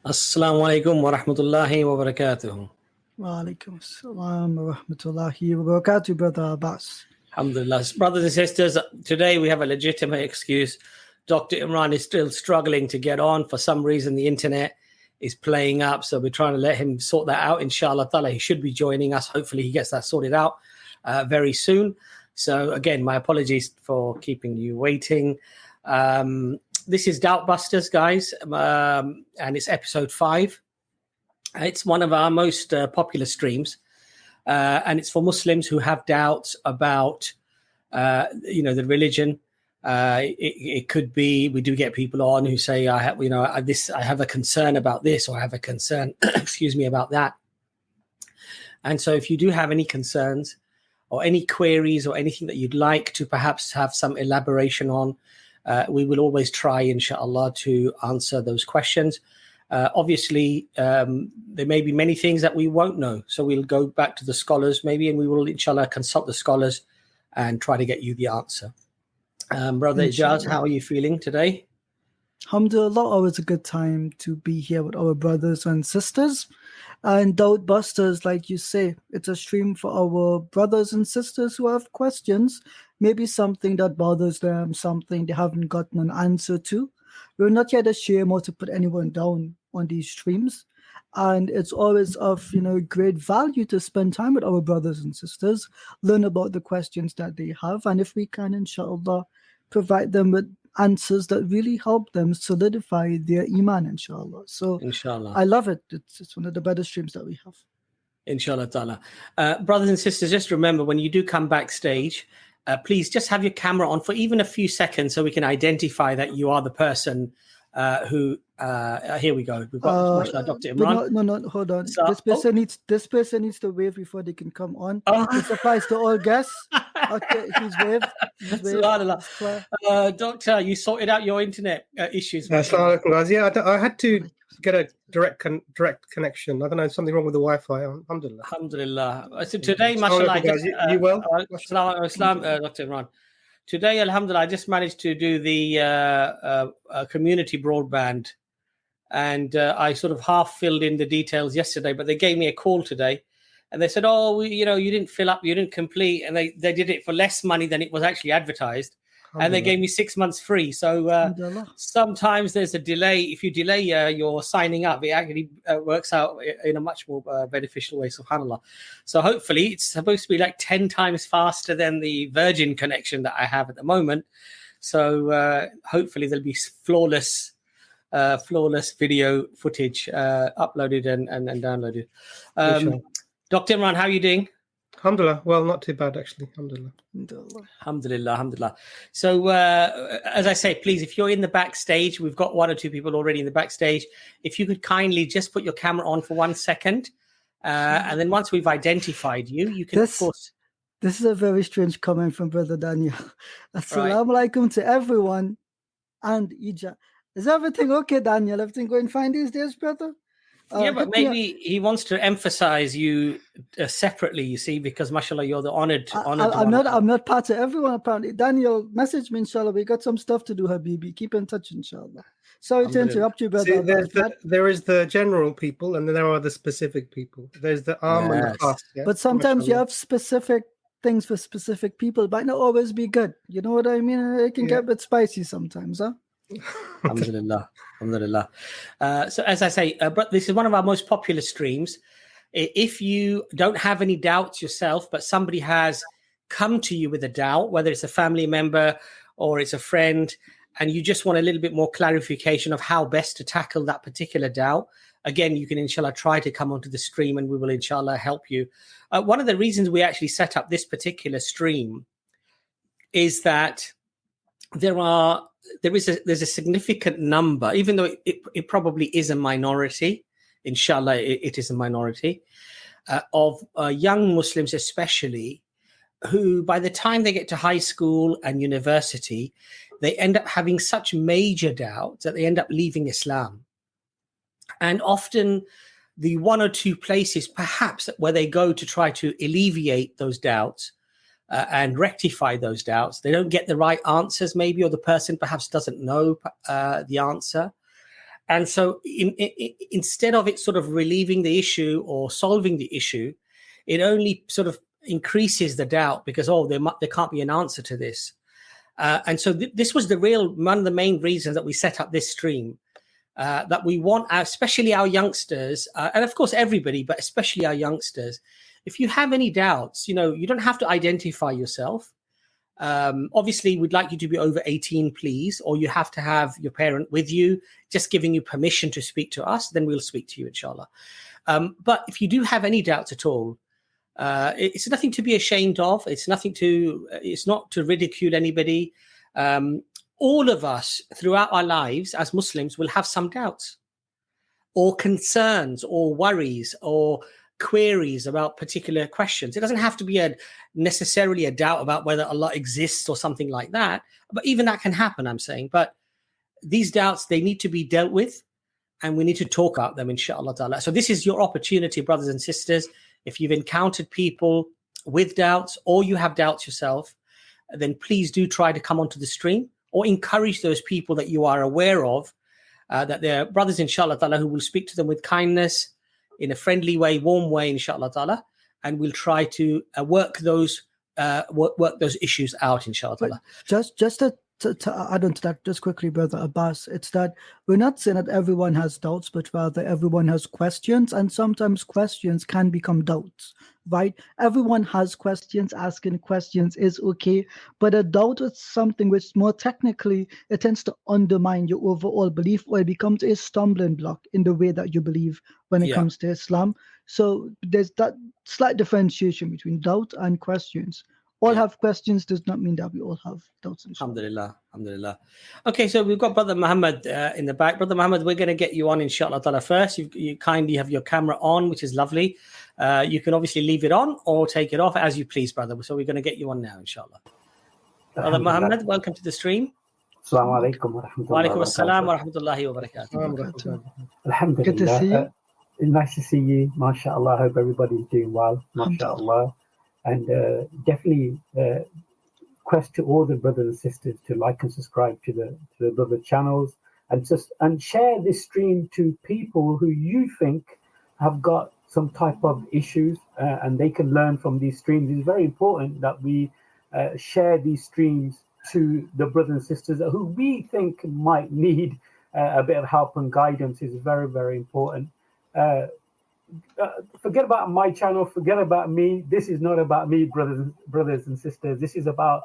Assalamu alaikum wa rahmatullahi wa barakatuh. Wa alaikum assalam wa rahmatullahi wa barakatuh, Brother Abbas. Alhamdulillah. Brothers and sisters, today we have a legitimate excuse. Dr. Imran is still struggling to get on. For some reason, the internet is playing up. So we're trying to let him sort that out. Inshallah ta'ala, he should be joining us. Hopefully he gets that sorted out very soon. So again, my apologies for keeping you waiting. This is Doubt Busters, guys. And it's episode 5. It's one of our most popular streams. And it's for Muslims who have doubts about, the religion. It could be, we do get people on who say, I have a concern about this, or I have a concern, about that. And so if you do have any concerns or any queries or anything that you'd like to perhaps have some elaboration on, we will always try, inshallah, to answer those questions. Obviously, there may be many things that we won't know. So we'll go back to the scholars maybe, and we will, inshallah, consult the scholars and try to get you the answer. Brother Ijaz, how are you feeling today? Alhamdulillah, always a good time to be here with our brothers and sisters. And Doubt Busters, like you say, it's a stream for our brothers and sisters who have questions, maybe something that bothers them, something they haven't gotten an answer to. We're not here to shame or to put anyone down on these streams. And it's always of, great value to spend time with our brothers and sisters, learn about the questions that they have. And if we can, inshallah, provide them with answers that really help them solidify their iman, inshallah. So Inshallah. I love it. It's one of the better streams that we have. Inshallah ta'ala. Brothers and sisters, just remember, when you do come backstage, please just have your camera on for even a few seconds so we can identify that you are the person who here we go. We've got Dr. Imran. No, hold on. So, this person needs to wave before they can come on. This applies to all guests. Okay, he's waved. Doctor, you sorted out your internet issues. Assalamu alaikum, guys. Yeah, I had to get a direct connection. I don't know, something wrong with the Wi-Fi. Alhamdulillah. Alhamdulillah. So today, mashallah, you well? Dr. Imran. Today, alhamdulillah, I just managed to do the community broadband, and I sort of half filled in the details yesterday, but they gave me a call today, and they said, you didn't fill up, you didn't complete, and they did it for less money than it was actually advertised, and they gave me 6 months free. So sometimes there's a delay. If you delay your signing up, it actually works out in a much more beneficial way, subhanAllah. So hopefully it's supposed to be like 10 times faster than the Virgin connection that I have at the moment. So hopefully there'll be flawless video footage uploaded and downloaded. Dr. Imran, how are you doing? Alhamdulillah. Well, not too bad, actually. Alhamdulillah. Alhamdulillah. So, as I say, please, if you're in the backstage, we've got 1 or 2 people already in the backstage. If you could kindly just put your camera on for 1 second. And then once we've identified you, you can, of course. This is a very strange comment from Brother Daniel. Assalamu alaikum to everyone. And Ija. Is everything okay, Daniel? Everything going fine these days, brother? But maybe he wants to emphasize you separately, you see, because mashallah, you're the honored I'm not part of everyone, apparently. Daniel, message me, inshallah. We got some stuff to do, Habibi. Keep in touch, inshallah. Sorry to interrupt you, brother. See, there is the general people, and then there are the specific people. There's the and the khas. Yeah? But sometimes you have specific things for specific people. Might not always be good. You know what I mean? It can get a bit spicy sometimes, huh? Alhamdulillah. So as I say, this is one of our most popular streams. If you don't have any doubts yourself, but somebody has come to you with a doubt, whether it's a family member or it's a friend, and you just want a little bit more clarification of how best to tackle that particular doubt, again, you can inshallah try to come onto the stream and we will inshallah help you. One of the reasons we actually set up this particular stream is that there's a significant number, even though it probably is a minority, inshallah it is a minority, of young Muslims especially, who by the time they get to high school and university, they end up having such major doubts that they end up leaving Islam. And often the 1 or 2 places perhaps where they go to try to alleviate those doubts and rectify those doubts, they don't get the right answers maybe, or the person perhaps doesn't know the answer. And so instead of it sort of relieving the issue or solving the issue, it only sort of increases the doubt because, there can't be an answer to this. And so this was one of the main reasons that we set up this stream, that we want, especially our youngsters, and of course everybody, but especially our youngsters, if you have any doubts, you don't have to identify yourself. Obviously, we'd like you to be over 18, please, or you have to have your parent with you, just giving you permission to speak to us, then we'll speak to you, inshallah. But if you do have any doubts at all, it's nothing to be ashamed of. It's not to ridicule anybody. All of us throughout our lives as Muslims will have some doubts or concerns or worries or queries about particular questions. It doesn't have to be necessarily a doubt about whether Allah exists or something like that, but even that can happen, I'm saying. But these doubts, they need to be dealt with, and we need to talk about them, inshallah ta'ala. So this is your opportunity, brothers and sisters. If you've encountered people with doubts or you have doubts yourself, then please do try to come onto the stream or encourage those people that you are aware of, that they're brothers, inshallah ta'ala, who will speak to them with kindness, in a friendly way, warm way, inshallah ta'ala, and we'll try to work those issues out, inshallah ta'ala. Just to add on to that, just quickly, Brother Abbas, it's that we're not saying that everyone has doubts, but rather everyone has questions, and sometimes questions can become doubts, right? Everyone has questions. Asking questions is okay, but a doubt is something which more technically, it tends to undermine your overall belief, or it becomes a stumbling block in the way that you believe when it comes to Islam. So there's that slight differentiation between doubt and questions. All have questions does not mean that we all have doubts. Alhamdulillah. Okay, so we've got Brother Muhammad in the back. Brother Muhammad, we're going to get you on, inshallah ta'ala, first. You kindly have your camera on, which is lovely. You can obviously leave it on or take it off as you please, brother. So we're going to get you on now, inshallah. Brother Muhammad, welcome to the stream. Assalamu alaikum wa rahmatullahi wa alaikum assalam wa rahmatullahi wa barakatuh. Alhamdulillah. Good to see you. Nice to see you. MashaAllah. Hope everybody's doing well. MashaAllah. And definitely request to all the brothers and sisters to like and subscribe to the brother channels, and share this stream to people who you think have got some type of issues, and they can learn from these streams. It's very important that we share these streams to the brothers and sisters who we think might need a bit of help and guidance. Is very, very important. Forget about my channel, forget about me. This is not about me, brothers and sisters. This is about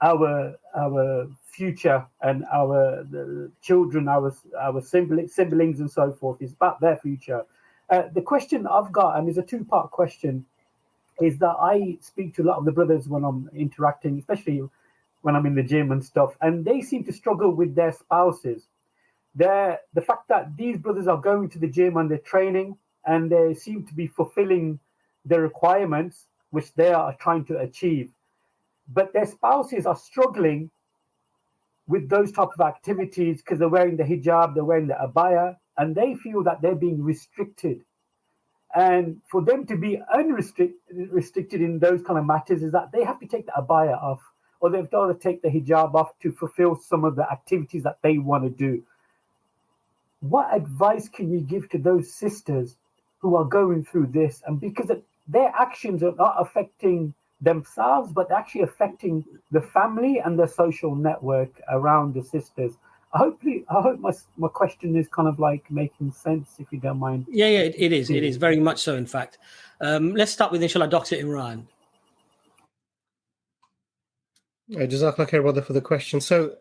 our future and the children, our siblings and so forth. It's about their future. The question I've got, and it's a two-part question, is that I speak to a lot of the brothers when I'm interacting, especially when I'm in the gym and stuff, and they seem to struggle with their spouses. The fact that these brothers are going to the gym and they're training, and they seem to be fulfilling the requirements which they are trying to achieve, but their spouses are struggling with those type of activities because they're wearing the hijab, they're wearing the abaya, and they feel that they're being restricted. And for them to be unrestricted in those kind of matters is that they have to take the abaya off, or they've got to take the hijab off to fulfill some of the activities that they want to do. What advice can you give to those sisters who are going through this, and because their actions are not affecting themselves, but actually affecting the family and the social network around the sisters? I hope my question is kind of like making sense, if you don't mind. Yeah, it is. It is very much so, in fact. Let's start with, inshallah, Dr. Imran. Jazakallah khair, brother, for the question. So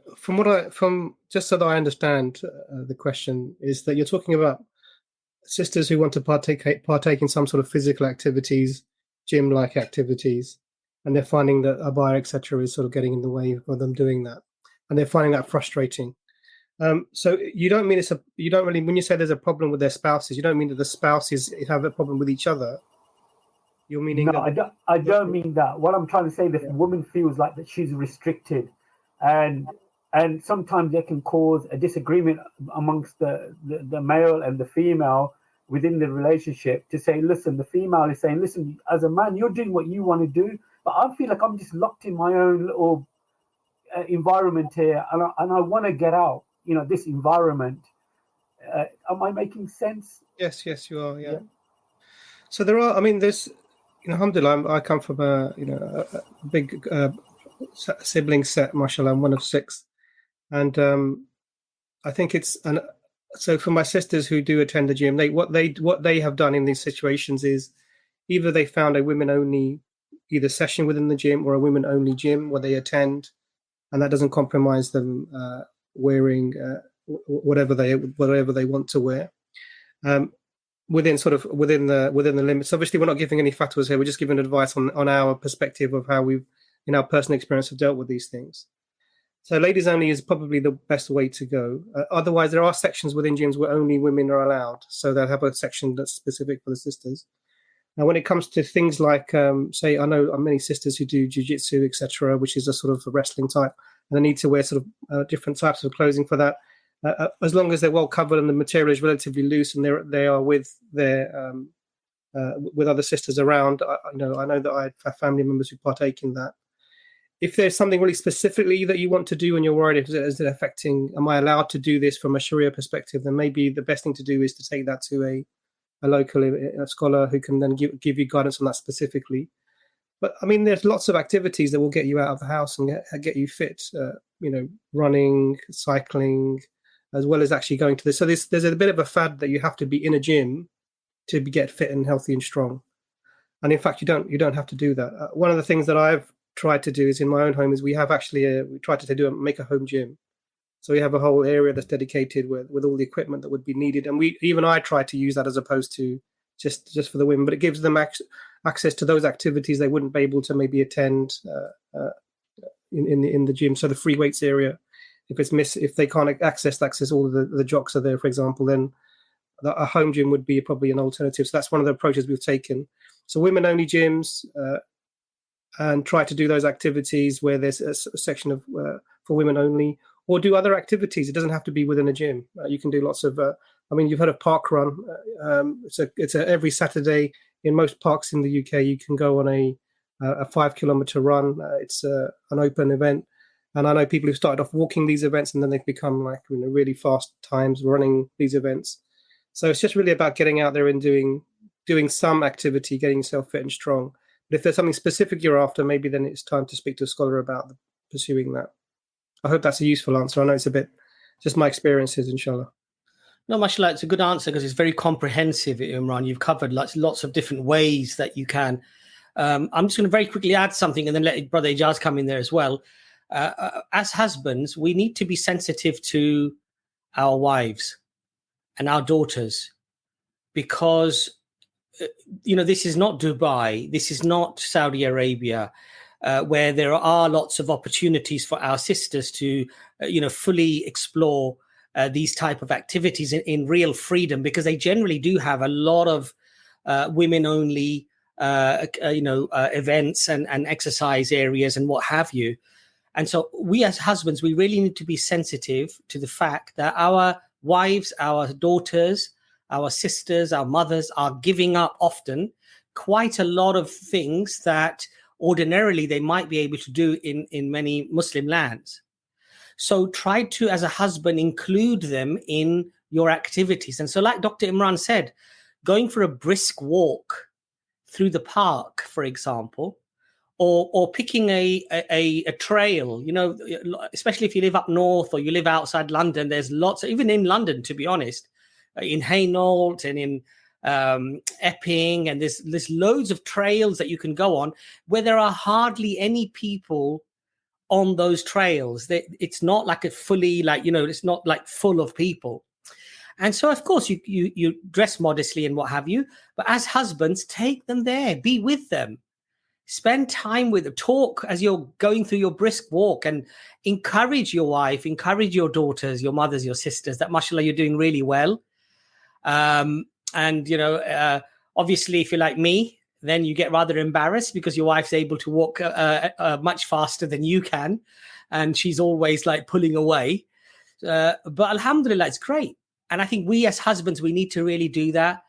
just so that I understand the question, is that you're talking about sisters who want to partake in some sort of physical activities, gym-like activities, and they're finding that abaya, etc., is sort of getting in the way of them doing that, and they're finding that frustrating. So you don't mean when you say there's a problem with their spouses, you don't mean that the spouses have a problem with each other. You're meaning no, I don't mean that. What I'm trying to say, the woman feels like that she's restricted, and sometimes they can cause a disagreement amongst the male and the female within the relationship, to say, listen, the female is saying, listen, as a man, you're doing what you want to do, but I feel like I'm just locked in my own little environment here, and I want to get out, this environment. Am I making sense? Yes, you are. Yeah. So there are. I mean, there's. Alhamdulillah, I come from a big sibling set. Mashallah, I'm one of 6, and I think it's so for my sisters who do attend the gym, what they have done in these situations is either they found a women only either session within the gym or a women only gym where they attend, and that doesn't compromise them wearing whatever they want to wear. Within the limits. Obviously, we're not giving any fatwas here. We're just giving advice on our perspective of how we've, in our personal experience, have dealt with these things. So, ladies only is probably the best way to go. Otherwise, there are sections within gyms where only women are allowed. So they'll have a section that's specific for the sisters. Now, when it comes to things like, say, I know many sisters who do jiu-jitsu, etc., which is a sort of a wrestling type, and they need to wear sort of different types of clothing for that. As long as they're well covered and the material is relatively loose and they are with their with other sisters around, I know that I have family members who partake in that. If there's something really specifically that you want to do and you're worried is it affecting, am I allowed to do this from a Sharia perspective, then maybe the best thing to do is to take that to a local scholar who can then give you guidance on that specifically. But I mean, there's lots of activities that will get you out of the house and get you fit. Running, cycling, as well as actually going to this. So there's a bit of a fad that you have to be in a gym to get fit and healthy and strong. And in fact, you don't have to do that. One of the things that I've tried to do is in my own home is we have actually we tried to make a home gym. So we have a whole area that's dedicated with all the equipment that would be needed. And I try to use that as opposed to just for the women, but it gives them access to those activities they wouldn't be able to maybe attend in the gym. So the free weights area, if they can't access all of the jocks are there, for example, then a home gym would be probably an alternative. So that's one of the approaches we've taken. So women only gyms, and try to do those activities where there's a section of for women only, or do other activities. It doesn't have to be within a gym. You can do lots of. You've heard of park run. It's every Saturday in most parks in the UK. You can go on a 5-kilometer run. It's an open event. And I know people who've started off walking these events and then they've become really fast times running these events. So it's just really about getting out there and doing some activity, getting yourself fit and strong. But if there's something specific you're after, maybe then it's time to speak to a scholar about pursuing that. I hope that's a useful answer. I know it's a bit just my experiences, inshallah. No, mashallah, it's a good answer because it's very comprehensive, Imran. You've covered lots of different ways that you can. I'm just going to very quickly add something and then let Brother Ijaz come in there as well. As husbands, we need to be sensitive to our wives and our daughters because, this is not Dubai, this is not Saudi Arabia, where there are lots of opportunities for our sisters to, fully explore these type of activities in real freedom, because they generally do have a lot of women-only, events and exercise areas and what have you. And so we as husbands, we really need to be sensitive to the fact that our wives, our daughters, our sisters, our mothers are giving up often quite a lot of things that ordinarily they might be able to do in many Muslim lands. So try to, as a husband, include them in your activities. And so like Dr. Imran said, going for a brisk walk through the park, for example, or picking a trail, especially if you live up north or you live outside London, there's lots, even in London, to be honest, in Hainault and in Epping, and there's loads of trails that you can go on where there are hardly any people on those trails. It's not like a fully, it's not like full of people. And so, of course, you dress modestly and what have you, but as husbands, take them there, be with them. Spend time with them, talk as you're going through your brisk walk, and encourage your wife, encourage your daughters, your mothers, your sisters, that mashallah, you're doing really well. Obviously, if you're like me, then you get rather embarrassed because your wife's able to walk much faster than you can. And she's always pulling away. But alhamdulillah, it's great. And I think we as husbands, we need to really do that.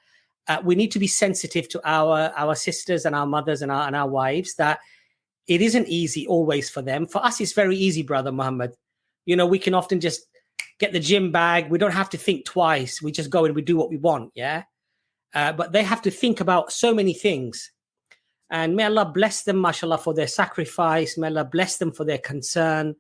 We need to be sensitive to our sisters and our mothers and our wives, that it isn't easy always for them. For us, it's very easy, Brother Muhammad. We can often just get the gym bag. We don't have to think twice. We just go and we do what we want. Yeah. But they have to think about so many things. And may Allah bless them, mashallah, for their sacrifice. May Allah bless them for their concern.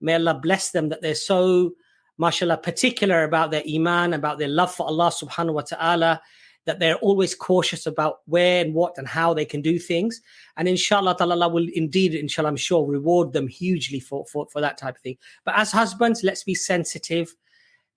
May Allah bless them that they're so, mashallah, particular about their iman, about their love for Allah subhanahu wa ta'ala, that they're always cautious about where and what and how they can do things. And inshallah, Allah will indeed, inshallah, I'm sure, reward them hugely for that type of thing. But as husbands, let's be sensitive.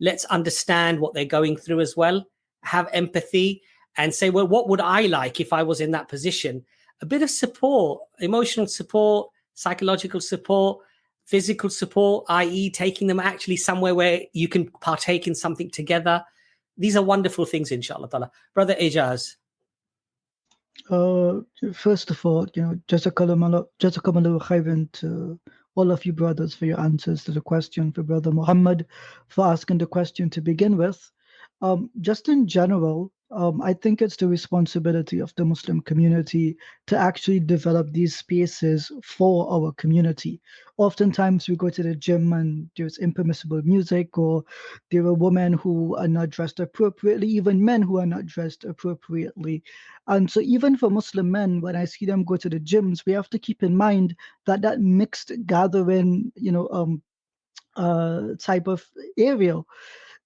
Let's understand what they're going through as well. Have empathy and say, well, what would I like if I was in that position? A bit of support, emotional support, psychological support, physical support, i.e. taking them actually somewhere where you can partake in something together. These are wonderful things, inshallah ta'ala. Brother Ijaz. First of all, jazakallahu khairan to all of you brothers for your answers to the question, for Brother Muhammad for asking the question to begin with. Just in general, I think it's the responsibility of the Muslim community to actually develop these spaces for our community. Oftentimes we go to the gym and there's impermissible music, or there are women who are not dressed appropriately, even men who are not dressed appropriately. And so even for Muslim men, when I see them go to the gyms, we have to keep in mind that that mixed gathering, type of area,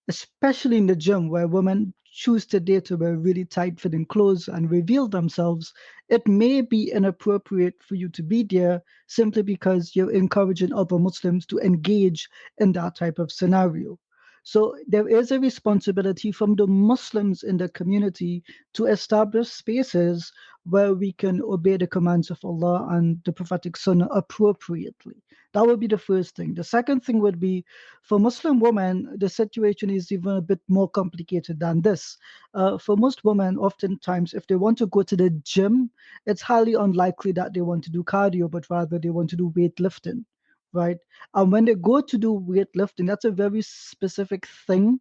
especially in the gym where women choose today to wear really tight-fitting clothes and reveal themselves, it may be inappropriate for you to be there simply because you're encouraging other Muslims to engage in that type of scenario. So there is a responsibility from the Muslims in the community to establish spaces where we can obey the commands of Allah and the prophetic sunnah appropriately. That would be the first thing. The second thing would be, for Muslim women, the situation is even a bit more complicated than this. For most women, oftentimes, if they want to go to the gym, it's highly unlikely that they want to do cardio, but rather they want to do weightlifting, right? And when they go to do weightlifting, that's a very specific thing.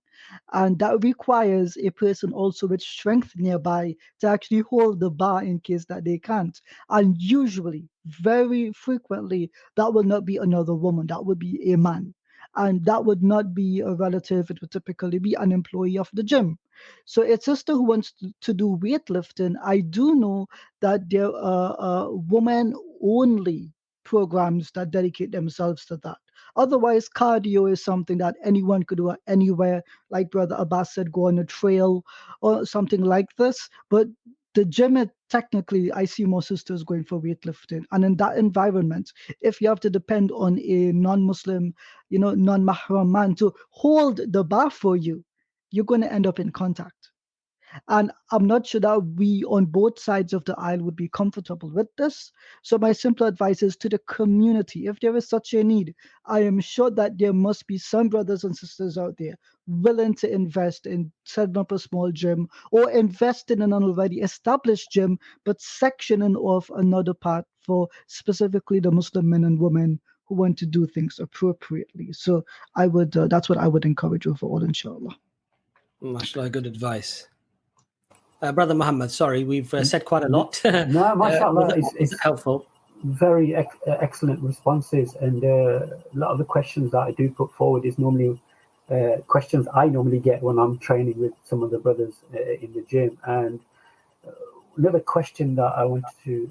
And that requires a person also with strength nearby to actually hold the bar in case that they can't. And usually, very frequently, that will not be another woman. That would be a man. And that would not be a relative. It would typically be an employee of the gym. So a sister who wants to do weightlifting, I do know that there are women-only programs that dedicate themselves to that. Otherwise, cardio is something that anyone could do anywhere. Like Brother Abbas said, go on a trail or something like this. But the gym, technically, I see more sisters going for weightlifting. And in that environment, if you have to depend on a non-Muslim, non-mahram man to hold the bar for you, you're going to end up in contact. And I'm not sure that we on both sides of the aisle would be comfortable with this. So my simple advice is to the community, if there is such a need, I am sure that there must be some brothers and sisters out there willing to invest in setting up a small gym, or invest in an already established gym, but sectioning off another part for specifically the Muslim men and women who want to do things appropriately. So I would, that's what I would encourage overall, inshallah. MashaAllah, good advice. Brother Muhammad, sorry, we've said quite a lot. No, mashallah, it's helpful. Very excellent responses, and a lot of the questions that I do put forward is normally questions I normally get when I'm training with some of the brothers in the gym. And another question that I wanted to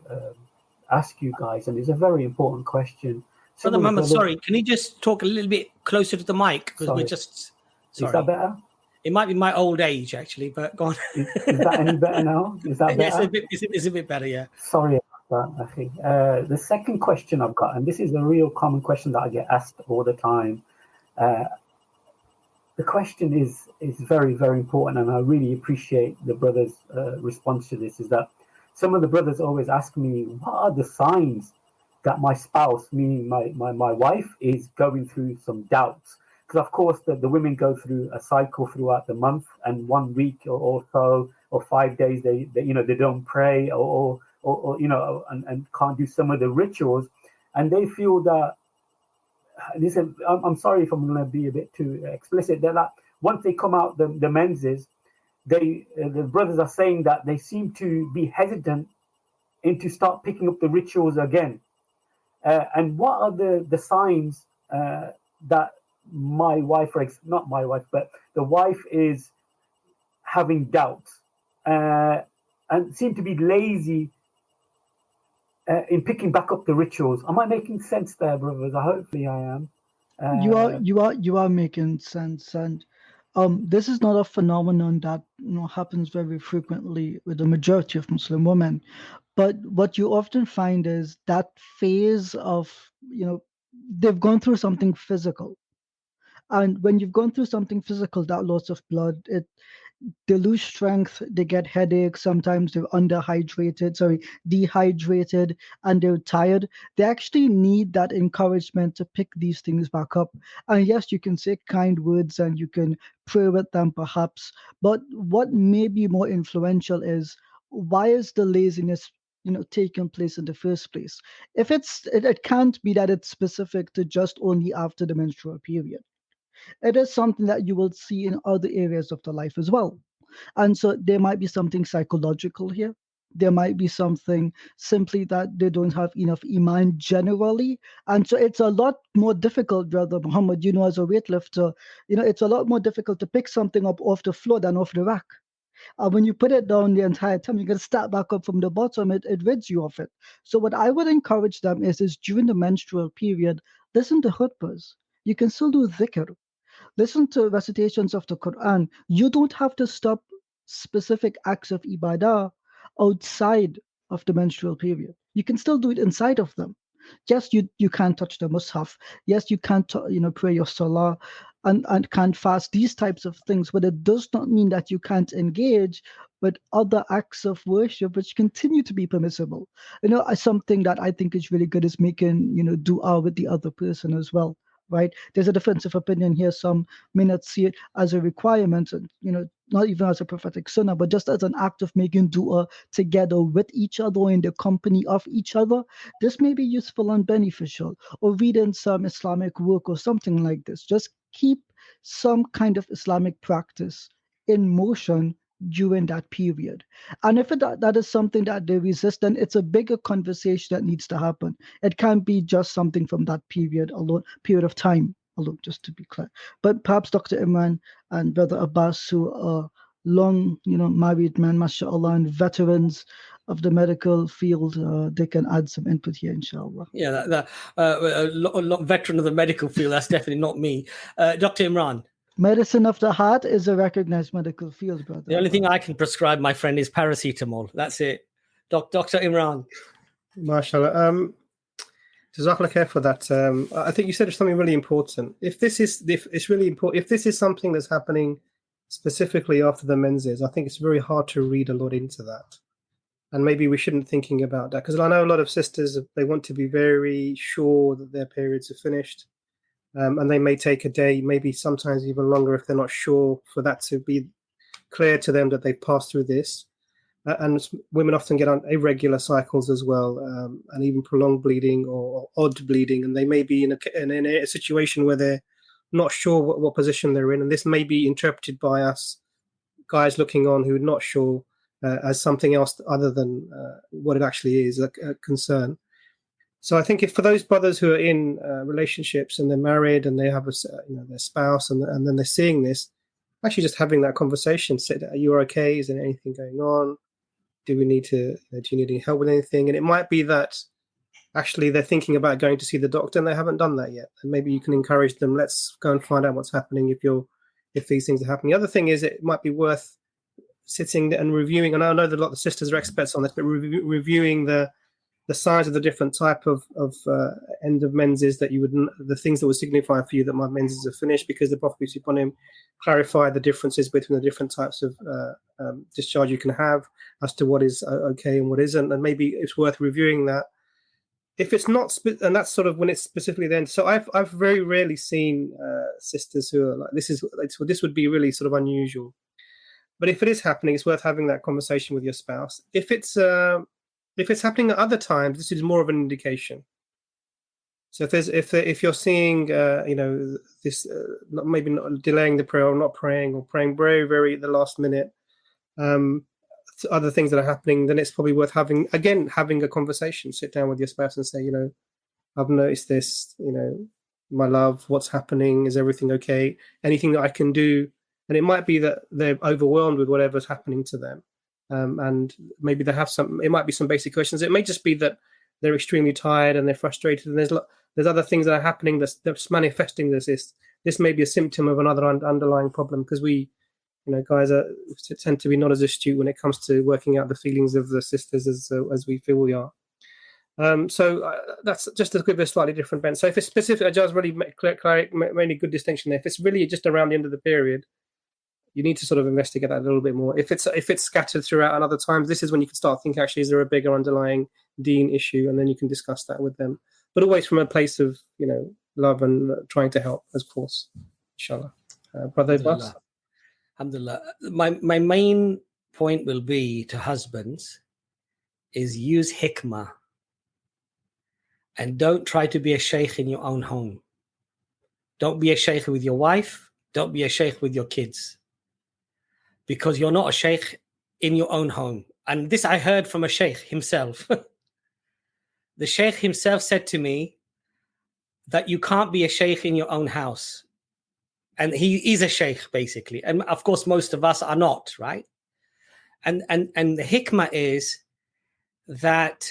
ask you guys, and it's a very important question. Brother Muhammad, sorry, can you just talk a little bit closer to the mic? Because we're just... Sorry. Is that better? It might be my old age, actually, but go on. Is that any better now? Is that better? It's a bit better, yeah. Sorry about that, Akhi. The second question I've got, and this is a real common question that I get asked all the time. The question is very, very important, and I really appreciate the brother's response to this, is that some of the brothers always ask me, what are the signs that my spouse, meaning my wife, is going through some doubts? Because of course the women go through a cycle throughout the month, and 1 week or so, or 5 days, they don't pray or and can't do some of the rituals, and they feel that this. I'm sorry if I'm going to be a bit too explicit. They're like, once they come out the menses, the brothers are saying that they seem to be hesitant to start picking up the rituals again. And what are the signs that my wife, not my wife, but the wife is having doubts and seem to be lazy in picking back up the rituals. Am I making sense there, brothers? Hopefully I am. You are making sense, and this is not a phenomenon that happens very frequently with the majority of Muslim women. But what you often find is that phase of they've gone through something physical, and when you've gone through something physical, that loss of blood, they lose strength, they get headaches, sometimes they're dehydrated, and they're tired. They actually need that encouragement to pick these things back up. And yes, you can say kind words and you can pray with them perhaps, but what may be more influential is, why is the laziness taking place in the first place? If it can't be that it's specific to just only after the menstrual period. It is something that you will see in other areas of the life as well. And so there might be something psychological here. There might be something simply that they don't have enough iman generally. And so it's a lot more difficult, Brother Muhammad, as a weightlifter, it's a lot more difficult to pick something up off the floor than off the rack. When you put it down the entire time, you're going to start back up from the bottom. It rids you of it. So what I would encourage them is during the menstrual period, listen to khutbahs. You can still do dhikr. Listen to recitations of the Quran. You don't have to stop specific acts of ibadah outside of the menstrual period. You can still do it inside of them. Yes, you can't touch the mushaf. Yes, you can't pray your salah and can't fast, these types of things. But it does not mean that you can't engage with other acts of worship which continue to be permissible. Something that I think is really good is making dua with the other person as well. Right? There's a difference of opinion here. Some may not see it as a requirement, and not even as a prophetic sunnah, but just as an act of making dua together with each other or in the company of each other. This may be useful and beneficial, or reading some Islamic work or something like this. Just keep some kind of Islamic practice in motion during that period. And if that is something that they resist, then it's a bigger conversation that needs to happen. It can't be just something from that period of time alone, just to be clear. But perhaps Dr. Imran and Brother Abbas, who are long married men, mashallah, and veterans of the medical field, they can add some input here, inshallah. Yeah, a veteran of the medical field, that's definitely not me. Dr. Imran. Medicine of the heart is a recognized medical field, brother. The only thing I can prescribe, my friend, is paracetamol. That's it. Dr. Imran. MashaAllah. Jazakallah khair for that. I think you said something really important. If this is something that's happening specifically after the menses, I think it's very hard to read a lot into that. And maybe we shouldn't thinking about that, because I know a lot of sisters, they want to be very sure that their periods are finished. And they may take a day, maybe sometimes even longer if they're not sure, for that to be clear to them that they've passed through this. And women often get on irregular cycles as well, and even prolonged bleeding or odd bleeding. And they may be in a situation where they're not sure what position they're in. And this may be interpreted by us guys looking on who are not sure as something else other than what it actually is, a concern. So I think if for those brothers who are in relationships and they're married and they have their spouse and then they're seeing this, actually just having that conversation, say, are you okay? Is there anything going on? Do you need any help with anything? And it might be that actually they're thinking about going to see the doctor and they haven't done that yet. And maybe you can encourage them, let's go and find out what's happening if these things are happening. The other thing is it might be worth sitting and reviewing, and I know that a lot of the sisters are experts on this, but reviewing the signs of the different type of end of menses that the things that would signify for you that my menses are finished, because the Prophet peace be upon him clarified the differences between the different types of discharge you can have as to what is okay and what isn't, and maybe it's worth reviewing that. If it's not, and that's sort of when it's specifically then. So I've very rarely seen sisters who are like, this would be really sort of unusual. But if it is happening, it's worth having that conversation with your spouse. If it's happening at other times, this is more of an indication. So if you're seeing this maybe not delaying the prayer or not praying or praying very very at the last minute, other things that are happening, then it's probably worth having a conversation. Sit down with your spouse and say, I've noticed this. my love, what's happening? Is everything okay? Anything that I can do? And it might be that they're overwhelmed with whatever's happening to them. And maybe they have it might be some basic questions. It may just be that they're extremely tired and they're frustrated, and there's other things that are happening that's manifesting this. This may be a symptom of another underlying problem, because we, guys tend to be not as astute when it comes to working out the feelings of the sisters as we feel we are. So that's just to give a slightly different bent. So if it's specific, I just really made a good distinction there. If it's really just around the end of the period, you need to sort of investigate that a little bit more. If it's scattered throughout and other times, this is when you can start thinking, actually, is there a bigger underlying deen issue? And then you can discuss that with them, but always from a place of love and trying to help, of course. Inshallah. Brother Abbas? Alhamdulillah. My main point will be to husbands is use hikmah, and don't try to be a sheikh in your own home. Don't be a sheikh with your wife. Don't be a sheikh with your kids, because you're not a sheikh in your own home. And this I heard from a sheikh himself. The sheikh himself said to me that you can't be a sheikh in your own house. And he is a sheikh, basically. And of course, most of us are not, right? And the hikmah is that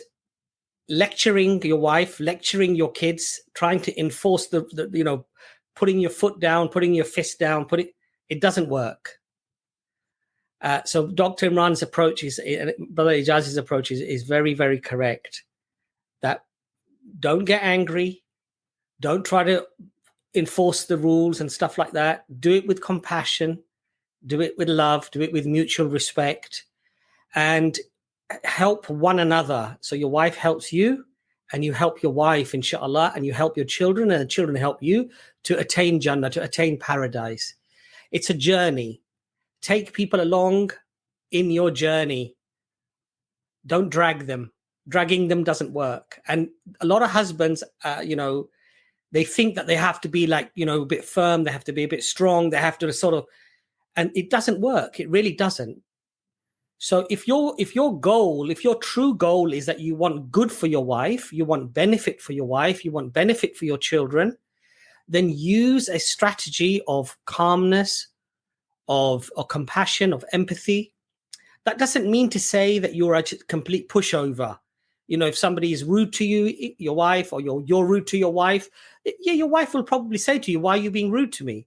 lecturing your wife, lecturing your kids, trying to enforce the putting your foot down, putting your fist down, it doesn't work. So Dr. Imran's approach Brother Ijaz's approach is very, very correct. That don't get angry, don't try to enforce the rules and stuff like that. Do it with compassion, do it with love, do it with mutual respect, and help one another. So your wife helps you, and you help your wife, inshallah, and you help your children, and the children help you to attain Jannah, to attain paradise. It's a journey. Take people along in your journey. Don't drag them. Dragging them doesn't work. And a lot of husbands, they think that they have to be like, a bit firm. They have to be a bit strong. They have to sort of, and it doesn't work. It really doesn't. So if your true goal is that you want good for your wife, you want benefit for your wife, you want benefit for your children, then use a strategy of calmness, of compassion, of empathy. That doesn't mean to say that you're a complete pushover. If somebody is rude to you, your wife, or you're rude to your wife, your wife will probably say to you, why are you being rude to me?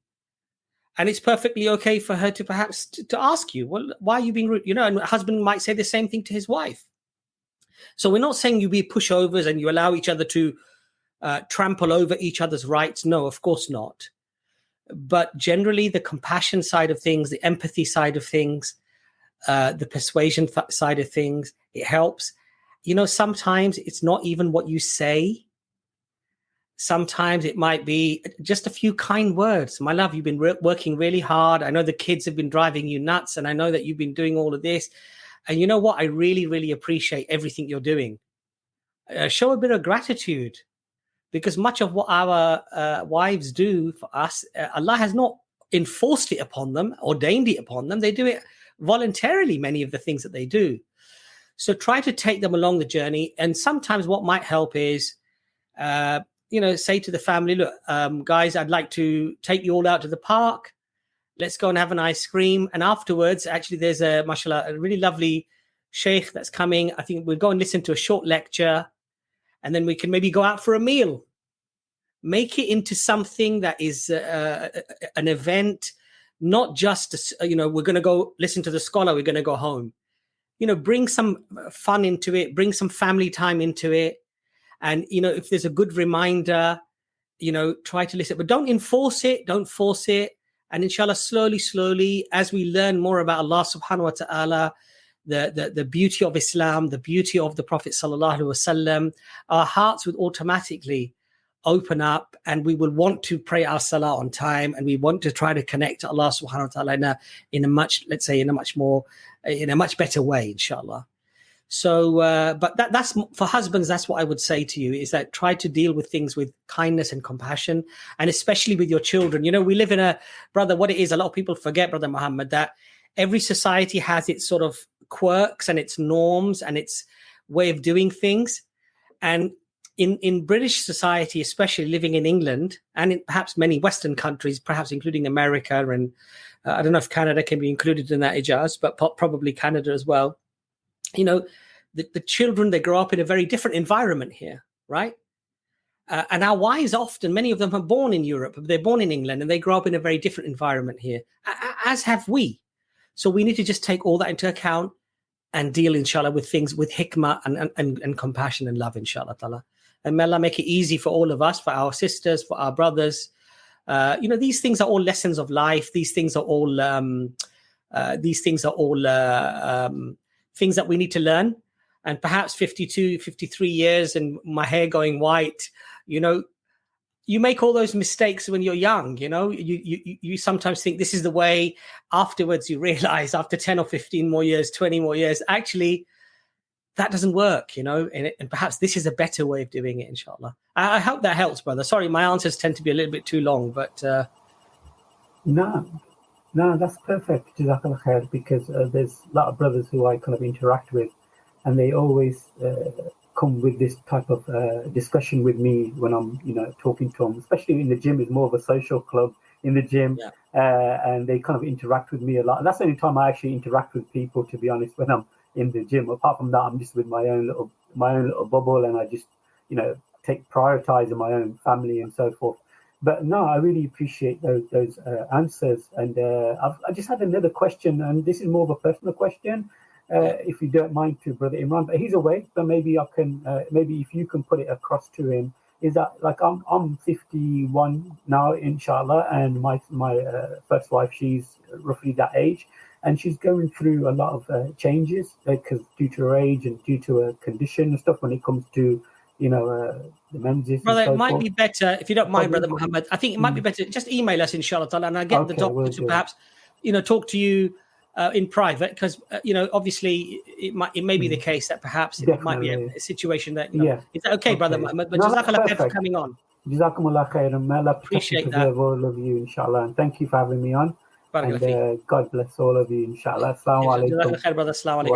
And it's perfectly okay for her to perhaps to ask you, well, why are you being rude? And a husband might say the same thing to his wife. So we're not saying you be pushovers and you allow each other to trample over each other's rights. No, of course not. But generally, the compassion side of things, the empathy side of things, the persuasion side of things, it helps. Sometimes it's not even what you say. Sometimes it might be just a few kind words. My love, you've been working really hard. I know the kids have been driving you nuts, and I know that you've been doing all of this. And you know what? I really, really appreciate everything you're doing. Show a bit of gratitude, because much of what our wives do for us, Allah has not enforced it upon them, ordained it upon them. They do it voluntarily, many of the things that they do. So try to take them along the journey. And sometimes what might help is, say to the family, look, guys, I'd like to take you all out to the park. Let's go and have an ice cream. And afterwards, actually, there's mashallah, a really lovely sheikh that's coming. I think we'll go and listen to a short lecture, and then we can maybe go out for a meal. Make it into something that is an event, not just, we're going to go listen to the scholar, we're going to go home. Bring some fun into it, bring some family time into it. And, if there's a good reminder, try to listen, but don't enforce it. Don't force it. And inshallah, slowly, as we learn more about Allah subhanahu wa ta'ala, the beauty of Islam, the beauty of the Prophet sallallahu alaihi wasallam, our hearts would automatically open up, and we will want to pray our salah on time, and we want to try to connect to Allah subhanahu wa ta'ala in a much better way, inshallah. So, but that's for husbands. That's what I would say to you, is that try to deal with things with kindness and compassion, and especially with your children. We live in what it is, a lot of people forget, Brother Muhammad, that every society has its sort of quirks and its norms and its way of doing things. And in British society, especially living in England and in perhaps many Western countries, perhaps including America, and I don't know if Canada can be included in that, Ijaz, but probably Canada as well. You know, the children, they grow up in a very different environment here, right? And our wives often, many of them are born in Europe, they're born in England, and they grow up in a very different environment here, as have we. So we need to just take all that into account and deal, inshallah, with things with hikmah and compassion and love, inshallah ta'ala. And may Allah make it easy for all of us, for our sisters, for our brothers. You know, these things are all lessons of life. These things are all things that we need to learn. And perhaps 52, 53 years and my hair going white, you know, you make all those mistakes when you're young, you know, you sometimes think this is the way. Afterwards, you realize after 10 or 15 more years, 20 more years, actually, that doesn't work, you know, and perhaps this is a better way of doing it, inshallah. I hope that helps, brother. Sorry, my answers tend to be a little bit too long, but... No, that's perfect, Jazakallah khair, because there's a lot of brothers who I kind of interact with, and they always come with this type of discussion with me when I'm, you know, talking to them, especially in the gym. It's more of a social club in the gym, and they kind of interact with me a lot. And that's the only time I actually interact with people, to be honest, when I'm in the gym. Apart from that, I'm just with my own little bubble, and I just, you know, prioritizing my own family and so forth. But no, I really appreciate those answers. And I just had another question, and this is more of a personal question. If you don't mind, to Brother Imran, but he's away, so maybe I can, maybe if you can put it across to him, is that like I'm 51 now, inshallah, and my first wife, she's roughly that age, and she's going through a lot of changes because due to her age and due to her condition and stuff when it comes to, you know, the menses. Brother, so it might forth. be better, if you don't mind, Brother Muhammad, I think it might be better, just email us, inshallah ta'ala, and I'll get the doctor to perhaps, you know, talk to you in private, because you know, obviously it may be the case that perhaps it might be a situation that, you know, is that okay, Brother Muhammad? But Jazakallah khair for coming on. Jazakumullah khair, and may Allah appreciate that. All of you, inshallah, and thank you for having me on. And God bless all of you, inshallah. Assalamu alaikum. Jazakallah khair, brother. Assalamu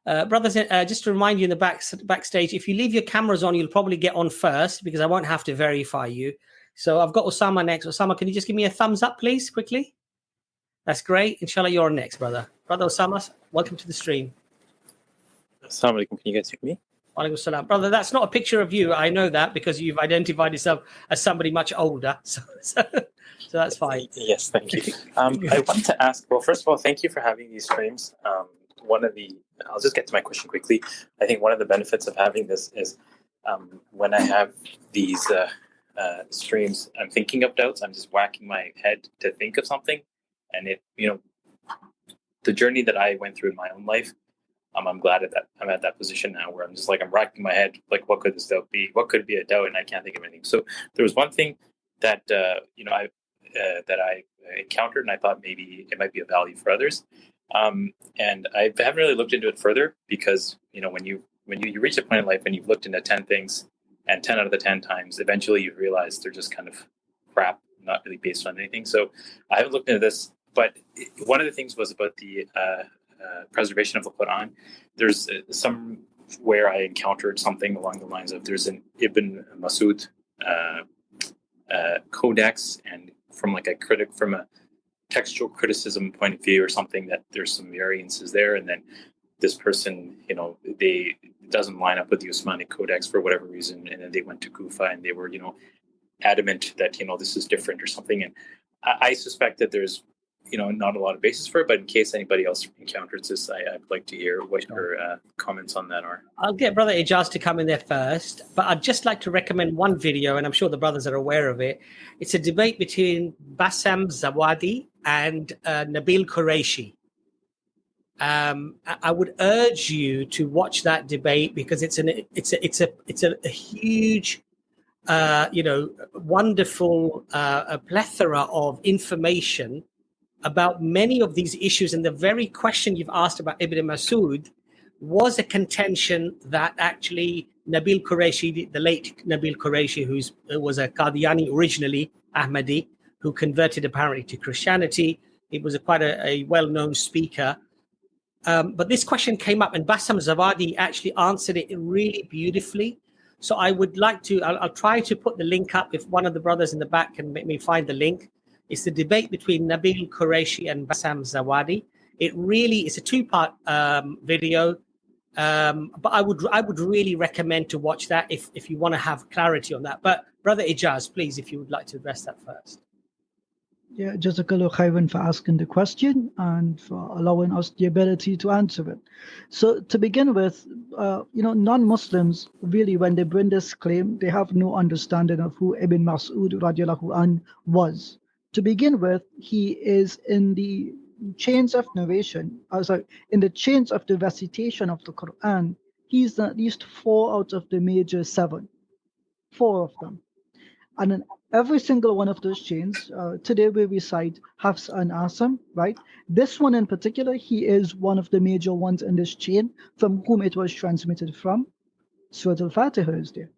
alaikum. Brothers, just to remind you in the backstage, if you leave your cameras on, you'll probably get on first, because I won't have to verify you. So I've got Osama next. Osama, can you just give me a thumbs up, please, quickly? That's great. Inshallah, you're on next, brother. Brother Osama, welcome to the stream. Assalamu alaikum. Can you guys hear me? Walaikum salam. Brother, that's not a picture of you. I know that because you've identified yourself as somebody much older. So that's fine. Yes, thank you. I wanted to ask, well, first of all, thank you for having these streams. I'll just get to my question quickly. I think one of the benefits of having this is when I have these streams, I'm thinking of doubts. I'm just whacking my head to think of something. And it, you know, the journey that I went through in my own life, I'm glad that I'm at that position now where I'm just like, I'm racking my head, like, what could this doubt be? What could be a doubt? And I can't think of anything. So there was one thing that, you know, that I encountered, and I thought maybe it might be of value for others. And I haven't really looked into it further because, you know, when you reach a point in life when you've looked into 10 things, and 10 out of the 10 times, eventually you realize they're just kind of crap, not really based on anything. So I haven't looked into this, but one of the things was about the preservation of the Quran. There's somewhere I encountered something along the lines of there's an Ibn Masud codex, and from a textual criticism point of view or something, that there's some variances there, and then this person, you know, it doesn't line up with the Usmani codex for whatever reason, and then they went to Kufa and they were, you know, adamant that, you know, this is different or something. And I suspect that there's, you know, not a lot of basis for it, but in case anybody else encounters this, I'd like to hear what your comments on that are. I'll get Brother Ijaz to come in there first, but I'd just like to recommend one video, and I'm sure the brothers are aware of it. It's a debate between Bassam Zawadi and Nabil Qureshi. I would urge you to watch that debate because it's a huge, you know, wonderful a plethora of information about many of these issues. And the very question you've asked about Ibn Masud was a contention that actually Nabil Qureshi, the late Nabil Qureshi, who was a Qadiani originally, Ahmadi, who converted apparently to Christianity. He was quite a well-known speaker. But this question came up, and Bassam Zawadi actually answered it really beautifully. So I would like to, I'll try to put the link up if one of the brothers in the back can make me find the link. It's the debate between Nabil Qureshi and Bassam Zawadi. It really is a two-part video, but I would really recommend to watch that if you want to have clarity on that. But Brother Ijaz, please, if you would like to address that first. Yeah, Jazakallah khairan for asking the question and for allowing us the ability to answer it. So to begin with, non-Muslims really, when they bring this claim, they have no understanding of who Ibn Mas'ud radiallahu an was. To begin with, he is in the chains of narration, in the chains of the recitation of the Quran, he's at least 4 out of the major 7. 4 of them. And in every single one of those chains, today we recite Hafs and Asim, right? This one in particular, he is one of the major ones in this chain from whom it was transmitted from. Surah Al-Fatiha is there.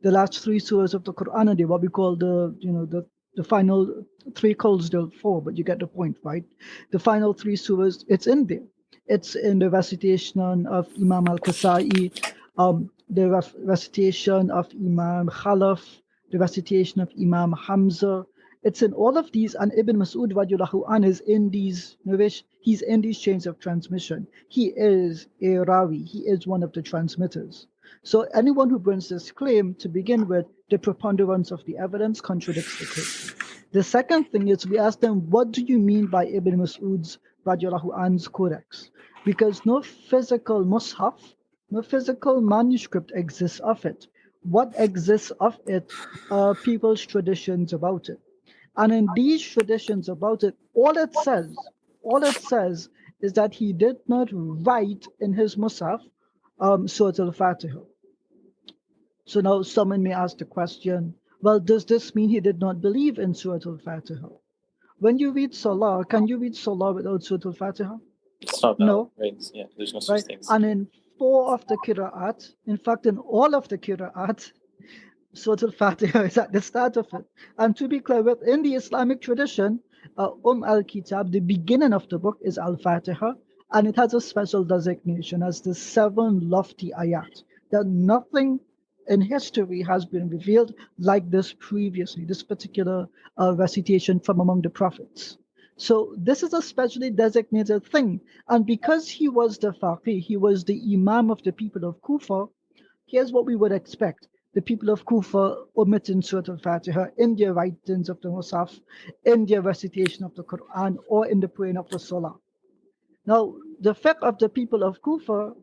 The last 3 surahs of the Quran are there, what we call the final 3 calls, the 4, but you get the point, right? The final 3 surahs, it's in there. It's in the recitation of Imam Al-Kasai, the recitation of Imam Khalaf, the recitation of Imam Hamza. It's in all of these, and Ibn Mas'ud radiallahu anh is in these narration. He's in these chains of transmission. He is a rawi. He is one of the transmitters. So anyone who brings this claim, to begin with, the preponderance of the evidence contradicts the claim. The second thing is we ask them, what do you mean by Ibn Mas'ud's radiallahu anh's codex? Because no physical mushaf, no physical manuscript exists of it. What exists of it are people's traditions about it. And in these traditions about it, all it says is that he did not write in his Musaf Surah Al-Fatiha. So now someone may ask the question, well, does this mean he did not believe in Surah Al-Fatiha? When you read Salah, can you read Salah without Surah Al-Fatiha? It's not No. Right? Yeah, there's no such things. And in 4 of the Qira'at, in fact, in all of the Qira'at, Surah Al-Fatiha is at the start of it. And to be clear, within the Islamic tradition, al-Kitab, the beginning of the book is Al-Fatiha, and it has a special designation as the 7 lofty ayat, that nothing in history has been revealed like this previously, this particular recitation from among the prophets. So this is a specially designated thing. And because he was the faqih, he was the imam of the people of Kufa, here's what we would expect. The people of Kufa omitting Surah Al-Fatiha in their writings of the Musaf, in their recitation of the Quran, or in the praying of the Salah. Now, the fiqh of the people of Kufa,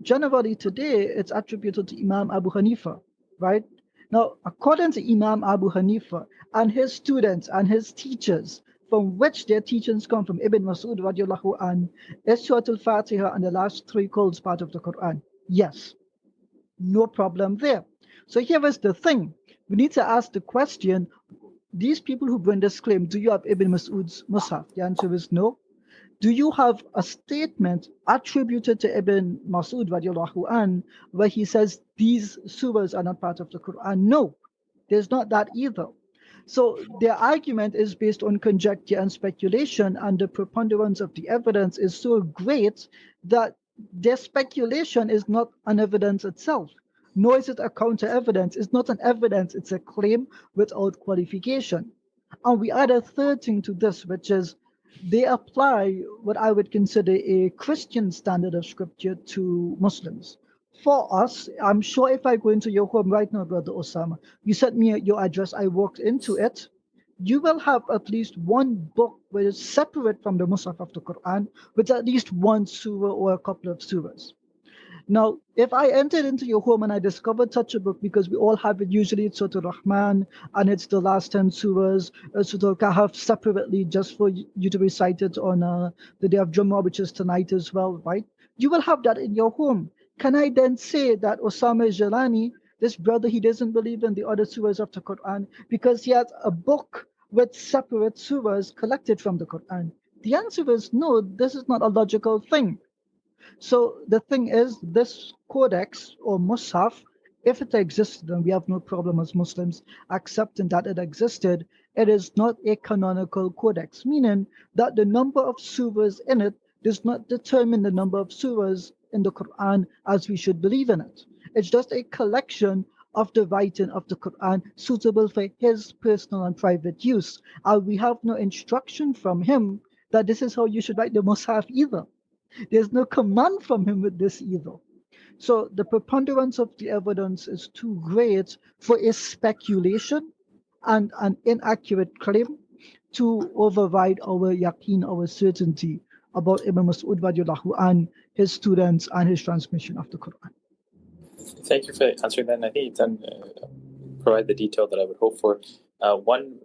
generally today, it's attributed to Imam Abu Hanifa, right? Now, according to Imam Abu Hanifa and his students and his teachers, from which their teachings come from, Ibn Mas'ud radiallahu anh, is Surah Al-Fatiha and the last 3 calls part of the Quran? Yes, no problem there. So here is the thing. We need to ask the question, these people who bring this claim, do you have Ibn Mas'ud's Musaf? The answer is no. Do you have a statement attributed to Ibn Mas'ud radiallahu anh where he says these surahs are not part of the Quran? No, there's not that either. So their argument is based on conjecture and speculation, and the preponderance of the evidence is so great that their speculation is not an evidence itself, nor is it a counter-evidence. It's not an evidence, it's a claim without qualification. And we add a third thing to this, which is they apply what I would consider a Christian standard of scripture to Muslims. For us, I'm sure if I go into your home right now, Brother Osama, you sent me your address, I walked into it, you will have at least one book which is separate from the Musaf of the Quran, with at least one surah or a couple of surahs. Now, if I entered into your home and I discovered such a book, because we all have it, usually it's Surah Al-Rahman, and it's the last 10 surahs, Surah Al-Kahf separately, just for you to recite it on the day of Jummah, which is tonight as well, right? You will have that in your home. Can I then say that Osama Jalani, this brother, he doesn't believe in the other surahs of the Quran because he has a book with separate surahs collected from the Quran? The answer is no, this is not a logical thing. So the thing is, this codex or Musaf, if it existed, then we have no problem as Muslims accepting that it existed. It is not a canonical codex, meaning that the number of surahs in it does not determine the number of surahs in the Quran as we should believe in it. It's just a collection of the writing of the Quran suitable for his personal and private use. And we have no instruction from him that this is how you should write the Mus'haf either. There's no command from him with this either. So the preponderance of the evidence is too great for a speculation and an inaccurate claim to override our yaqeen, our certainty about Ibn Mas'ud radiallahu anh, his students, and his transmission of the Quran. Thank you for answering that. And I think you've done provide the detail that I would hope for. One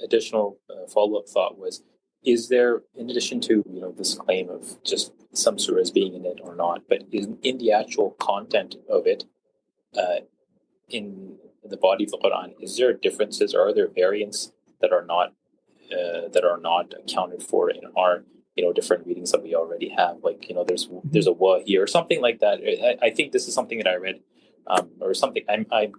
additional follow-up thought was, is there, in addition to this claim of just some surahs being in it or not, but in the actual content of it, in the body of the Quran, is there differences or are there variants that are not accounted for in our different readings that we already have? Like there's a wa here or something like that. I think this is something that I read or something. I'm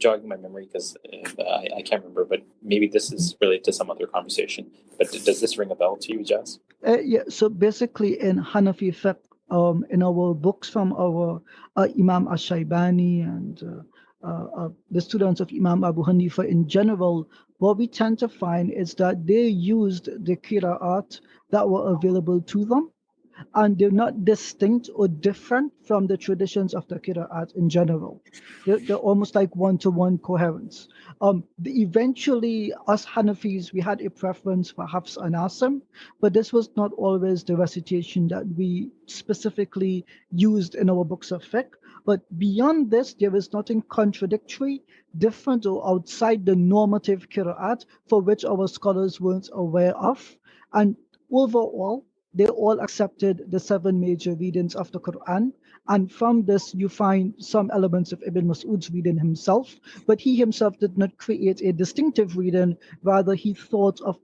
jogging my memory because I can't remember, but maybe this is related to some other conversation. But does this ring a bell to you, Jazz? Yeah, so basically in Hanafi fiqh, in our books from our Imam Ash-Shaybani and the students of Imam Abu Hanifa in general, what we tend to find is that they used the qira'at that were available to them, and they're not distinct or different from the traditions of the qira'at in general. They're almost like one-to-one coherence. Eventually, us Hanafis, we had a preference for Hafs and Asim, but this was not always the recitation that we specifically used in our books of fiqh. But beyond this, there is nothing contradictory, different, or outside the normative qira'at for which our scholars weren't aware of. And overall, they all accepted the 7 major readings of the Quran. And from this, you find some elements of Ibn Mas'ud's reading himself, but he himself did not create a distinctive reading. Rather, he thought of,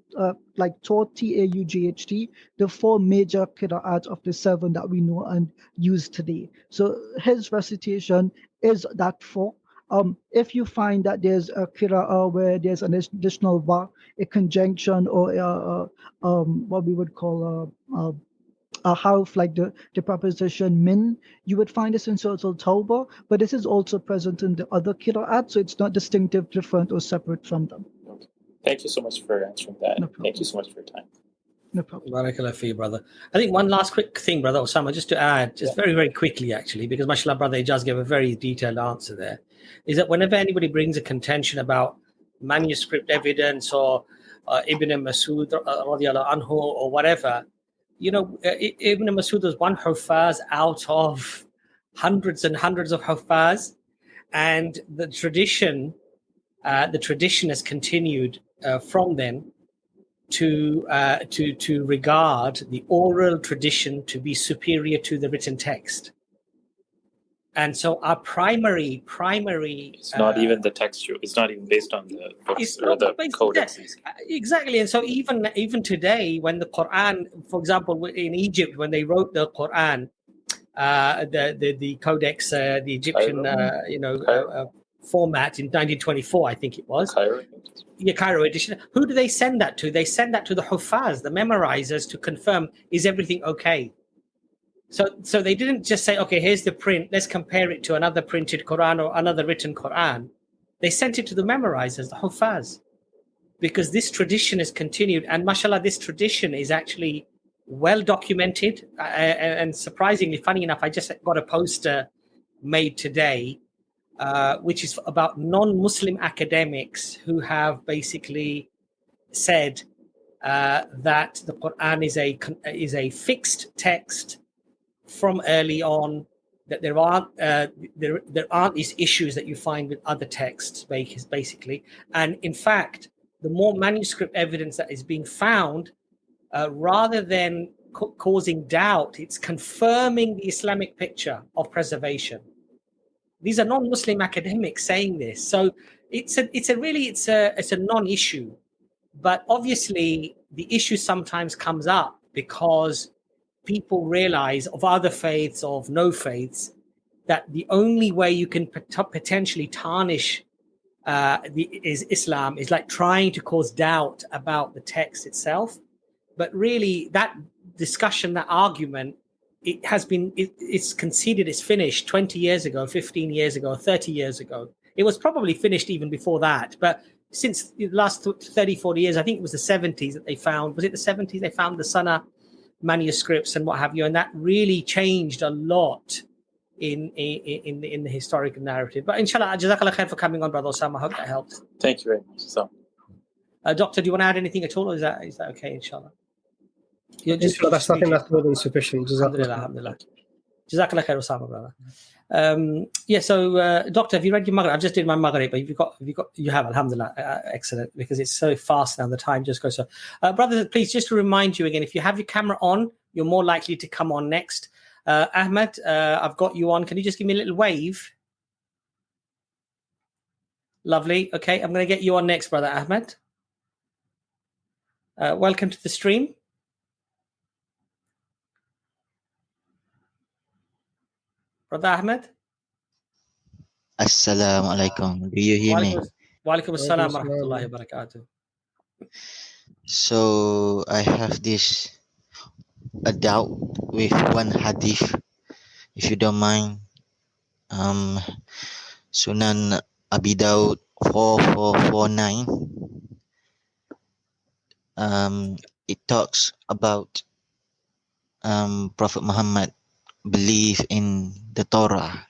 taught T-A-U-G-H-T, the 4 major qira'at of the 7 that we know and use today. So his recitation is that 4. If you find that there's a qira'ah where there's an additional ba, a conjunction, or what we would call a harf, like the preposition min, you would find this in Surah Al-Tawbah, but this is also present in the other qira'at, so it's not distinctive, different, or separate from them. Okay. Thank you so much for answering that. No Thank you so much for your time. No problem. Barakallah for you, brother. I think one last quick thing, brother Osama, just to add, very, very quickly, actually, because mashallah, brother Ijaz gave a very detailed answer there, is that whenever anybody brings a contention about manuscript evidence or Ibn Masud radiallahu anhu or whatever, Ibn Masud was one Hufaz out of hundreds and hundreds of Hufaz, and the tradition has continued from then to regard the oral tradition to be superior to the written text. And so our primary it's not even the textual, it's not even based on the books or the codexes. Exactly. And so even today, when the Quran, for example, in Egypt, when they wrote the Quran, the codex, the Egyptian format in 1924, I think it was. Cairo edition. Who do they send that to? They send that to the Hufaz, the memorizers, to confirm, is everything okay? So they didn't just say, okay, here's the print, let's compare it to another printed Quran or another written Quran. They sent it to the memorizers, the Hufaz, because this tradition is continued. And mashallah, this tradition is actually well documented. And surprisingly, funny enough, I just got a poster made today, which is about non-Muslim academics who have basically said that the Quran is a fixed text from early on, that there aren't these issues that you find with other texts, basically. And in fact, the more manuscript evidence that is being found, rather than causing doubt, it's confirming the Islamic picture of preservation. These are non-Muslim academics saying this, so it's a non-issue. But obviously, the issue sometimes comes up because people realize, of other faiths, of no faiths, that the only way you can potentially tarnish is Islam is like trying to cause doubt about the text itself. But really, that discussion, that argument, it's conceded, it's finished 20 years ago, 15 years ago, 30 years ago. It was probably finished even before that. But since the last 30, 40 years, I think it was the 70s that they found. Was it the 70s they found the Sunnah manuscripts and what have you? And that really changed a lot in the historical narrative. But inshallah, jazakallah khair for coming on, Brother Osama. I hope that helped. Thank you very much. So, Doctor, do you want to add anything at all, or is that okay, inshallah? I think that's more than sufficient. Alhamdulillah, alhamdulillah. Jazakallah khair, Osama, brother. So, Doctor, have you read your Maghrib? I've just did my Maghrib, but you have, alhamdulillah. Excellent, because it's so fast now, the time just goes so. Brothers, please, just to remind you again, if you have your camera on, you're more likely to come on next. Ahmed, I've got you on. Can you just give me a little wave? Lovely. Okay, I'm going to get you on next, Brother Ahmed. Welcome to the stream. Brother Ahmed? Assalamu alaikum. Do you hear me? Wa alaikum assalam wa rahmatullahi wa barakatuh. So I have a doubt with one hadith, if you don't mind. Sunan Abi Dawud 4449. It talks about Prophet Muhammad believe in the Torah.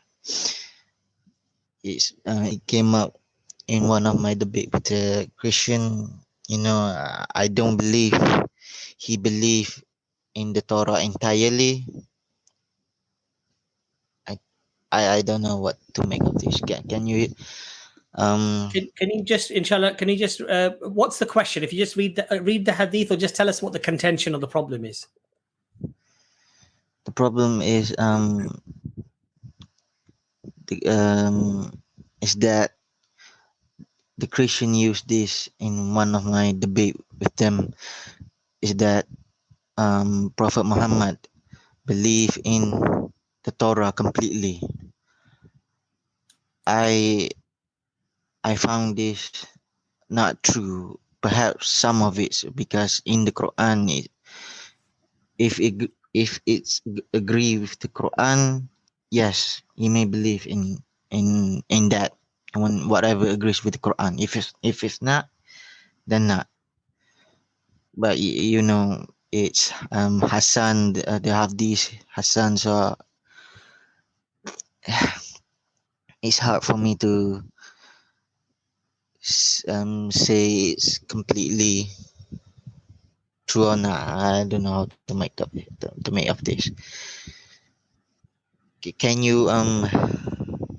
It came up in one of my debate with a Christian. I don't believe he believed in the Torah entirely. I don't know what to make of this. Can you? Can you just, inshallah? Can you just? What's the question? If you just read the hadith, or just tell us what the contention or the problem is. The problem is that the Christian used this in one of my debate with them. Is that Prophet Muhammad believed in the Torah completely. I found this not true. Perhaps some of it, because in the Quran, if it's agree with the Quran, yes, you may believe in that, when whatever agrees with the Quran. If it's not, then not. But it's Hassan. They have these Hassan, so it's hard for me to say it's completely true or not. I don't know how to make of this. Can you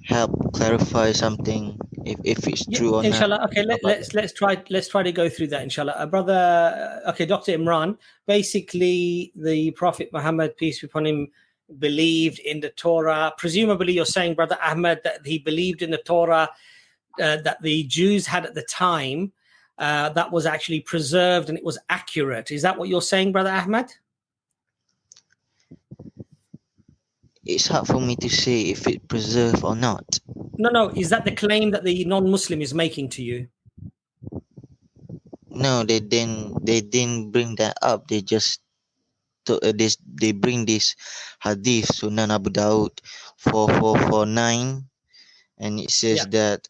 help clarify something if it's true or inshallah, not? Okay, let's try to go through that, inshallah. Brother, okay, Dr. Imran, basically the Prophet Muhammad, peace be upon him, believed in the Torah. Presumably you're saying, Brother Ahmed, that he believed in the Torah that the Jews had at the time, that was actually preserved and it was accurate. Is that what you're saying, Brother Ahmed? It's hard for me to say if it preserved or not. No. Is that the claim that the non-Muslim is making to you? No, they didn't bring that up. They just they bring this hadith, Sunan Abu Dawud 4449, and it says that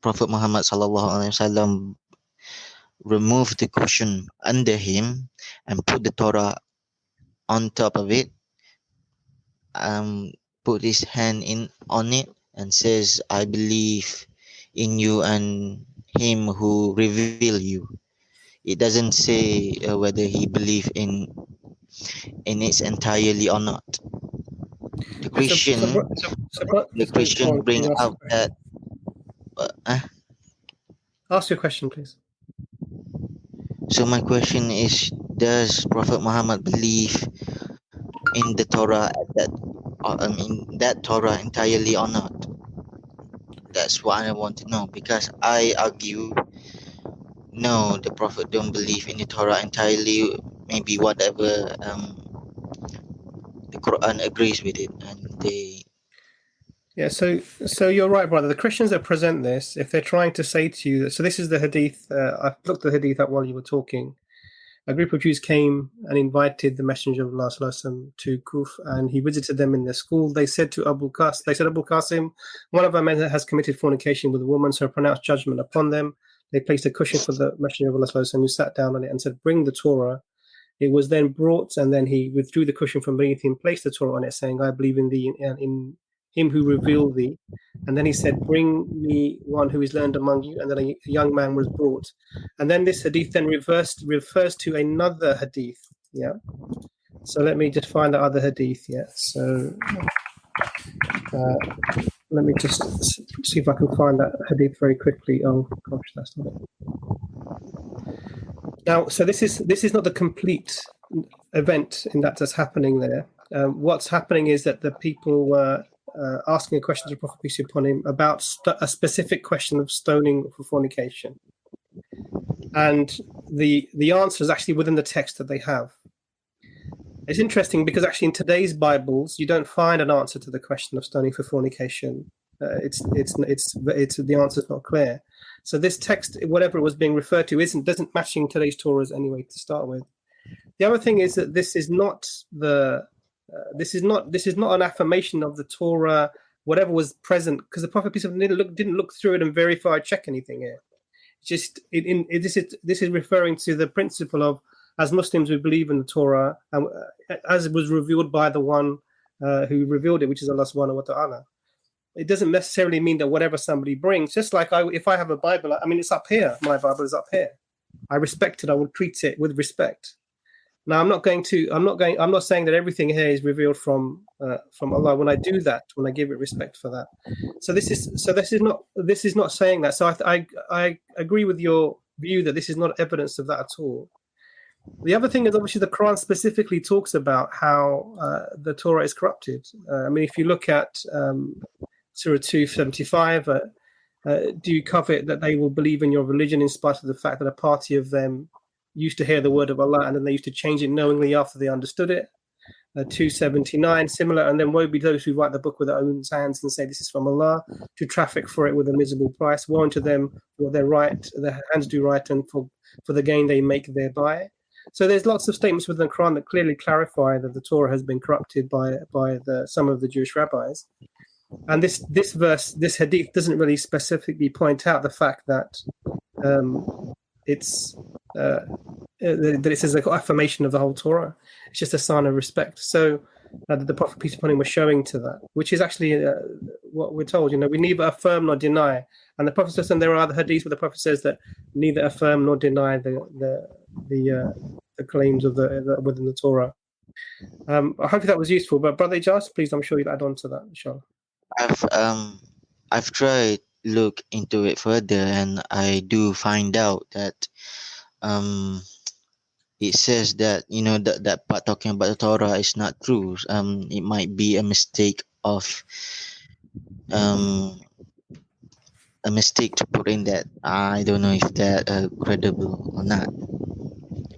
Prophet Muhammad sallallahu alaihi wasallam removed the cushion under him and put the Torah on top of it. Put his hand on it and says, "I believe in you and him who revealed you." It doesn't say whether he believed in it entirely or not. The Christian bring out that. Ask your question, please. So my question is: does Prophet Muhammad believe in the Torah that Torah entirely or not? That's what I want to know, because I argue no, the Prophet don't believe in the Torah entirely. Maybe whatever the Quran agrees with it, and they. Yeah, so you're right, brother. The Christians that present this, if they're trying to say to you, so this is the hadith. I've looked the hadith up while you were talking, a group of Jews came and invited the Messenger of Allah ﷺ to Kuf, and he visited them in their school. They said to Abu Qasim, one of our men has committed fornication with a woman, so pronounced judgment upon them. They placed a cushion for the Messenger of Allah ﷺ, who sat down on it and said, bring the Torah. It was then brought, and then he withdrew the cushion from beneath him, placed the Torah on it, saying, I believe in thee, in him who revealed thee. And then he said, bring me one who is learned among you. And then a young man was brought. And then this hadith then refers to another hadith. Yeah. So let me just find the other hadith. Yeah. So let me just see if I can find that hadith very quickly. Oh gosh, that's not it. Now, so this is not the complete event in that's happening there. What's happening is that the people were asking a question to the Prophet peace be upon him about a specific question of stoning for fornication, and the answer is actually within the text that they have. It's interesting because actually in today's Bibles you don't find an answer to the question of stoning for fornication. The answer is not clear. So this text, whatever it was being referred to, doesn't matching today's Torahs anyway to start with. The other thing is that this is not an affirmation of the Torah, whatever was present, because the Prophet peace be upon him didn't look through it and verify, check anything here. This is referring to the principle of, as Muslims we believe in the Torah, as it was revealed by the one who revealed it, which is Allah subhanahu wa ta'ala. It doesn't necessarily mean that whatever somebody brings, just like if I have a Bible, I mean, it's up here. My Bible is up here. I respect it. I will treat it with respect. Now, I'm not saying that everything here is revealed from Allah. When I do that, when I give it respect for that, this is not saying that. So I agree with your view that this is not evidence of that at all. The other thing is obviously the Quran specifically talks about how the Torah is corrupted. I mean, if you look at Surah 275, do you covet that they will believe in your religion in spite of the fact that a party of them used to hear the word of Allah and then they used to change it knowingly after they understood it? 279, similar. And then woe be those who write the book with their own hands and say this is from Allah, to traffic for it with a miserable price. Woe unto them for their hands do right, and for the gain they make thereby. So there's lots of statements within the Quran that clearly clarify that the Torah has been corrupted by some of the Jewish rabbis. And this hadith doesn't really specifically point out the fact that it's an affirmation of the whole Torah. It's just a sign of respect. So the Prophet peace be upon him was showing to that, which is actually what we're told. We neither affirm nor deny. And the Prophet says, and there are other hadiths where the Prophet says that neither affirm nor deny the claims of within the Torah. I hope that was useful. But Brother Ijaz, please, I'm sure you'll add on to that, inshallah. I've tried look into it further, and I do find out that it says that that part talking about the Torah is not true. It might be a mistake to put in that. I don't know if that credible or not.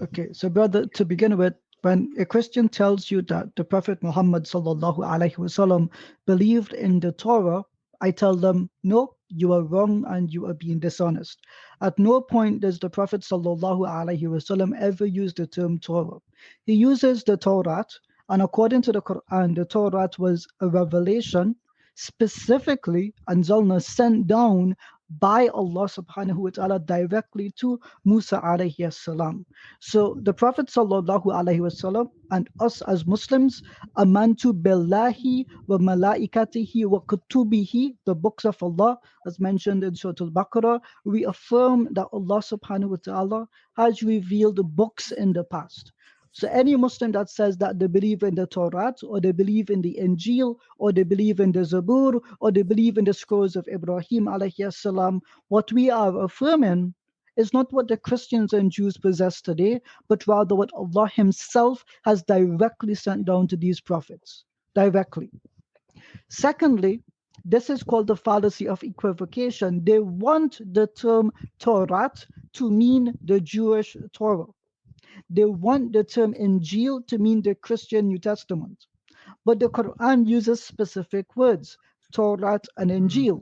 Okay, so brother, to begin with, when a Christian tells you that the Prophet Muhammad sallallahu alaihi wasallam believed in the Torah, I tell them, no, you are wrong and you are being dishonest. At no point does the Prophet sallallahu alaihi wasallam ever use the term Torah. He uses the Torah, and according to the Quran, the Torah was a revelation specifically anzalna, sent down by Allah subhanahu wa ta'ala directly to Musa alayhi salam. So the Prophet sallallahu alaihi wasallam and us as Muslims, amantu billahi wa malaikatihi wa kutubihi, the books of Allah, as mentioned in Surah Al-Baqarah, we affirm that Allah subhanahu wa ta'ala has revealed books in the past. So any Muslim that says that they believe in the Torah, or they believe in the Injil, or they believe in the Zabur, or they believe in the scrolls of Ibrahim alayhi salam, what we are affirming is not what the Christians and Jews possess today, but rather what Allah himself has directly sent down to these prophets, directly. Secondly, this is called the fallacy of equivocation. They want the term Torah to mean the Jewish Torah. They want the term Injil to mean the Christian New Testament. But the Quran uses specific words, Torah and Injil.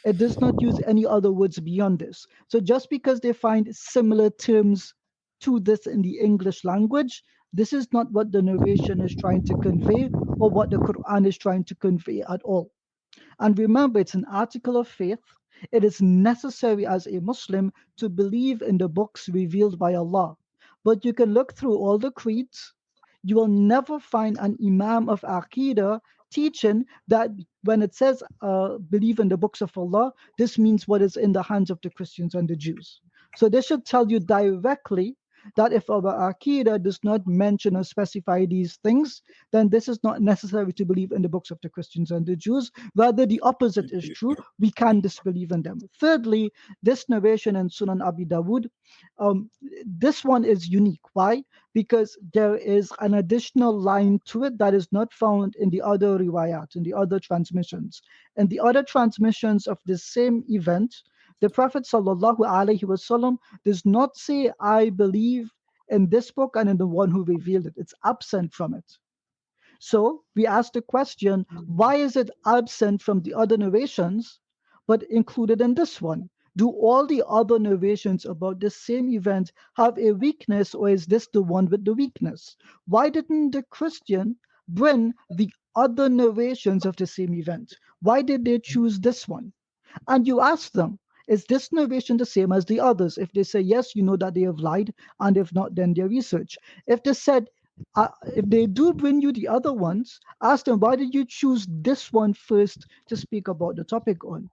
It does not use any other words beyond this. So just because they find similar terms to this in the English language, this is not what the narration is trying to convey or what the Quran is trying to convey at all. And remember, it's an article of faith. It is necessary as a Muslim to believe in the books revealed by Allah. But you can look through all the creeds. You will never find an Imam of Aqidah teaching that when it says believe in the books of Allah, this means what is in the hands of the Christians and the Jews. So they should tell you directly that if our Aqidah does not mention or specify these things, then this is not necessary to believe in the books of the Christians and the Jews. Rather, the opposite is true. We can disbelieve in them. Thirdly, this narration in Sunan Abi Dawud, this one is unique. Why? Because there is an additional line to it that is not found in the other riwayat, in the other transmissions. And the other transmissions of the same event, the Prophet ﷺ does not say, I believe in this book and in the one who revealed it. It's absent from it. So we ask the question, why is it absent from the other narrations, but included in this one? Do all the other narrations about the same event have a weakness, or is this the one with the weakness? Why didn't the Christian bring the other narrations of the same event? Why did they choose this one? And you ask them, is this narration the same as the others? If they say yes, you know that they have lied, and if not, then their research. If they said, if they do bring you the other ones, ask them, why did you choose this one first to speak about the topic on?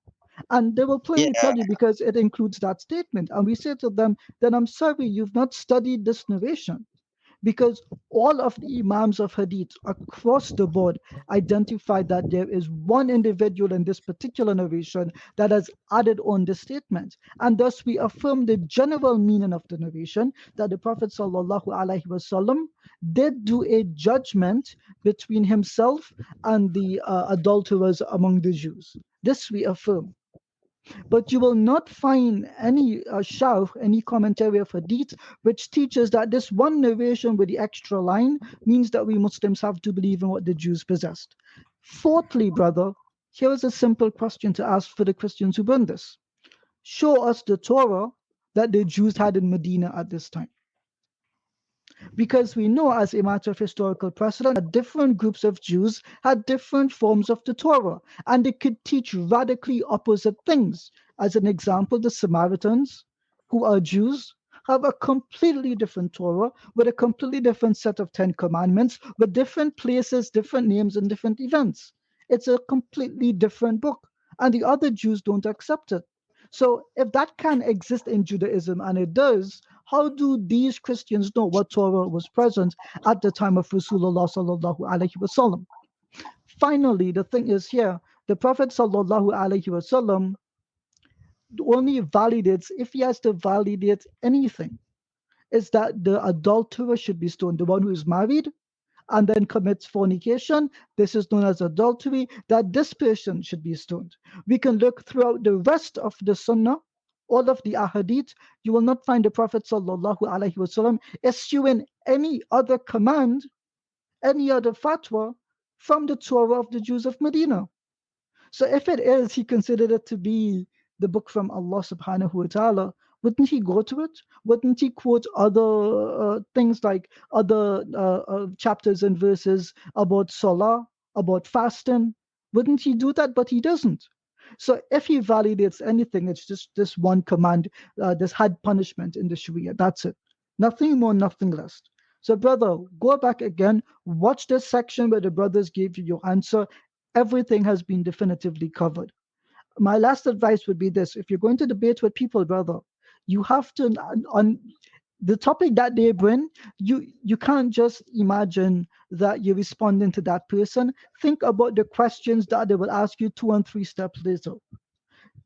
And they will plainly tell you, because it includes that statement. And we say to them, then I'm sorry, you've not studied this narration. Because all of the Imams of Hadith across the board identified that there is one individual in this particular narration that has added on the statement. And thus we affirm the general meaning of the narration, that the Prophet ﷺ did do a judgment between himself and the adulterers among the Jews. This we affirm. But you will not find any sharh, any commentary of hadith, which teaches that this one narration with the extra line means that we Muslims have to believe in what the Jews possessed. Fourthly, brother, here is a simple question to ask for the Christians who bring this. Show us the Torah that the Jews had in Medina at this time. Because we know, as a matter of historical precedent, that different groups of Jews had different forms of the Torah, and they could teach radically opposite things. As an example, the Samaritans, who are Jews, have a completely different Torah with a completely different set of 10 commandments, with different places, different names, and different events. It's a completely different book, and the other Jews don't accept it. So if that can exist in Judaism, and it does, how do these Christians know what Torah was present at the time of Rasulullah sallallahu alaihi wasallam? Finally, the thing is here, the Prophet sallallahu alaihi wasallam only validates, if he has to validate anything, is that the adulterer should be stoned, the one who is married and then commits fornication. This is known as adultery, that this person should be stoned. We can look throughout the rest of the Sunnah, all of the ahadith, you will not find the Prophet sallallahu alaihi wasallam issuing any other command, any other fatwa from the Torah of the Jews of Medina. So if it is, he considered it to be the book from Allah subhanahu wa ta'ala, wouldn't he go to it? Wouldn't he quote other things like other chapters and verses about salah, about fasting? Wouldn't he do that? But he doesn't. So if he validates anything, it's just this one command, this had punishment in the Sharia. That's it. Nothing more, nothing less. So brother, go back again, watch this section where the brothers gave you your answer. Everything has been definitively covered. My last advice would be this. If you're going to debate with people, brother, you have to, on the topic that they bring, you can't just imagine that you're responding to that person. Think about the questions that they will ask you 2 and 3 steps later.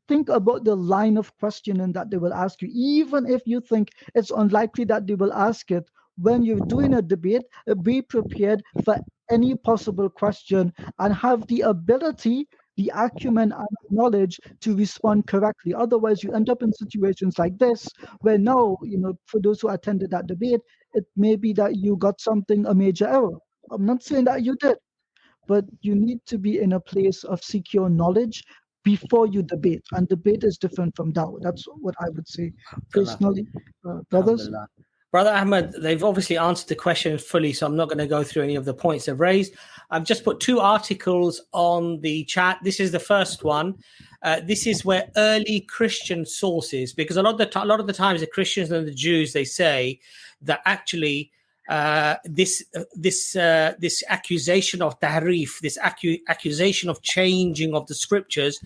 Think about the line of questioning that they will ask you, even if you think it's unlikely that they will ask it. When you're doing a debate, be prepared for any possible question and have the ability, the acumen and knowledge to respond correctly. Otherwise, you end up in situations like this, where now, for those who attended that debate, it may be that you got a major error. I'm not saying that you did, but you need to be in a place of secure knowledge before you debate. And debate is different from dawah. That's what I would say personally, brothers. Brother Ahmed, they've obviously answered the question fully, so I'm not going to go through any of the points they've raised. I've just put 2 articles on the chat. This is the first one. This is where early Christian sources, because a lot of the times the Christians and the Jews, they say that actually this accusation of tahrif, this accusation of changing of the scriptures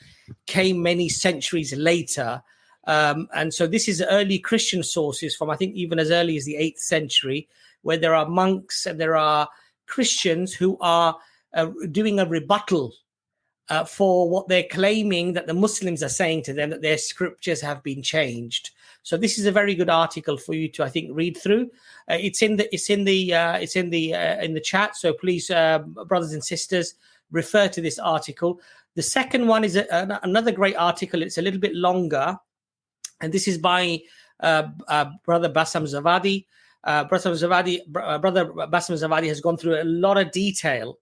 came many centuries later. And so this is early Christian sources from, I think, even as early as the 8th century, where there are monks and there are Christians who are doing a rebuttal for what they're claiming that the Muslims are saying to them, that their scriptures have been changed. So this is a very good article for you to, I think, read through. It's in the chat. So please, brothers and sisters, refer to this article. The second one is another great article. It's a little bit longer, and this is by Brother Bassam Zavadi. Brother Bassam Zavadi has gone through a lot of detail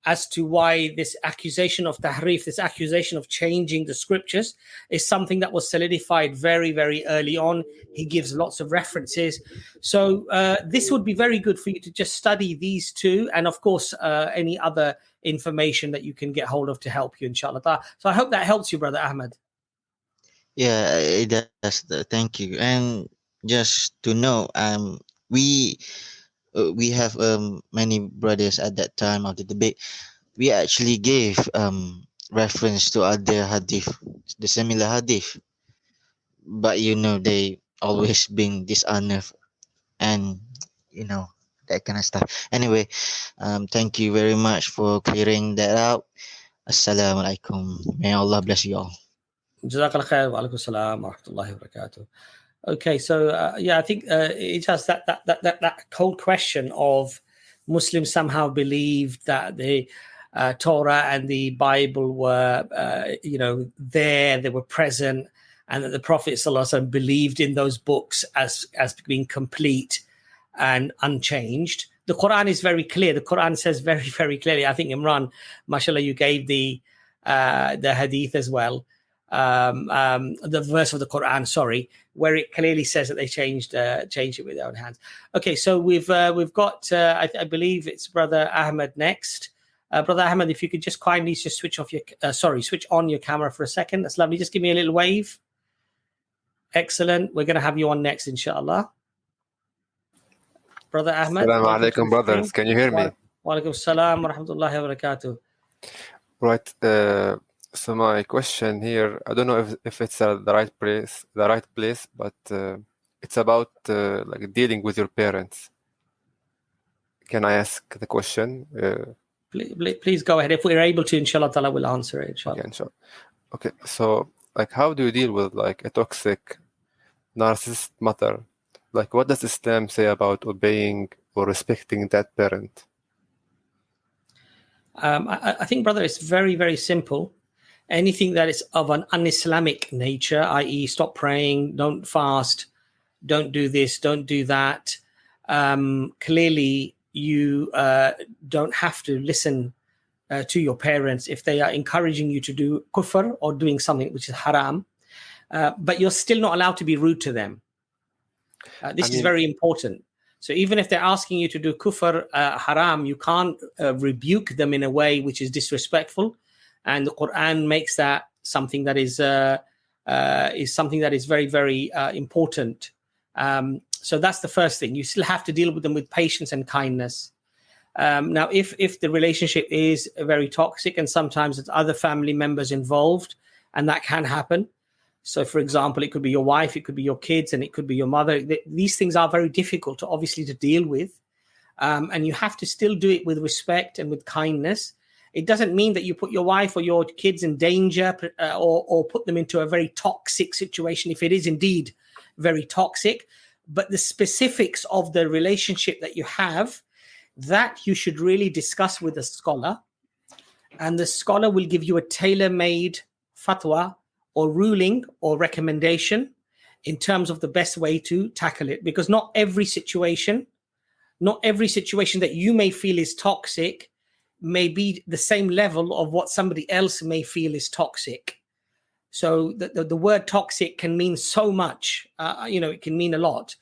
as to why this accusation of tahrif, this accusation of changing the scriptures, is something that was solidified very, very early on. He gives lots of references. So this would be very good for you to just study these 2, and of course, any other information that you can get hold of to help you, inshallah. So I hope that helps you, Brother Ahmed. Yeah, it does. Thank you. And just to know, we have many brothers at that time of the debate. We actually gave reference to other hadith, the similar hadith, but they always been dishonored, and that kind of stuff. Anyway, thank you very much for clearing that out. Assalamualaikum. May Allah bless you all. Jazakallah khair wa alaikum salam wa rahmatullahi wa barakatuh. Okay, so I think it has that cold question of Muslims somehow believed that the Torah and the Bible were, there, they were present, and that the Prophet ﷺ believed in those books as being complete and unchanged. The Quran is very clear. The Quran says very, very clearly. I think, Imran, mashallah, you gave the hadith as well. The verse of the Quran, where it clearly says that they changed it with their own hands. Okay, so we've got I believe it's Brother Ahmed next. Brother Ahmed, if you could just kindly just switch on your camera for a second. That's lovely. Just give me a little wave. Excellent. We're going to have you on next, inshallah. Brother Ahmed. Assalamu alaikum, brothers. Can you hear me? Wa alaikum salam wa rahmatullahi wa barakatuh. Right. So my question here, I don't know if it's the right place, but it's about like dealing with your parents. Can I ask the question? Please go ahead. If we're able to, inshallah ta'ala, we'll answer it, inshallah. Yeah, inshallah. Okay, so like how do you deal with like a toxic narcissist mother? Like what does Islam say about obeying or respecting that parent? I think, brother, it's very, very simple. Anything that is of an un-Islamic nature, i.e. stop praying, don't fast, don't do this, don't do that, clearly you don't have to listen to your parents if they are encouraging you to do kufr or doing something which is haram, but you're still not allowed to be rude to them. This is very important. So even if they're asking you to do kufr, haram, you can't rebuke them in a way which is disrespectful. And the Quran makes that something that is very, very important. So that's the first thing. You still have to deal with them with patience and kindness. Now, if the relationship is very toxic, and sometimes there's other family members involved, and that can happen. So, for example, it could be your wife, it could be your kids, and it could be your mother. These things are very difficult to deal with. And you have to still do it with respect and with kindness. It doesn't mean that you put your wife or your kids in danger or put them into a very toxic situation if it is indeed very toxic. But the specifics of the relationship that you have, that you should really discuss with a scholar. And the scholar will give you a tailor-made fatwa or ruling or recommendation in terms of the best way to tackle it. Because not every situation that you may feel is toxic may be the same level of what somebody else may feel is toxic. So the word toxic can mean so much, it can mean a lot.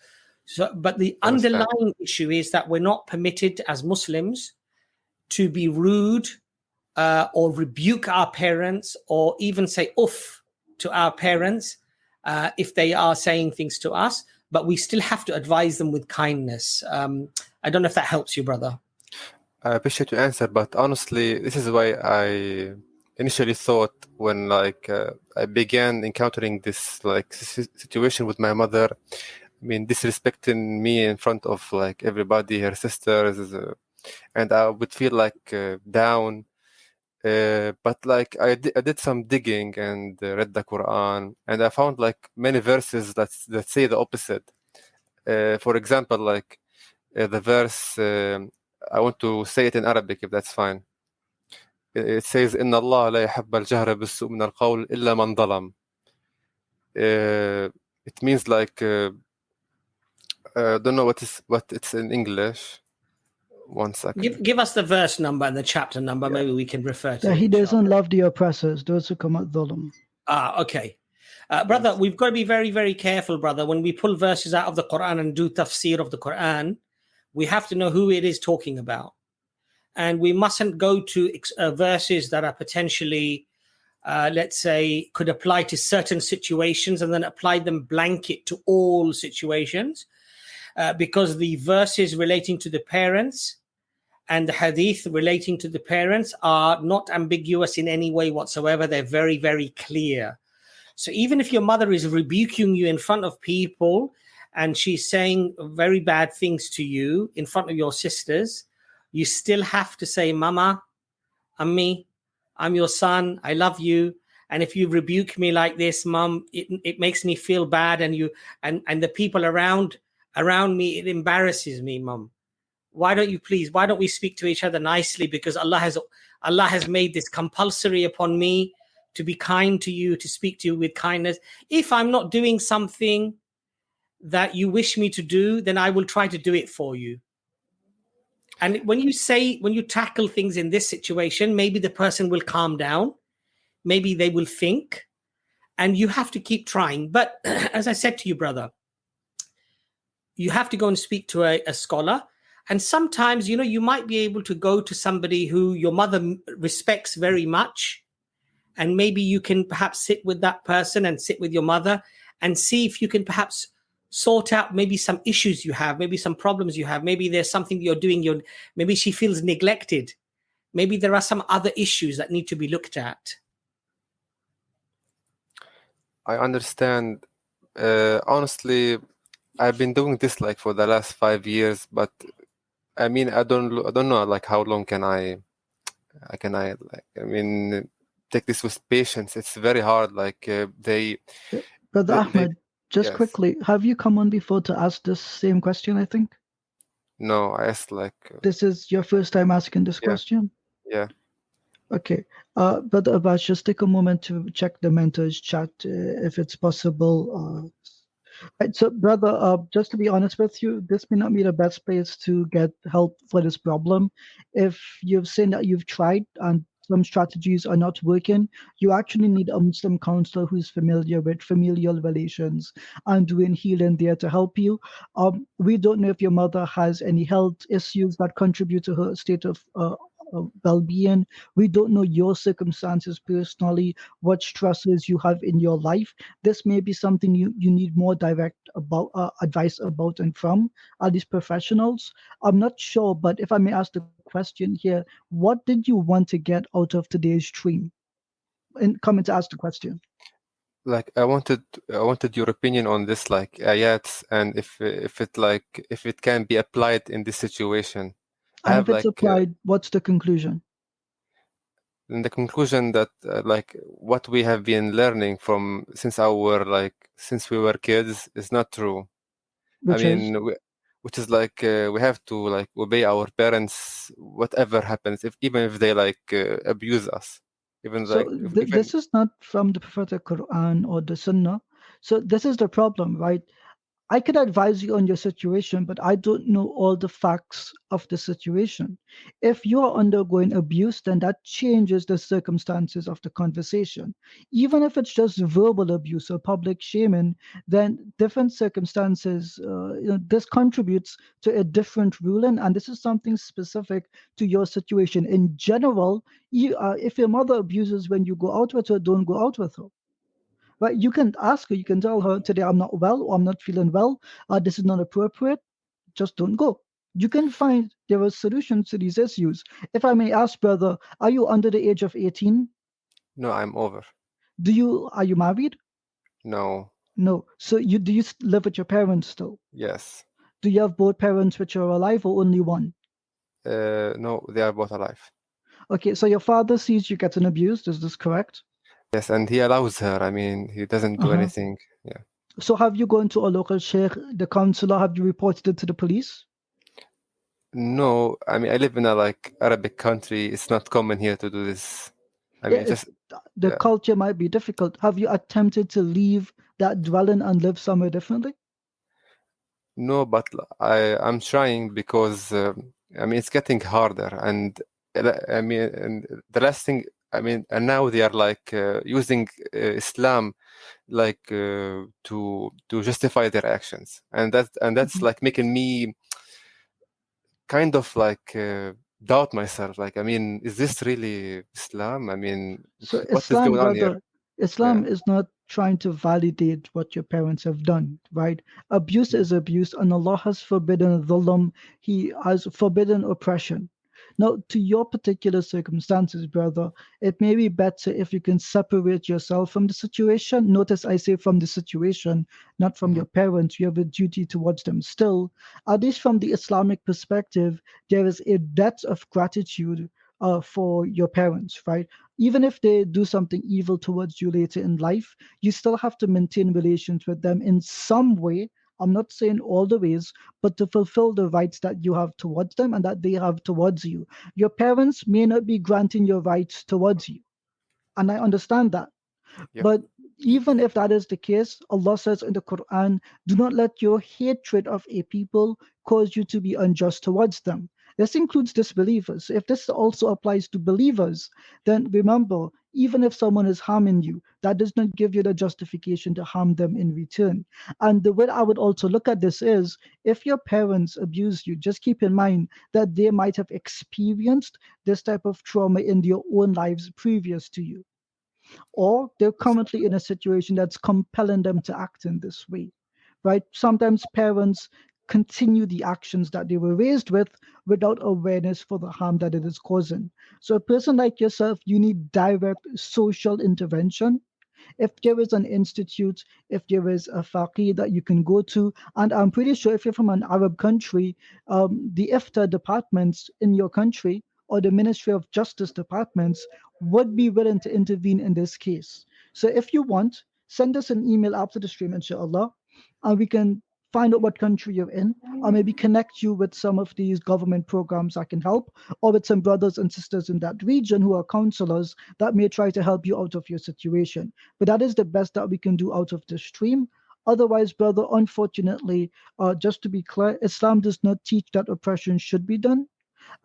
So, but the underlying issue is that we're not permitted as Muslims to be rude or rebuke our parents or even say "uff" to our parents if they are saying things to us. But we still have to advise them with kindness. I don't know if that helps you, brother. I appreciate your answer, but honestly, this is why I initially thought when I began encountering this situation with my mother, I mean, disrespecting me in front of everybody, her sisters, and I would feel down. But I did some digging and read the Quran, and I found many verses that say the opposite. For example, the verse, I want to say it in Arabic if that's fine. It says, "Inna Allah la yuhibbu al-jahra bis-su'i min al-qawl illa man zalam." It means I don't know what it's in English. 1 second. Give us the verse number and the chapter number. Yeah. Maybe we can refer to that it. He doesn't love the oppressors, those who commit dhulm. Okay. Brother, we've got to be very, very careful, brother. When we pull verses out of the Quran and do tafsir of the Quran, we have to know who it is talking about. And we mustn't go to verses that are potentially, let's say, could apply to certain situations and then apply them blanket to all situations. Because the verses relating to the parents and the hadith relating to the parents are not ambiguous in any way whatsoever. They're very, very clear. So even if your mother is rebuking you in front of people and she's saying very bad things to you in front of your sisters, you still have to say, "Mama, Ammi, I'm your son. I love you. And if you rebuke me like this, Mom, it makes me feel bad. And the people around me, it embarrasses me, Mom. Why don't we speak to each other nicely? Because Allah has made this compulsory upon me to be kind to you, to speak to you with kindness. If I'm not doing something that you wish me to do, then I will try to do it for you." And when you tackle things in this situation, maybe the person will calm down. Maybe they will think, and you have to keep trying. But as I said to you, brother, you have to go and speak to a scholar. And sometimes, you might be able to go to somebody who your mother respects very much. And maybe you can perhaps sit with that person and sit with your mother and see if you can perhaps sort out maybe some issues you have, maybe some problems you have. Maybe there's something you're doing. Maybe she feels neglected. Maybe there are some other issues that need to be looked at. I understand. Honestly, I've been doing this for the last 5 years, but I mean, I don't know how long can I take this with patience. It's very hard. Brother Ahmed, just yes. quickly, have you come on before to ask this same question? I think. No, I asked This is your first time asking this question? Yeah. Okay. Brother Abbas, just take a moment to check the mentors chat if it's possible. Right, so, brother, just to be honest with you, this may not be the best place to get help for this problem. If you've seen that you've tried and some strategies are not working, you actually need a Muslim counselor who's familiar with familial relations and doing healing there to help you. We don't know if your mother has any health issues that contribute to her state of well-being. We don't know your circumstances personally, what stresses you have in your life. This may be something you need more direct advice about and from these professionals. I'm not sure, but if I may ask the question here, what did you want to get out of today's stream? And come to ask the question. I wanted your opinion on this, ayats, and if it can be applied in this situation. And if it's applied, what's the conclusion? And the conclusion that what we have been learning from since we were kids is not true. Which is we have to obey our parents whatever happens, even if they abuse us. This is not from the prophetic Quran or the Sunnah. So this is the problem, right? I could advise you on your situation, but I don't know all the facts of the situation. If you are undergoing abuse, then that changes the circumstances of the conversation. Even if it's just verbal abuse or public shaming, then different circumstances, this contributes to a different ruling, and this is something specific to your situation. In general, if your mother abuses when you go out with her, don't go out with her. Right? You can ask her, you can tell her, today I'm not well, or I'm not feeling well, this is not appropriate, just don't go. You can find there are solutions to these issues. If I may ask, brother, are you under the age of 18? No, I'm over. Are you married? No. No. So do you live with your parents still? Yes. Do you have both parents which are alive or only one? No, they are both alive. Okay, so your father sees you getting abused, is this correct? Yes, and he allows her. I mean, he doesn't do anything. Yeah. So have you gone to a local sheikh, the counselor? Have you reported it to the police? No, I mean, I live in a Arabic country. It's not common here to do this. I mean, the culture might be difficult. Have you attempted to leave that dwelling and live somewhere differently? No, but I'm trying because I mean, it's getting harder, and I mean, and the last thing, I mean, and now they are using Islam to justify their actions, and that's like making me kind of doubt myself. Like, I mean, is this really Islam? I mean, so what is going on here? Islam is not trying to validate what your parents have done, right? Abuse is abuse, and Allah has forbidden dhulm. He has forbidden oppression. Now, to your particular circumstances, brother, it may be better if you can separate yourself from the situation. Notice I say from the situation, not from your parents. You have a duty towards them still. At least from the Islamic perspective, there is a debt of gratitude for your parents, right? Even if they do something evil towards you later in life, you still have to maintain relations with them in some way. I'm not saying all the ways, but to fulfill the rights that you have towards them and that they have towards you. Your parents may not be granting your rights towards you. And I understand that. Yep. But even if that is the case, Allah says in the Quran, do not let your hatred of a people cause you to be unjust towards them. This includes disbelievers. If this also applies to believers, then remember, even if someone is harming you, that does not give you the justification to harm them in return. And the way I would also look at this is, if your parents abuse you, just keep in mind that they might have experienced this type of trauma in their own lives previous to you. Or they're currently in a situation that's compelling them to act in this way, right? Sometimes parents continue the actions that they were raised with without awareness for the harm that it is causing. So a person like yourself, you need direct social intervention. If there is an institute, if there is a faqih that you can go to, and I'm pretty sure if you're from an Arab country, the EFTA departments in your country or the Ministry of Justice departments would be willing to intervene in this case. So if you want, send us an email after the stream, inshallah, and we can find out what country you're in, or maybe connect you with some of these government programs that can help, or with some brothers and sisters in that region who are counselors that may try to help you out of your situation. But that is the best that we can do out of the stream. Otherwise, brother, unfortunately, just to be clear, Islam does not teach that oppression should be done.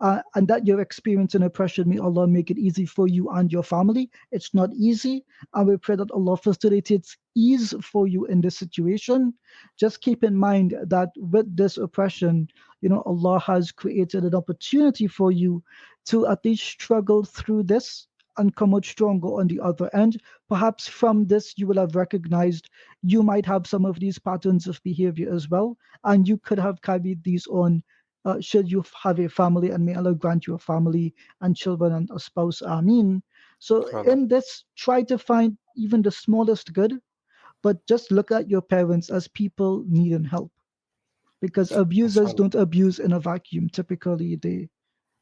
And that you're experiencing oppression, may Allah make it easy for you and your family. It's not easy, and we pray that Allah facilitates ease for you in this situation. Just keep in mind that with this oppression, Allah has created an opportunity for you to at least struggle through this and come out stronger on the other end. Perhaps from this, you will have recognized you might have some of these patterns of behavior as well, and you could have carried these on should you have a family, and may Allah grant you a family and children and a spouse. Ameen. So in this, try to find even the smallest good, but just look at your parents as people needing help, because abusers don't abuse in a vacuum. Typically,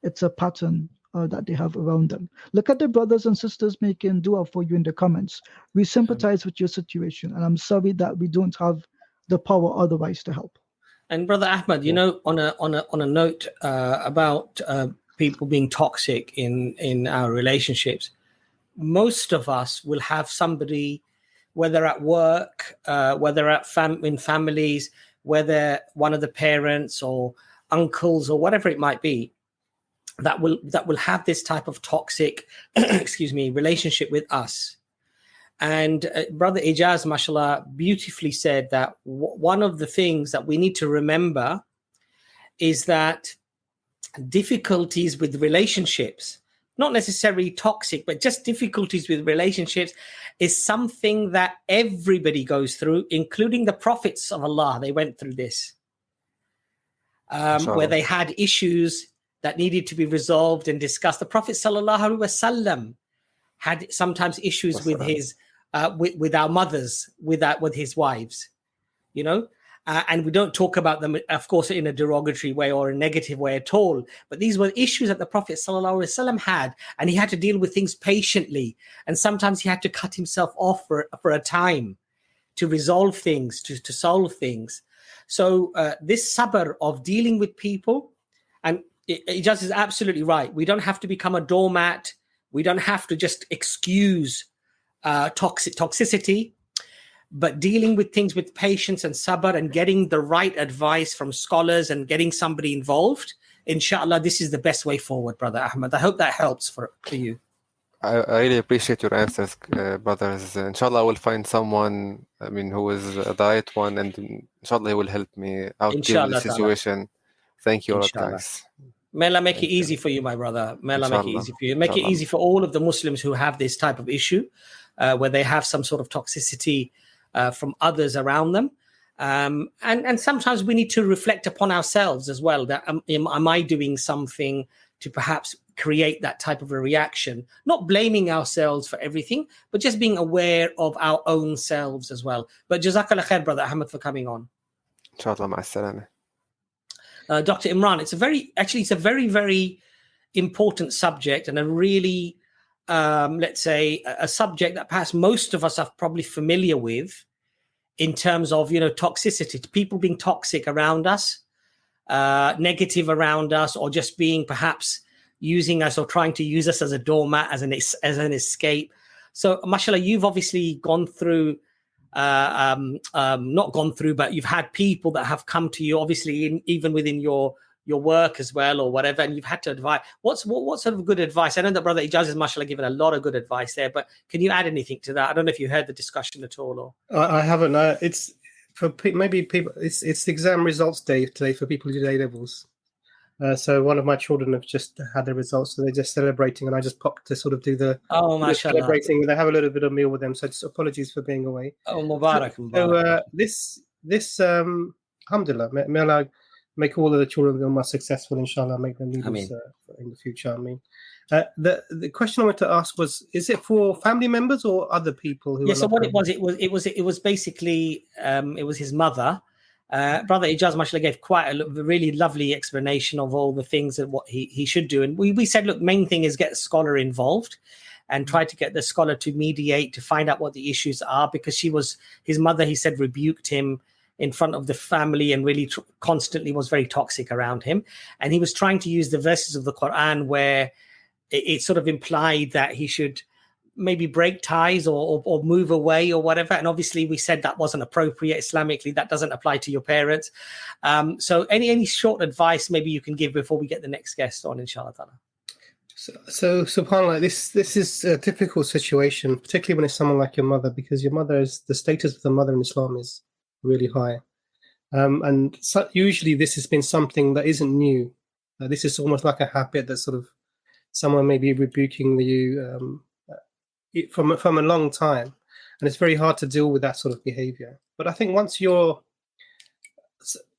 it's a pattern that they have around them. Look at the brothers and sisters making dua for you in the comments. We sympathize with your situation, and I'm sorry that we don't have the power otherwise to help. And Brother Ahmad, on a note about people being toxic in our relationships, most of us will have somebody, whether at work, whether in families, whether one of the parents or uncles or whatever it might be, that will have this type of toxic relationship with us. And Brother Ijaz, mashallah, beautifully said that one of the things that we need to remember is that difficulties with relationships, not necessarily toxic, but just difficulties with relationships, is something that everybody goes through, including the prophets of Allah. They went through this, where they had issues that needed to be resolved and discussed. The Prophet sallallahu alaihi wasallam had sometimes issues with his with our mothers, with his wives, you know. And we don't talk about them, of course, in a derogatory way or a negative way at all. But these were issues that the Prophet ﷺ had, and he had to deal with things patiently. And sometimes he had to cut himself off for a time to resolve things, to solve things. So this sabr of dealing with people, and Ijaz is absolutely right. We don't have to become a doormat. We don't have to just excuse toxicity. But dealing with things with patience and sabr and getting the right advice from scholars and getting somebody involved, inshallah, this is the best way forward, Brother Ahmed. I hope that helps for you. I really appreciate your answers, brothers. Inshallah, I will find someone, who is the right one, and inshallah, he will help me out deal with the situation. Thank you a lot, guys. May Allah make it easy for you, my brother. May Allah make it easy for you. Make it easy for all of the Muslims who have this type of issue, where they have some sort of toxicity from others around them. And sometimes we need to reflect upon ourselves as well, that am I doing something to perhaps create that type of a reaction? Not blaming ourselves for everything, but just being aware of our own selves as well. But Jazakallah khair, Brother Ahmed, for coming on. Inshallah, ma'as-salama. Dr. Imran, it's a very, very important subject, and a really, let's say, a subject that perhaps most of us are probably familiar with, in terms of, toxicity, people being toxic around us, negative around us, or just being perhaps using us or trying to use us as a doormat, as an escape. So, mashallah, you've obviously gone through, not gone through, but you've had people that have come to you, obviously, even within your work as well, or whatever, and you've had to advise. What sort of good advice? I know that Brother Ijaz has, mashallah, given a lot of good advice there, but can you add anything to that? I don't know if you heard the discussion at all. Or I haven't. It's for maybe people. It's the exam results day today for people who did A levels. So one of my children have just had their results, so they're just celebrating, and I just popped to sort of do the celebrating. They have a little bit of meal with them, so just apologies for being away. Oh, Mubarak. So this alhamdulillah, may Allah make all of the children more successful, inshallah, make them leaders in the future. The question I wanted to ask was: is it for family members or other people who? Yeah. So what it was basically it was his mother. Brother Ijaz mashallah gave quite a really lovely explanation of all the things that what he should do, and we said, look, main thing is get a scholar involved and try to get the scholar to mediate, to find out what the issues are, because his mother, he said, rebuked him in front of the family and really constantly was very toxic around him, and he was trying to use the verses of the Quran where it sort of implied that he should maybe break ties or move away or whatever. And obviously we said that wasn't appropriate Islamically. That doesn't apply to your parents. So any short advice maybe you can give before we get the next guest on, inshallah ta'ala. So subhanAllah, this is a difficult situation, particularly when it's someone like your mother, because your mother the status of the mother in Islam is really high. And so usually this has been something that isn't new. This is almost like a habit that sort of someone may be rebuking you from a long time, and it's very hard to deal with that sort of behavior. But I think once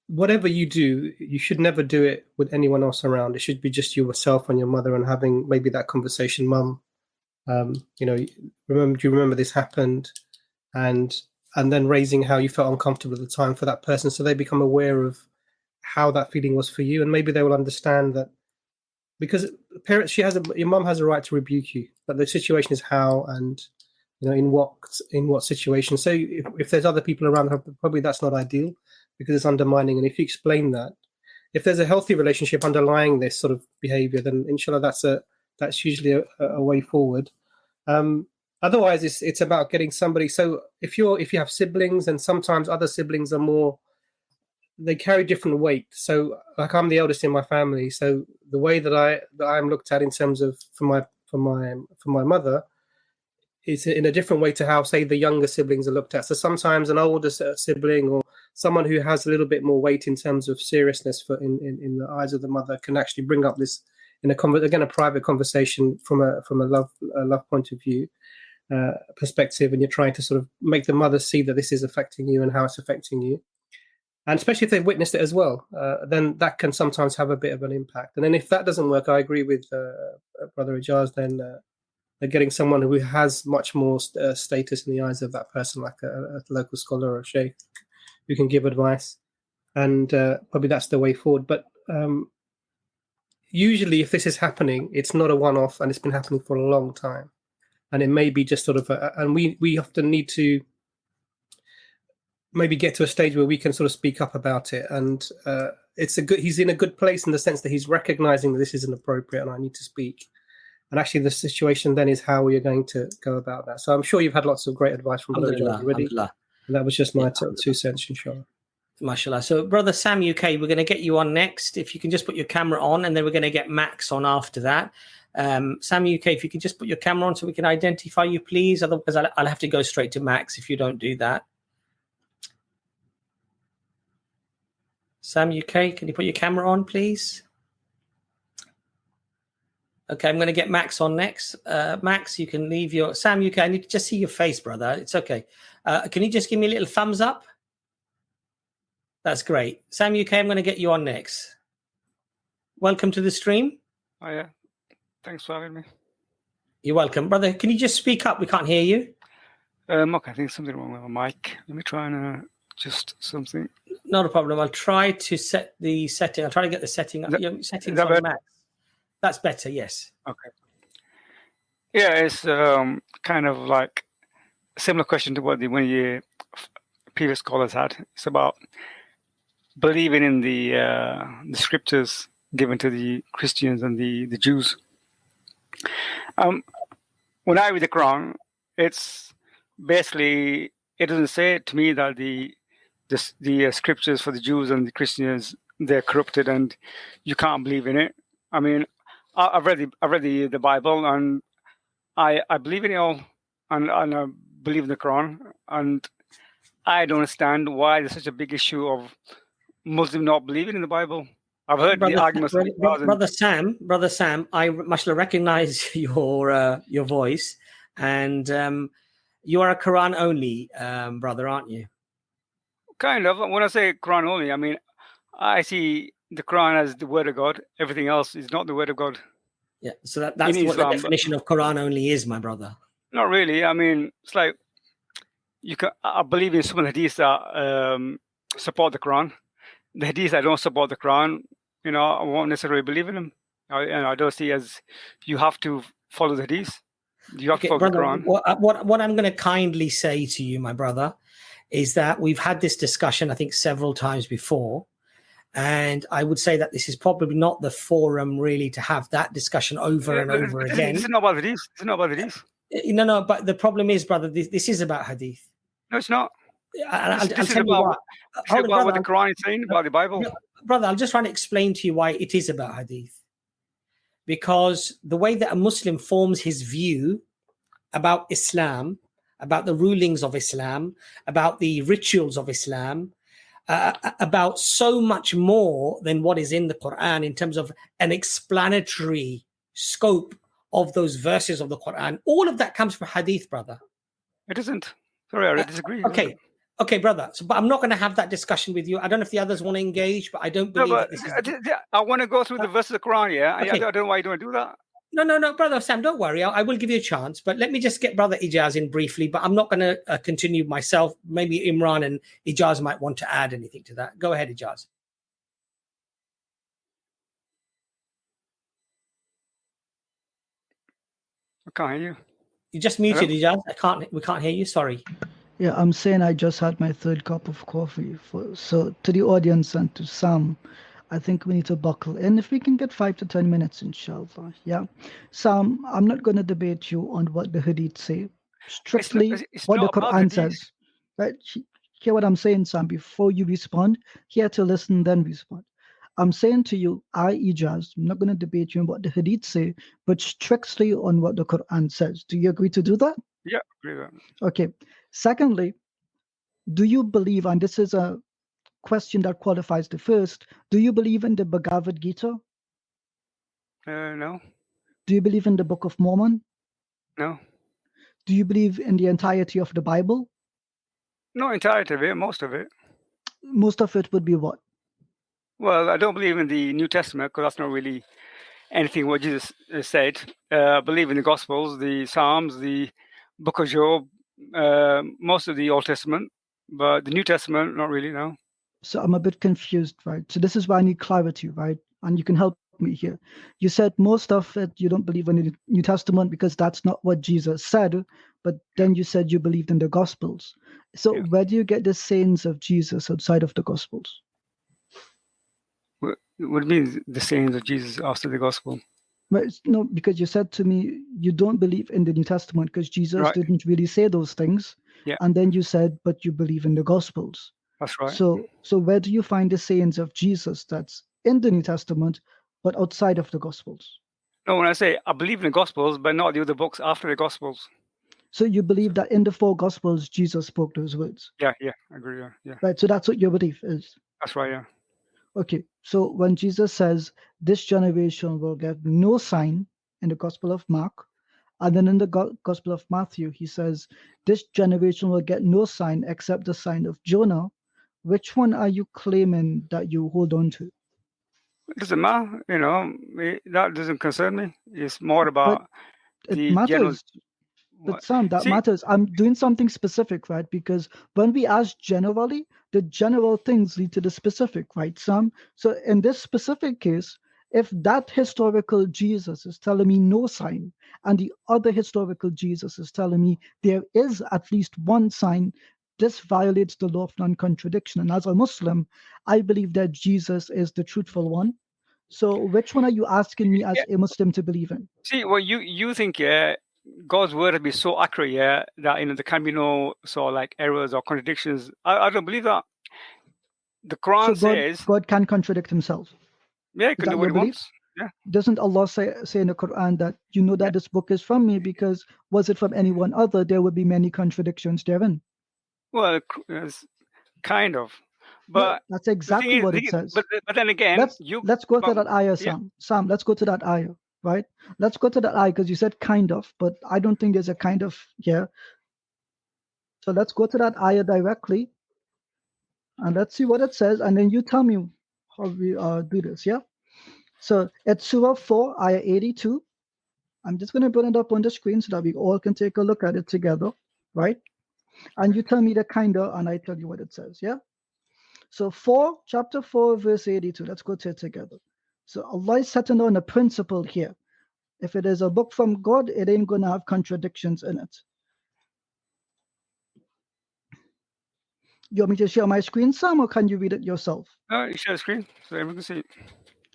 whatever you do, you should never do it with anyone else around. It should be just yourself and your mother, and having maybe that conversation, Mum, do you remember this happened, and then raising how you felt uncomfortable at the time for that person, so they become aware of how that feeling was for you, and maybe they will understand that. Because parents, your mum has a right to rebuke you, but the situation is how, and in what situation. So if there's other people around her, probably that's not ideal, because it's undermining. And if you explain that, if there's a healthy relationship underlying this sort of behavior, then inshallah that's usually a way forward. Otherwise, it's about getting somebody. So if you have siblings, and sometimes other siblings are more they carry different weight. So, like, I'm the eldest in my family, so the way that I'm looked at in terms of for my mother is in a different way to how, say, the younger siblings are looked at. So sometimes an older sibling or someone who has a little bit more weight in terms of seriousness in the eyes of the mother can actually bring up this in a private conversation from a love point of view perspective, and you're trying to sort of make the mother see that this is affecting you and how it's affecting you. And especially if they've witnessed it as well, then that can sometimes have a bit of an impact. And then if that doesn't work, I agree with Brother Ijaz, then they're getting someone who has much more status in the eyes of that person, like a local scholar or a sheikh, who can give advice. And probably that's the way forward. But usually if this is happening, it's not a one-off, and it's been happening for a long time. And it may be just sort of, and we often need to maybe get to a stage where we can sort of speak up about it. And he's in a good place in the sense that he's recognizing that this isn't appropriate and I need to speak. And actually the situation then is how we are going to go about that. So I'm sure you've had lots of great advice from Brother Ijaz already. And that was just my 2 cents, inshallah. MashaAllah. So Brother Sam UK, we're going to get you on next. If you can just put your camera on, and then we're going to get Max on after that. Sam UK, if you can just put your camera on so we can identify you, please. Otherwise, I'll have to go straight to Max if you don't do that. Sam UK, can you put your camera on, please? Okay, I'm going to get Max on next. Max, you can leave your... Sam UK, I need to just see your face, brother. It's okay. Can you just give me a little thumbs up? That's great. Sam UK, I'm going to get you on next. Welcome to the stream. Oh, yeah. Thanks for having me. You're welcome. Brother, can you just speak up? We can't hear you. Okay, I think something wrong with my mic. Let me try and adjust something. Not a problem. I'll try to set the setting. I'll try to get the setting up. Your settings on Max. That's better, yes. Okay. Yeah, it's kind of like a similar question to what one of your previous scholars had. It's about believing in the scriptures given to the Christians and the Jews. When I read the Quran, it's basically, it doesn't say to me that the scriptures for the Jews and the Christians, they're corrupted and you can't believe in it. I mean, I've read the Bible, and I believe in it all, and I believe in the Quran, and I don't understand why there's such a big issue of Muslims not believing in the Bible. I've heard the arguments. Brother Sam, I must recognize your voice, and you are a Quran only brother, aren't you? Kind of. When I say Quran only, I mean I see the Quran as the word of God. Everything else is not the word of God. Yeah, so that's what the definition of Quran only is, my brother. Not really. I mean, it's like I believe in some of the hadiths that support the Quran. The hadiths that don't support the Quran, I won't necessarily believe in them. I don't see as you have to follow the hadiths. You have to follow brother, the Quran. What I'm going to kindly say to you, my brother, is that we've had this discussion, I think, several times before. And I would say that this is probably not the forum really to have that discussion over and over again. This is not about hadith. This is not about hadith. No, but the problem is, brother, this is about hadith. No, it's not. I'll this is tell you about, what. about what the Quran is saying about the Bible. Brother, I'll just try to explain to you why it is about hadith. Because the way that a Muslim forms his view about Islam, about the rulings of Islam, about the rituals of Islam, about so much more than what is in the Quran in terms of an explanatory scope of those verses of the Quran. All of that comes from hadith, brother. It isn't. Sorry, I disagree. Okay, brother. But I'm not going to have that discussion with you. I don't know if the others want to engage, but I don't believe that this is... I want to go through the verses of the Quran, yeah? Okay. I don't know why you don't do that. No, brother Sam, don't worry. I will give you a chance, but let me just get Brother Ijaz in briefly, but I'm not going to continue myself. Maybe Imran and Ijaz might want to add anything to that. Go ahead, Ijaz. I can't hear you. You just muted, Ijaz. We can't hear you. Sorry. Yeah, I'm saying I just had my 3rd cup of coffee. So to the audience and to Sam, I think we need to buckle in. If we can get 5 to 10 minutes, inshallah. Yeah. Sam, I'm not going to debate you on what the hadith say. Strictly it's what the not about Quran hadith. says. Right? hear what I'm saying, Sam, before you respond. Here to listen, then respond. I'm saying to you, Ijaz, I'm not going to debate you on what the Hadith say, but strictly on what the Quran says. Do you agree to do that? Yeah, agree with that. Okay. Secondly, do you believe, and this is a question that qualifies the first, do you believe in the Bhagavad Gita? No. Do you believe in the Book of Mormon? No. Do you believe in the entirety of the Bible? Not entirety of it, most of it. Most of it would be what? Well, I don't believe in the New Testament because that's not really anything what Jesus said. I believe in the Gospels, the Psalms, the Book of Job, most of the Old Testament, but the New Testament, not really, no. So I'm a bit confused, right? So this is why I need clarity, right? And you can help me here. You said most of it you don't believe in the New Testament because that's not what Jesus said, but then you said you believed in the Gospels. So where do you get the sayings of Jesus outside of the Gospels? What means the sayings of Jesus after the Gospel? Well, no, because you said to me you don't believe in the New Testament because Jesus didn't really say those things. Yeah. And then you said, but you believe in the Gospels. That's right. So where do you find the sayings of Jesus that's in the New Testament, but outside of the Gospels? No, when I say I believe in the Gospels, but not the other books after the Gospels. So you believe that in the 4 Gospels, Jesus spoke those words? Yeah, I agree. Yeah. Right, so that's what your belief is? That's right, yeah. Okay, so when Jesus says, this generation will get no sign in the Gospel of Mark, and then in the Gospel of Matthew, he says, this generation will get no sign except the sign of Jonah. Which one are you claiming that you hold on to? It doesn't matter, that doesn't concern me. It's more about it matters. But Sam, that matters. I'm doing something specific, right? Because when we ask generally, the general things lead to the specific, right, Sam? So in this specific case, if that historical Jesus is telling me no sign, and the other historical Jesus is telling me there is at least one sign, this violates the law of non-contradiction. And as a Muslim, I believe that Jesus is the truthful one. So which one are you asking me as a Muslim to believe in? See, well, you think, God's word will be so accurate, that there can be no sort of like errors or contradictions. I don't believe that. The Quran says God can contradict himself. Yeah, he can do what he wants. Yeah. Doesn't Allah say in the Quran that that this book is from me because was it from anyone other, there would be many contradictions therein? Well, kind of. But that's exactly what it says. But then again, let's go to that ayah, Sam. Sam, let's go to that ayah, right? Let's go to that ayah because you said kind of, but I don't think there's a kind of here. So let's go to that ayah directly, and let's see what it says, and then you tell me how we do this, yeah? So it's Surah 4, ayah 82. I'm just going to bring it up on the screen so that we all can take a look at it together, right? And you tell me the kind of, and I tell you what it says, yeah? So chapter 4, verse 82. Let's go to it together. So Allah is setting on a principle here. If it is a book from God, it ain't going to have contradictions in it. You want me to share my screen, Sam, or can you read it yourself? No, you share the screen so everyone can see it.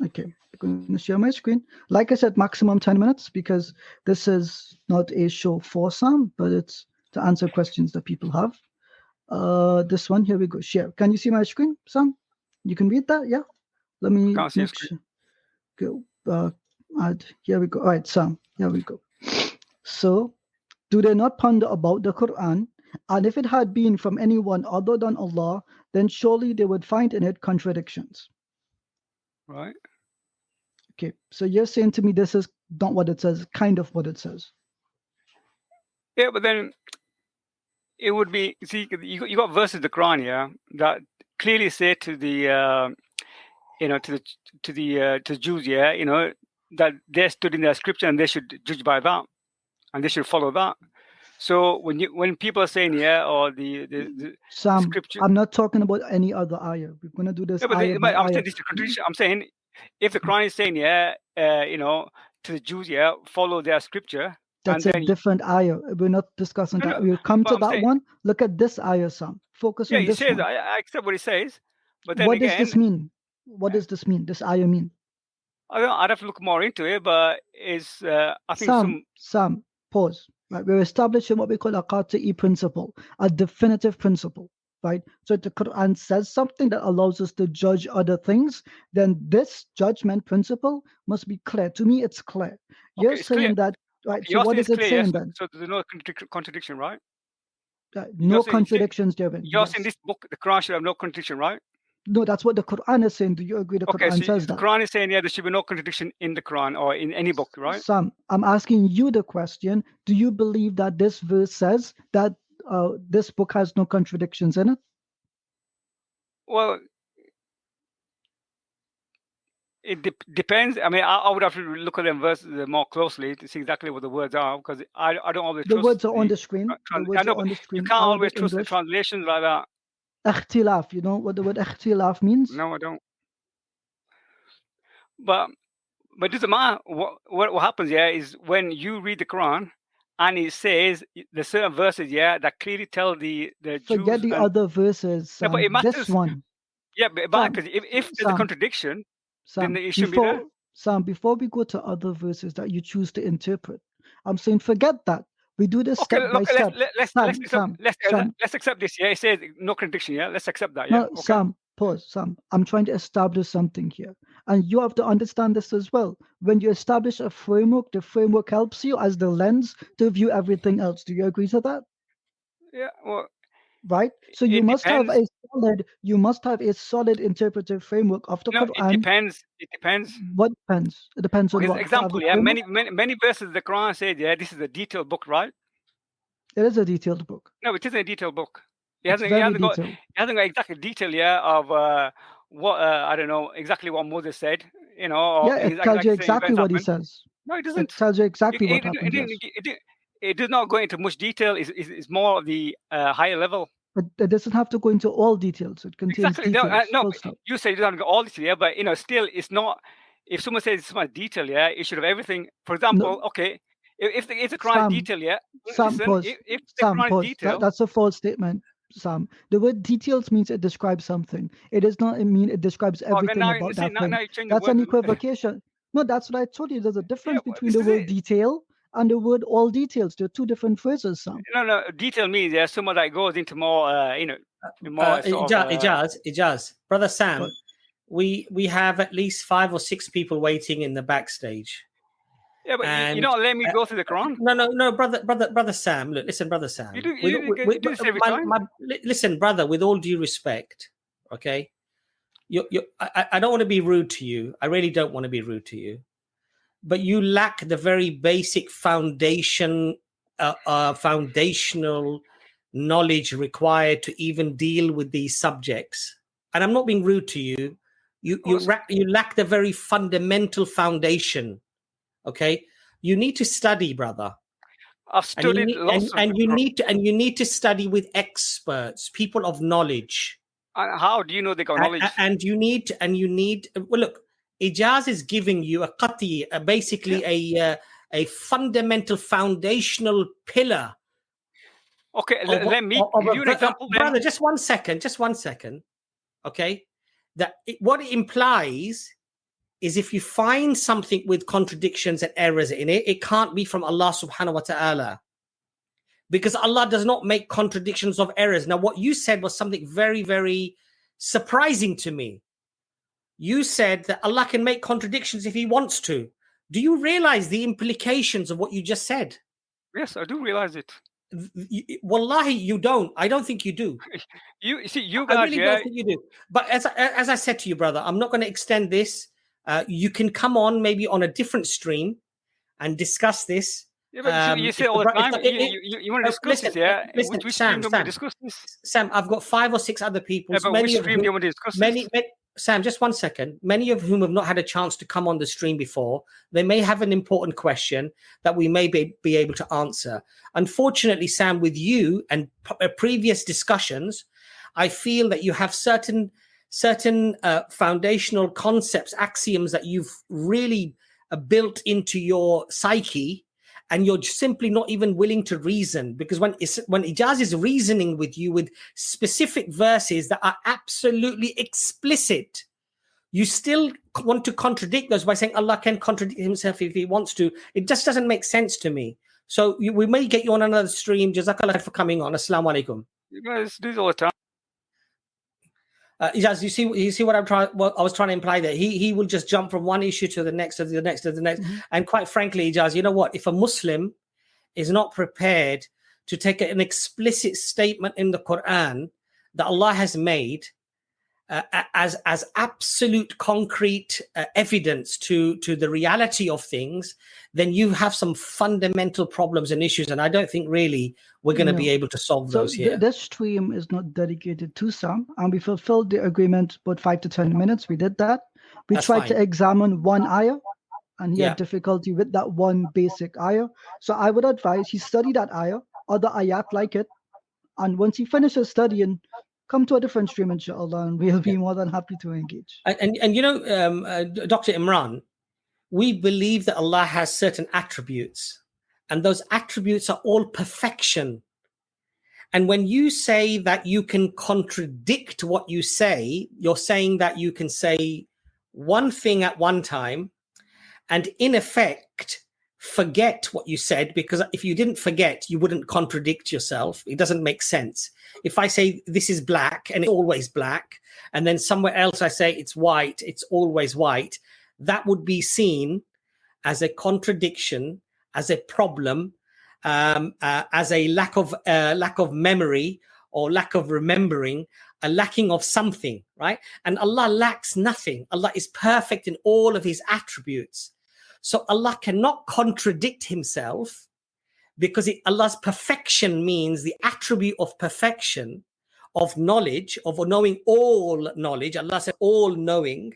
Okay, I'm going to share my screen. Like I said, maximum 10 minutes because this is not a show for Sam, but it's to answer questions that people have. This one, here we go. Share. Can you see my screen, Sam? You can read that, yeah? Let me can't see screen. Go. Here we go. All right, Sam. Here we go. So, do they not ponder about the Quran? And if it had been from anyone other than Allah, then surely they would find in it contradictions. Right. Okay. So you're saying to me this is not what it says, kind of what it says. Yeah, but then it would be, see, you got verses of the Quran, yeah, that clearly say to the to the Jews, yeah, that they stood in their scripture and they should judge by that, and they should follow that. So when people are saying or the Sam, scripture, I'm not talking about any other ayah. We're gonna do this. Yeah, but I'm saying this is a contradiction. I'm saying if the Quran is saying to the Jews, follow their scripture. That's a different ayah. We're not discussing that. We'll come to that one. Look at this ayah, Sam. Focus on this one. Yeah, he says, I accept what he says. But then what does this mean? What does this mean? This ayah mean? I'd have to look more into it, but it's, I think Sam, pause. Right, we're establishing what we call a qat'i principle, a definitive principle. right? So if the Quran says something that allows us to judge other things, then this judgment principle must be clear. To me, it's clear. You're it's clear. saying that, right? Okay, So what is it clear, saying yes? then? So there's no contradiction, right? No contradictions therein. You're Yes. saying this book, the Quran, should have no contradiction, right? No, that's what the Quran is saying. Do you agree the Quran says the that? Quran is saying, yeah, there should be no contradiction in the Quran or in any book, right? Sam, I'm asking you the question. Do you believe that this verse says that this book has no contradictions in it? Well, it depends. I mean, I would have to look at them verses more closely to see exactly what the words are, because I don't always trust. The words are on the screen. The words are on the screen. You can't always Arabic, trust English. the translations like that. Ikhtilaf, you know what the word ikhtilaf means? No, I don't. But it doesn't matter. What happens, yeah, is when you read the Quran and it says there's certain verses, yeah, that clearly tell the Forget Jews the other verses. No, but it matters. This one. Yeah, but because if there's a contradiction, then it shouldn't be there. Sam, before we go to other verses that you choose to interpret, I'm saying forget that. We do this step by step. Let's accept this. Yeah, it says no contradiction. Yeah, let's accept that. Yeah. No, okay. Sam, pause. Sam, I'm trying to establish something here, and you have to understand this as well. When you establish a framework, the framework helps you as the lens to view everything else. Do you agree to that? Yeah. Well. Right. So you must have a solid interpretive framework of the Quran. It depends. It depends. What depends? It depends on what. Example, yeah, many verses the Quran said, yeah, this is a detailed book, right? It is a detailed book. No, it isn't a detailed book. It hasn't got exactly detail, yeah, of what I don't know exactly what Moses said, you know. Yeah, it tells you exactly what he says. No, it doesn't. It tells you exactly what happened. It does not go into much detail. It's more of the higher level. But it doesn't have to go into all details. It contains details. No, you say it doesn't go all detail, yeah, but you know, still, it's not. If someone says it's much detail, yeah, it should have everything. For example, okay, if the Quran detail, yeah, Sam, pause. If the Quran detail, that's a false statement, Sam. The word details means it describes something. It does not mean it describes everything about that thing. That's an equivocation. No, that's what I told you. There's a difference between the word detail and the word all details. They're two different phrases, Sam. No. Detail means there's someone that goes into more, more. Ijaz, brother Sam, we have at least 5 or 6 people waiting in the backstage. Yeah, but you don't let me go through the Quran. No, brother Sam. Look, listen, brother Sam. You do this every time. Listen, brother. With all due respect, okay. I don't want to be rude to you. I really don't want to be rude to you. But you lack the very basic foundational knowledge required to even deal with these subjects. And I'm not being rude to you. You lack the very fundamental foundation. Okay, you need to study, brother. I've studied and you need to study with experts, people of knowledge. How do you know they got knowledge? And you need. Well, look. Ijaz is giving you basically a fundamental foundational pillar. Okay, let me give you an example. Brother, just one second. Okay, what it implies is if you find something with contradictions and errors in it, it can't be from Allah subhanahu wa ta'ala. Because Allah does not make contradictions of errors. Now, what you said was something very, very surprising to me. You said that Allah can make contradictions if He wants to. Do you realize the implications of what you just said? Yes, I do realize it. Wallahi, you don't. I don't think you do. You see, you guys, I really don't think you do. But as I said to you, brother, I'm not going to extend this. You can come on maybe on a different stream and discuss this. Yeah, but you say all the time. You want to discuss this, yeah? Which stream do you want to discuss this? Sam, I've got 5 or 6 other people. Yeah, but which stream do you want to discuss this? Sam, just one second. Many of whom have not had a chance to come on the stream before. They may have an important question that we may be able to answer. Unfortunately, Sam, with you and previous discussions, I feel that you have certain foundational concepts, axioms that you've really built into your psyche, and you're simply not even willing to reason, because when Ijaz is reasoning with you with specific verses that are absolutely explicit, you still want to contradict those by saying Allah can contradict Himself if He wants to. It just doesn't make sense to me. So we may get you on another stream. Jazakallah for coming on. Assalamu alaikum. You guys do this all the time. Ijaz, you see what I was trying to imply there. He will just jump from one issue to the next, to the next, to the next. Mm-hmm. And quite frankly, Ijaz, you know what? If a Muslim is not prepared to take an explicit statement in the Quran that Allah has made as absolute concrete evidence to the reality of things, then you have some fundamental problems and issues, and I don't think really we're going to be able to solve those here. This stream is not dedicated to some, and we fulfilled the agreement about 5 to 10 minutes. We did that. We tried to examine one ayah, and he had difficulty with that one basic ayah. So I would advise he study that ayah, other ayat like it, and once he finishes studying, come to a different stream, inshallah, and we'll be more than happy to engage. And you know, Dr. Imran, we believe that Allah has certain attributes, and those attributes are all perfection. And when you say that you can contradict what you say, you're saying that you can say one thing at one time and in effect forget what you said, because if you didn't forget, you wouldn't contradict yourself. It doesn't make sense. If I say this is black and it's always black, and then somewhere else I say it's white, it's always white, that would be seen as a contradiction, as a problem, as a lack of memory or lack of remembering, a lacking of something, right? And Allah lacks nothing. Allah is perfect in all of his attributes. So Allah cannot contradict himself, because Allah's perfection means the attribute of perfection, of knowledge, of knowing all knowledge. Allah said all knowing.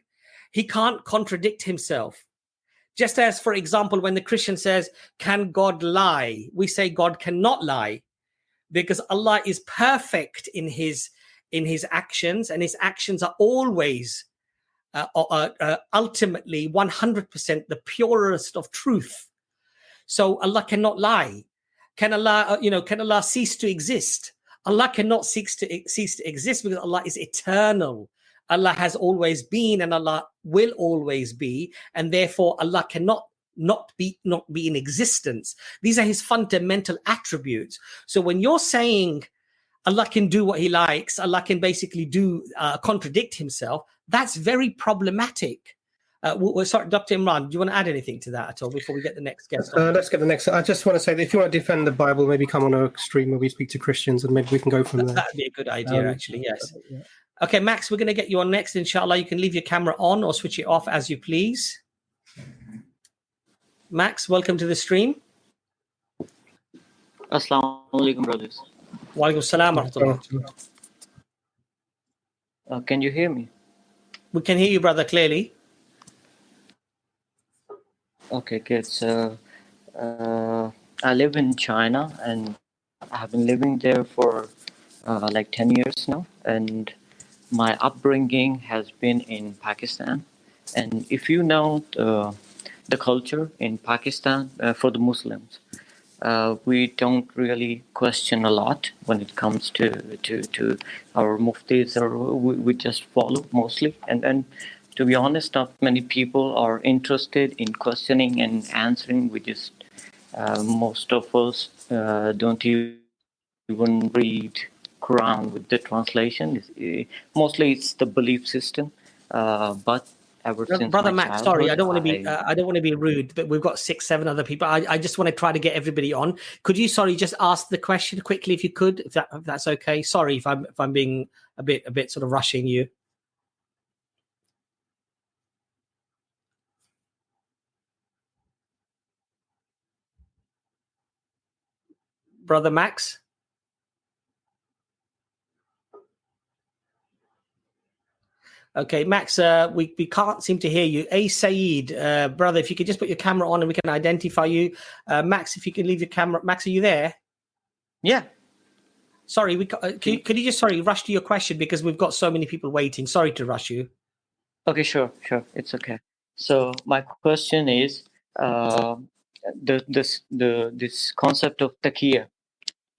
He can't contradict himself. Just as, for example, when the Christian says, can God lie? We say God cannot lie, because Allah is perfect in his actions, and his actions are always ultimately 100% the purest of truth. So Allah cannot lie. Can Allah cease to exist? Allah cannot cease to exist, because Allah is eternal. Allah has always been, and Allah will always be, and therefore Allah cannot not be in existence. These are his fundamental attributes. So when you're saying Allah can do what he likes, Allah can basically contradict himself, that's very problematic. Sorry, Dr. Imran, do you want to add anything to that at all before we get the next guest on? Let's get the next. I just want to say that if you want to defend the Bible, maybe come on a stream where we speak to Christians, and maybe we can go from there. That would be a good idea, actually, yes. Yeah. Okay, Max, we're going to get you on next, inshallah. You can leave your camera on or switch it off as you please. Max, welcome to the stream. Assalamu alaikum, brothers. Wa alaikum salam wa rahmatullah. Can you hear me? We can hear you, brother, clearly. Okay, good. So I live in China, and I have been living there for like 10 years now. And my upbringing has been in Pakistan. And if you know the culture in Pakistan for the Muslims, we don't really question a lot when it comes to our muftis, or we just follow mostly. And to be honest, not many people are interested in questioning and answering. We just, most of us don't even read Quran with the translation. Mostly it's the belief system. But ever since Brother Max, sorry, I don't want to be rude, but we've got 6-7 other people. I just want to try to get everybody on. Could you, just ask the question quickly, if you could, if that's okay? Sorry if I'm being a bit sort of rushing you. Brother Max? Okay, Max, we can't seem to hear you. Saeed, brother, if you could just put your camera on and we can identify you. Max, if you could leave your camera. Max, are you there? Yeah. Sorry, could you just, rush to your question, because we've got so many people waiting. Sorry to rush you. Okay, sure. It's okay. So my question is, this concept of taqiyya.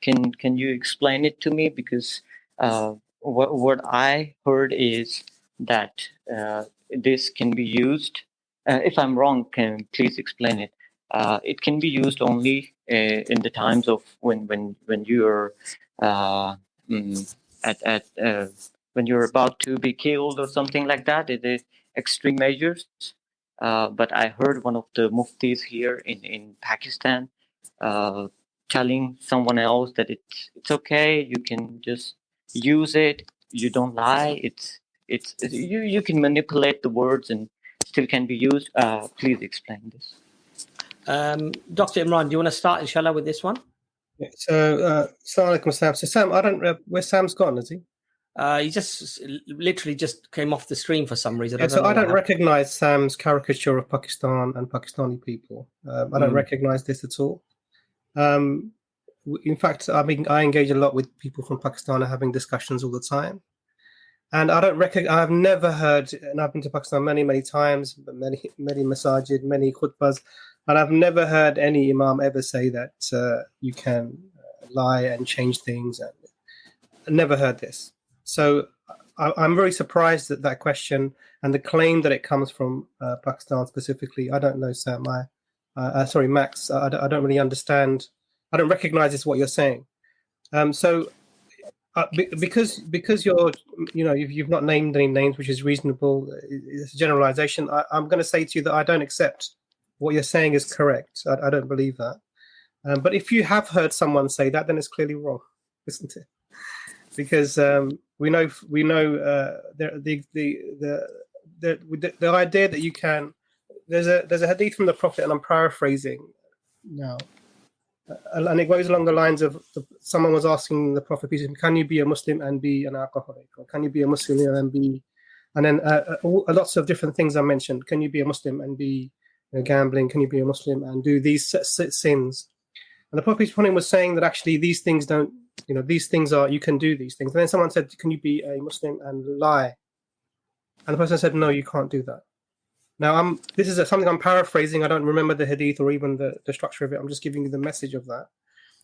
Can you explain it to me? Because what I heard is that this can be used. If I'm wrong, please explain it. It can be used only in the times of when you're when you're about to be killed or something like that. It is extreme measures. But I heard one of the muftis here in Pakistan telling someone else that it's okay. You can just use it. You don't lie. You can manipulate the words and still can be used. Please explain this. Dr. Imran, do you want to start, inshallah, with this one? Yeah, so, Assalamu alaikum, Sam. So, Sam, I don't where's Sam's gone, is he? He just literally just came off the stream for some reason. Yeah, I don't recognize Sam's caricature of Pakistan and Pakistani people. I don't recognize this at all. In fact, I engage a lot with people from Pakistan and having discussions all the time. And I've never heard, and I've been to Pakistan many, many times, many masajid, many khutbahs, and I've never heard any imam ever say that you can lie and change things. I never heard this. So I'm very surprised at that question and the claim that it comes from Pakistan specifically. I don't know, Sam. Sorry, Max. I don't really understand. I don't recognize this what you're saying. Because you've not named any names, which is reasonable. It's a generalization. I'm going to say to you that I don't accept what you're saying is correct. I don't believe that. But if you have heard someone say that, then it's clearly wrong, isn't it? Because we know the idea that you can. There's a hadith from the Prophet, and I'm paraphrasing now, and it goes along the lines of someone was asking the Prophet, "Can you be a Muslim and be an alcoholic? Or can you be a Muslim and be?" And then lots of different things are mentioned. Can you be a Muslim and be gambling? Can you be a Muslim and do these sins? And the Prophet was saying that actually these things don't. These things are, you can do these things. And then someone said, can you be a Muslim and lie? And the person said, no, you can't do that. Now, this is something I'm paraphrasing. I don't remember the hadith or even the structure of it. I'm just giving you the message of that.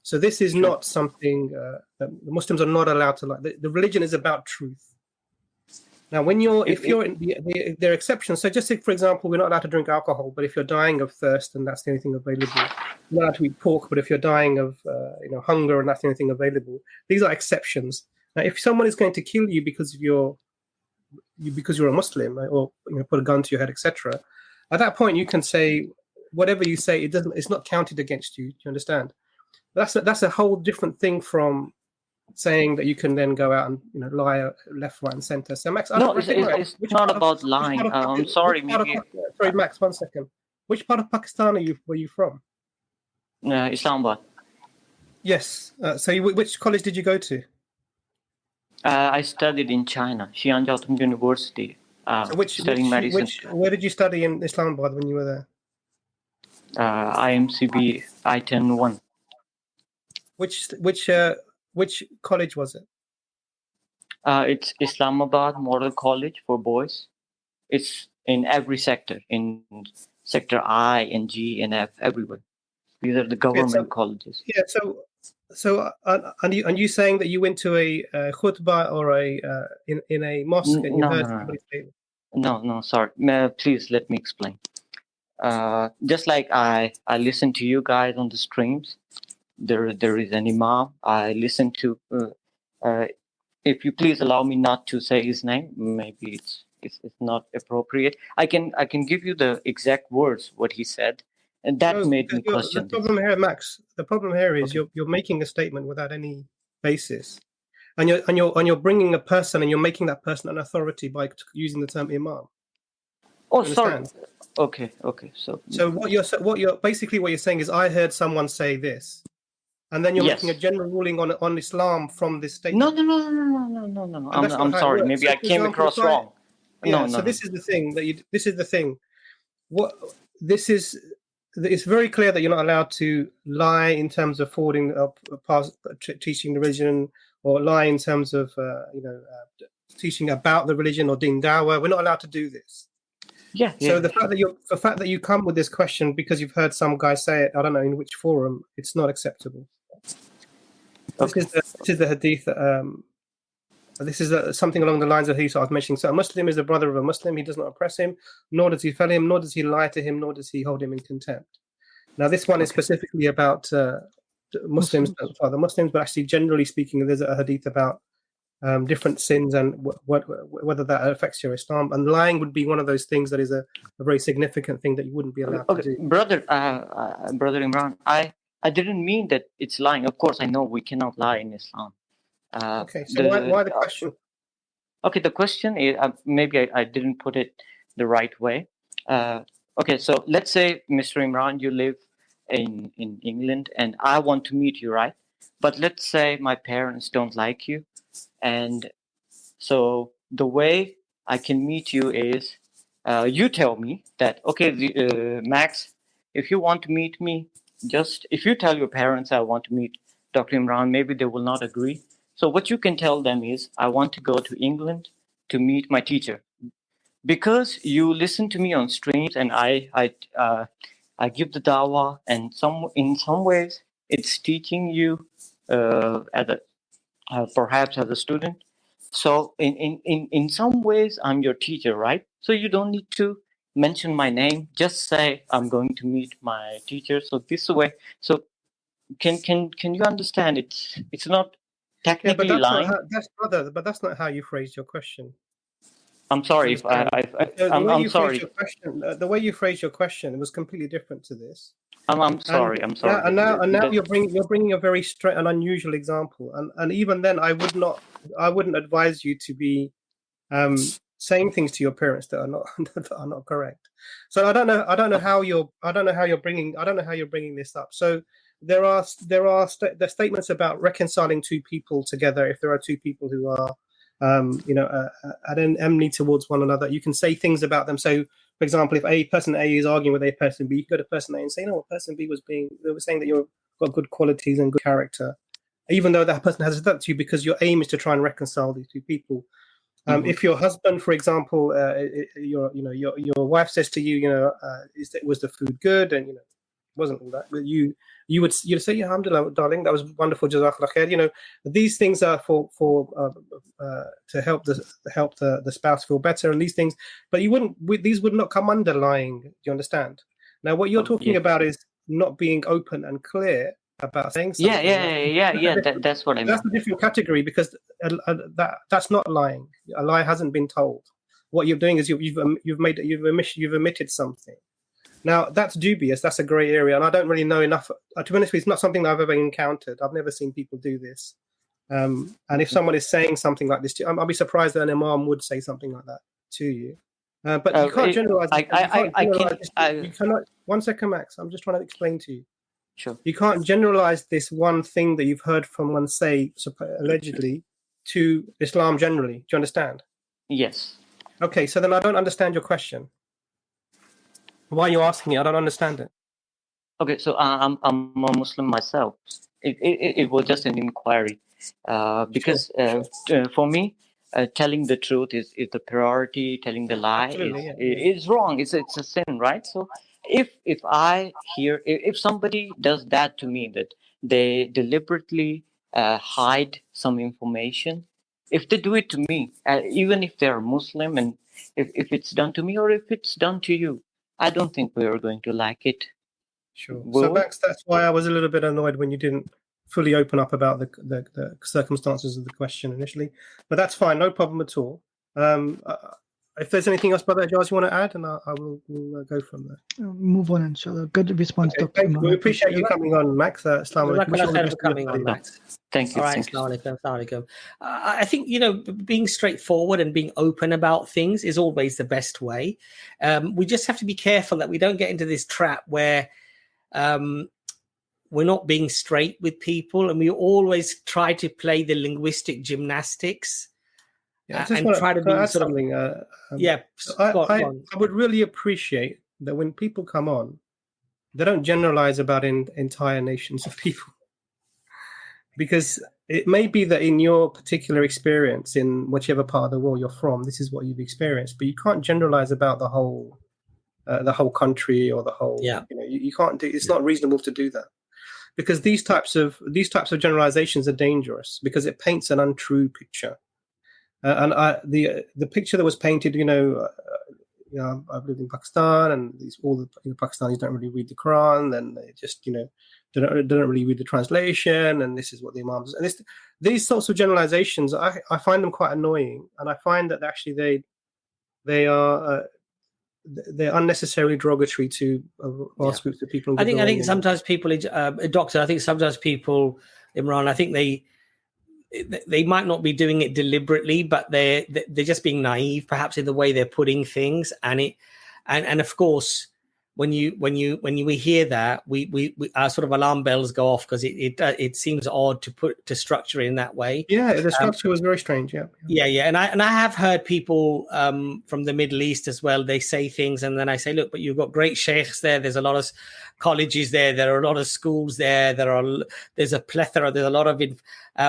So this is not something that the Muslims are not allowed to lie. The religion is about truth. Now, if you're in there are exceptions. So just say, for example, we're not allowed to drink alcohol, but if you're dying of thirst and that's the only thing available, you're not allowed to eat pork, but if you're dying of hunger and that's the only thing available, these are exceptions. Now, if someone is going to kill you because you're a Muslim, or put a gun to your head, etc., at that point you can say whatever you say. It's not counted against you. Do you understand? That's a whole different thing from saying that you can then go out and lie left, right, and center. So Max, it's not about lying. I'm sorry, sorry, Max. 1 second. Which part of Pakistan were you from? Islamabad. Yes. So which college did you go to? I studied in China, Xi'an Jiaotong University. Studying medicine. Where did you study in Islamabad when you were there? IMCB I-10-1. Which college was it? It's Islamabad Model College for boys. It's in every sector, in sector I and G and F, everywhere. These are the government colleges. Yeah. So are you saying that you went to a khutbah or in a mosque and you heard somebody say? No, sorry. Please let me explain. Just like I listen to you guys on the streams. There is an imam. I listen to. If you please allow me not to say his name, maybe it's not appropriate. I can give you the exact words what he said, and that made me question. The problem here, Max. The problem here is you're making a statement without any basis, and you're bringing a person and you're making that person an authority by using the term imam. Oh, sorry. Okay. So what you're saying is I heard someone say this. And then you're making a general ruling on Islam from this statement. No. I'm sorry. Maybe I came across wrong. Yeah, so this is the thing this is the thing. It's very clear that you're not allowed to lie in terms of forwarding teaching the religion, or lie in terms of teaching about the religion or din dawah. We're not allowed to do this. So the fact that you come with this question because you've heard some guy say it, I don't know in which forum, it's not acceptable. Okay. This is the hadith. This is something along the lines of hadith I was mentioning. So a Muslim is the brother of a Muslim. He does not oppress him, nor does he fail him, nor does he lie to him, nor does he hold him in contempt. Now this one is specifically about Muslims, not other Muslims, but actually generally speaking, there's a hadith about different sins and whether that affects your Islam. And lying would be one of those things that is a very significant thing that you wouldn't be allowed to do. Brother Imran, I didn't mean that it's lying. Of course, I know we cannot lie in Islam. Okay, so why the question? Okay, the question is, maybe I didn't put it the right way. Okay, so let's say, Mr. Imran, you live in England and I want to meet you, right? But let's say my parents don't like you. And so the way I can meet you is you tell me that, okay, Max, if you want to meet me, just if you tell your parents I want to meet Dr. Imran, maybe they will not agree. So what you can tell them is, I want to go to England to meet my teacher. Because you listen to me on streams and I give the dawah, and in some ways it's teaching you perhaps as a student. So in some ways I'm your teacher, right? So you don't need to mention my name. Just say I'm going to meet my teacher. So this way, so can you understand? It's not technically lying. But that's not how you phrased your question. I'm sorry if I'm sorry. The way you phrased your question was completely different to this. I'm sorry. And now you're bringing a very straight and unusual example. And even then, I wouldn't advise you to be saying things to your parents that are not correct. So I don't know how you're bringing this up. So there are statements about reconciling two people together. If there are two people who are at an enmity towards one another, you can say things about them. So, for example, if person A is arguing with a person B, you can go to person A and say, person B they were saying that you've got good qualities and good character, even though that person has done that to you, because your aim is to try and reconcile these two people. If your husband, for example, your wife says to you, was the food good, and wasn't all that, but you'd say, yeah, alhamdulillah, darling, that was wonderful, jazakallah khair. These things are for to help the spouse feel better, and these things, but these would not come under lying. Do you understand? Now, what you're talking about is not being open and clear about saying something. That's what I mean. That's a different category, because that's not lying. A lie hasn't been told. What you're doing is you've omitted something. Now, that's dubious. That's a grey area, and I don't really know enough. To be honest with you, it's not something that I've ever encountered. I've never seen people do this. And if someone is saying something like this to you, I'll be surprised that an imam would say something like that to you. But you can't generalize. You cannot. 1 second, Max. I'm just trying to explain to you. Sure. You can't generalize this one thing that you've heard someone say, allegedly, to Islam generally. Do you understand? Yes. Okay, so then I don't understand your question. Why are you asking it? I don't understand it. Okay, so I'm a Muslim myself. It was just an inquiry, because for me, telling the truth is the priority. Telling the lie is wrong. It's a sin, right? So if somebody does that to me, that they deliberately hide some information, if they do it to me, even if they're Muslim, and if it's done to me or if it's done to you, I don't think we're going to like it. Sure. So, Max, that's why I was a little bit annoyed when you didn't fully open up about the circumstances of the question initially. But that's fine, no problem at all. If there's anything else, Brother Ijaz, you want to add, and we'll go from there. Move on, inshallah. Good response, okay, Dr. We appreciate you coming on, Max. Assalamu alaikum. Max. Thank you. All right, assalamu alaikum. I think, being straightforward and being open about things is always the best way. We just have to be careful that we don't get into this trap where we're not being straight with people, and we always try to play the linguistic gymnastics. And try to be sort something. I would really appreciate that when people come on, they don't generalize about entire nations of people, because it may be that in your particular experience, in whichever part of the world you're from, this is what you've experienced, but you can't generalize about the whole country or the whole. You can't do. It's not reasonable to do that, because these types of generalizations are dangerous, because it paints an untrue picture. And the picture that was painted, I've lived in Pakistan, and all the Pakistanis don't really read the Quran. Then they just, they don't really read the translation, and this is what the imams. And these sorts of generalizations, I find them quite annoying, and I find that actually they're unnecessarily derogatory to vast groups of people. I think sometimes people, Doctor, I think sometimes people, Imran, I think they might not be doing it deliberately, but they're just being naive, perhaps, in the way they're putting things. And of course, when we hear that, we our sort of alarm bells go off, because it seems odd to structure it in that way. Yeah, the structure was very strange. Yeah. And I have heard people from the Middle East as well. They say things, and then I say, look, but you've got great sheikhs there. There's a lot of colleges there. There are a lot of schools there. There's a plethora. There's a lot of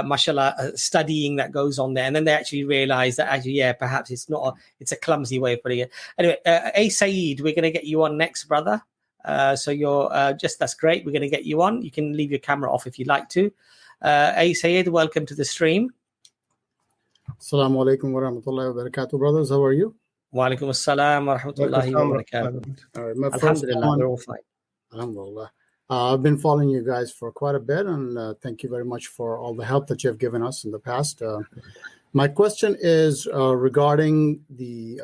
mashallah studying that goes on there. And then they actually realize that perhaps it's a clumsy way of putting it. Anyway, Saeed, we're going to get you on next, brother. So you're that's great. We're going to get you on. You can leave your camera off if you'd like to. Saeed, welcome to the stream. Assalamu alaikum wa rahmatullahi wa barakatuh, brothers. How are you? Wa alaikum assalam wa rahmatullahi wa barakatuh. All right, my first one, we're all fine. Alhamdulillah. I've been following you guys for quite a bit, and thank you very much for all the help that you have given us in the past. My question is regarding the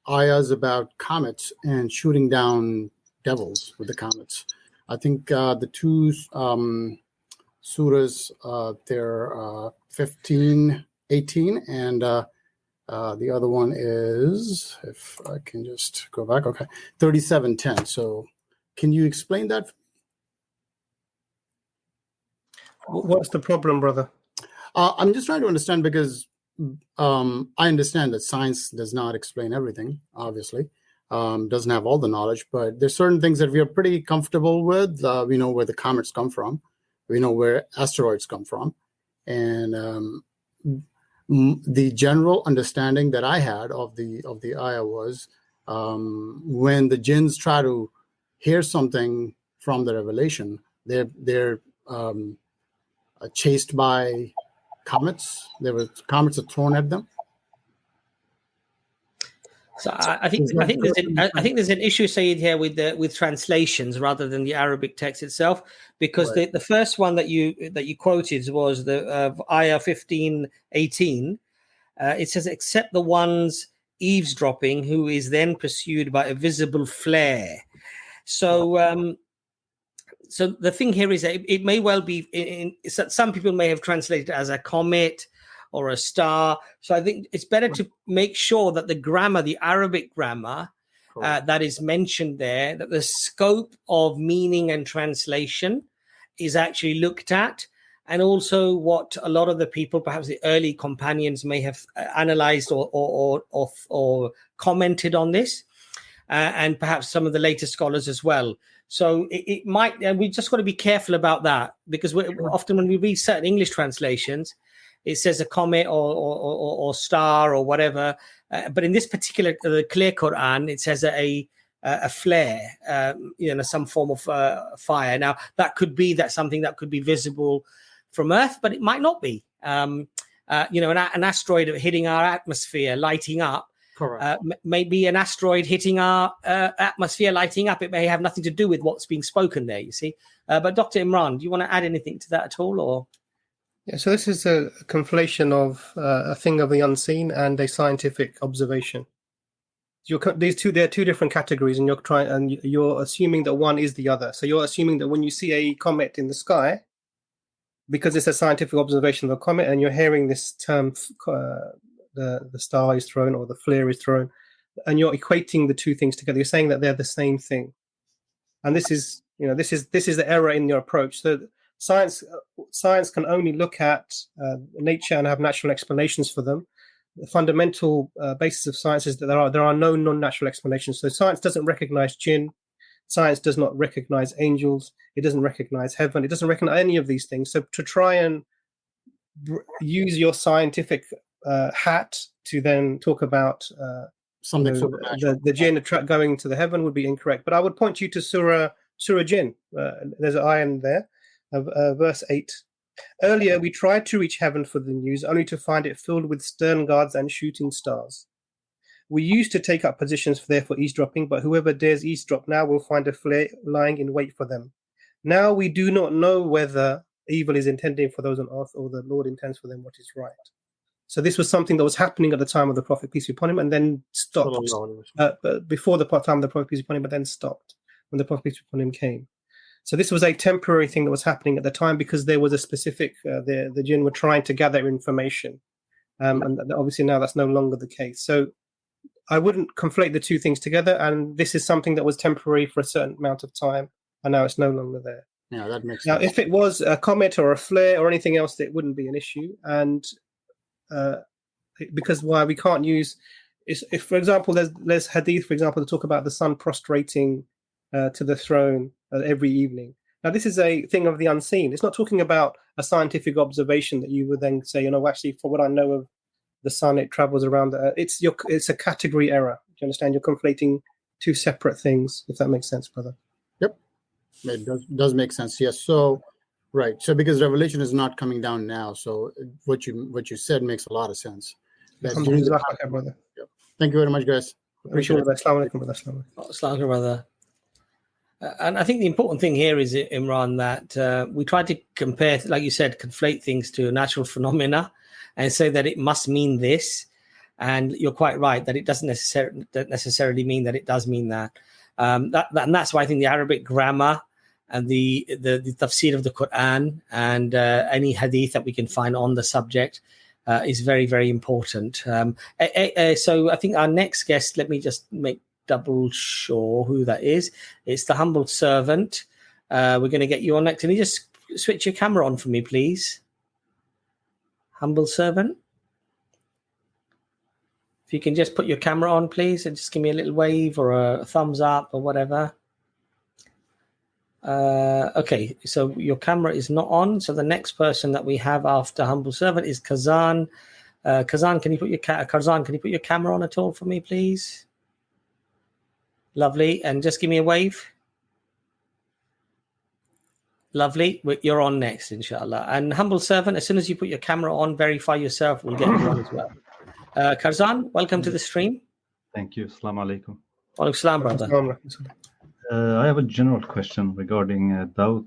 ayahs about comets and shooting down devils with the comets. I think the two surahs, they're 15, 18, and the other one is, if I can just go back, okay, 37:10. So can you explain that? What's the problem, brother? I'm just trying to understand, because I understand that science does not explain everything, obviously. Doesn't have all the knowledge, but there's certain things that we are pretty comfortable with. We know where the comets come from. We know where asteroids come from. And the general understanding that I had of the ayah was when the jinns try to hear something from the revelation, they're chased by comets. Comets are thrown at them. So I think there's an issue, Saeed, here with translations rather than the Arabic text itself, because Right. the first one that you quoted was the ayah 15:18. It says, "Except the ones eavesdropping, who is then pursued by a visible flare." So so the thing here is that it may well be some people may have translated it as a comet or a star. So I think it's better to make sure that the grammar, the Arabic grammar that is mentioned there, that the scope of meaning and translation is actually looked at, and also what a lot of the people, perhaps the early companions, may have analyzed or commented on this, and perhaps some of the later scholars as well. So it might, and we just got to be careful about that, because often when we read certain English translations, it says a comet or star or whatever, but in this particular clear Quran, it says a flare, some form of fire. Now that could be something that could be visible from Earth, but it might not be. An asteroid hitting our atmosphere, lighting up. Correct. Maybe an asteroid hitting our atmosphere, lighting up. It may have nothing to do with what's being spoken there, you see. But Dr. Imran, do you want to add anything to that at all? Or Yeah, so this is a conflation of a thing of the unseen and a scientific observation. They're two different categories, and you're assuming that one is the other. So you're assuming that when you see a comet in the sky, because it's a scientific observation of a comet, and you're hearing this term, the star is thrown or the flare is thrown, and you're equating the two things together. You're saying that they're the same thing, and this is the error in your approach. So science can only look at nature and have natural explanations for them. The fundamental basis of science is that there are no non-natural explanations. So science doesn't recognize jinn. Science does not recognize angels. It doesn't recognize heaven. It doesn't recognize any of these things. So to try and use your scientific hat to then talk about Something the jinn going to the heaven would be incorrect. But I would point you to Surah Jinn. There's an ayah in there, verse 8. Earlier, we tried to reach heaven for the news, only to find it filled with stern guards and shooting stars. We used to take up positions there for eavesdropping, but whoever dares eavesdrop now will find a flare lying in wait for them. Now we do not know whether evil is intending for those on earth or the Lord intends for them what is right. So this was something that was happening at the time of the Prophet, peace be upon him, and then stopped. Before the time of the Prophet, peace be upon him, but then stopped when the Prophet, peace be upon him, came. So this was a temporary thing that was happening at the time because there was a specific, the jinn were trying to gather information. And obviously now that's no longer the case. So I wouldn't conflate the two things together. And this is something that was temporary for a certain amount of time, and now it's no longer there. Yeah, that makes sense. Now, if it was a comet or a flare or anything else, it wouldn't be an issue. And because why we can't use is if, for example, there's hadith, for example, to talk about the sun prostrating to the throne every evening. Now, this is a thing of the unseen. It's not talking about a scientific observation that you would then say, actually, for what I know of the sun, it travels around the earth. It's a category error. Do you understand? You're conflating two separate things, if that makes sense, brother. Yep, it does make sense. Yes. So, right. So, because revelation is not coming down now, so what you said makes a lot of sense. Brother. Yep. Thank you very much, guys. Appreciate it. Assalamu alaikum, brother. Assalamu alaikum, brother. And I think the important thing here is, Imran, that we try to compare, like you said, conflate things to natural phenomena and say that it must mean this. And you're quite right that it doesn't necessarily mean that it does mean that. And that's why I think the Arabic grammar and the tafsir of the Quran and any hadith that we can find on the subject is very, very important. So I think our next guest, let me just make double sure who that is. It's the humble servant. We're going to get you on next. Can you just switch your camera on for me, please? Humble servant. If you can just put your camera on, please, and just give me a little wave or a thumbs up or whatever. Okay, so your camera is not on. So the next person that we have after humble servant is Kazan. Kazan, can you put your camera on at all for me, please? Lovely. And just give me a wave. Lovely. You're on next, inshallah. And humble servant, as soon as you put your camera on, verify yourself. We'll get you on as well. Karzan, welcome to the stream. Thank you. Assalamu alaikum. Wa alaikum salam, brother. I have a general question regarding doubt.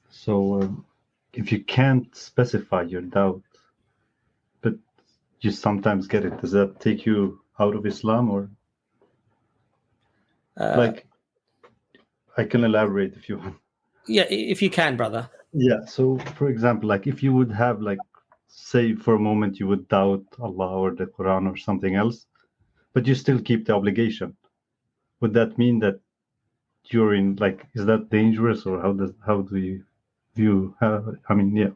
So if you can't specify your doubt, but you sometimes get it, does that take you out of Islam? Or like, I can elaborate if you want. Yeah, if you can, brother. Yeah. So, for example, like if you would have, like, say for a moment you would doubt Allah or the Quran or something else, but you still keep the obligation. Would that mean that you're in, like, is that dangerous, or how do you view? Yeah.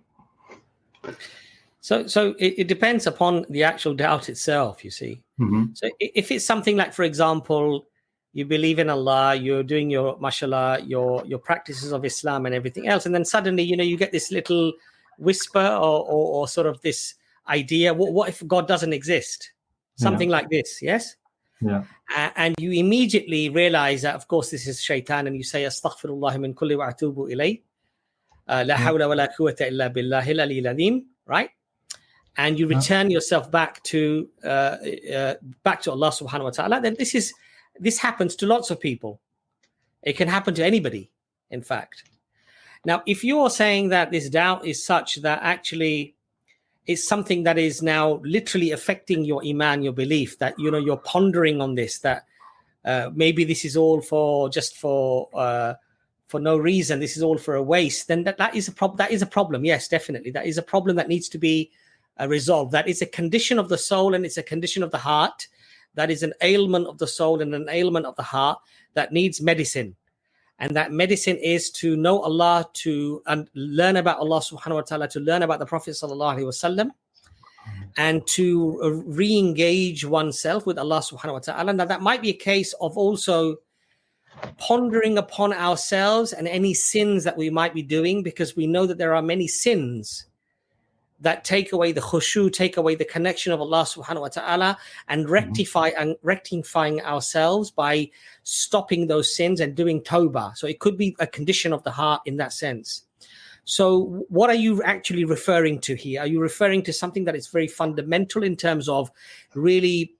So it depends upon the actual doubt itself. You see. Mm-hmm. So if it's something like, for example, you believe in Allah, you're doing your, mashallah, your practices of Islam and everything else, and then suddenly, you get this little whisper or sort of this idea, what if God doesn't exist? Something like this, yes? Yeah. And you immediately realize that, of course, this is shaitan, and you say, astaghfirullah min kulli wa atubu ilayh. La hawla wa la quwwata illa billahi al-aliyyil azim, right? And you return yourself back to Allah subhanahu wa ta'ala. Then this happens to lots of people. It can happen to anybody, in fact. Now, if you're saying that this doubt is such that actually it's something that is now literally affecting your iman, your belief, that you're pondering on this, that maybe this is all for no reason, this is all for a waste, then that is a problem. That is a problem. Yes, definitely, that is a problem that needs to be resolved. That is a condition of the soul, and it's a condition of the heart. That is an ailment of the soul and an ailment of the heart that needs medicine. And that medicine is to know Allah, to learn about Allah subhanahu wa ta'ala, to learn about the Prophet sallallahu alaihi wasallam, and to re-engage oneself with Allah subhanahu wa ta'ala. Now, that might be a case of also pondering upon ourselves and any sins that we might be doing, because we know that there are many sins that take away the khushu, take away the connection of Allah subhanahu wa ta'ala, and rectifying ourselves by stopping those sins and doing tawbah. So it could be a condition of the heart in that sense. So what are you actually referring to here? Are you referring to something that is very fundamental in terms of really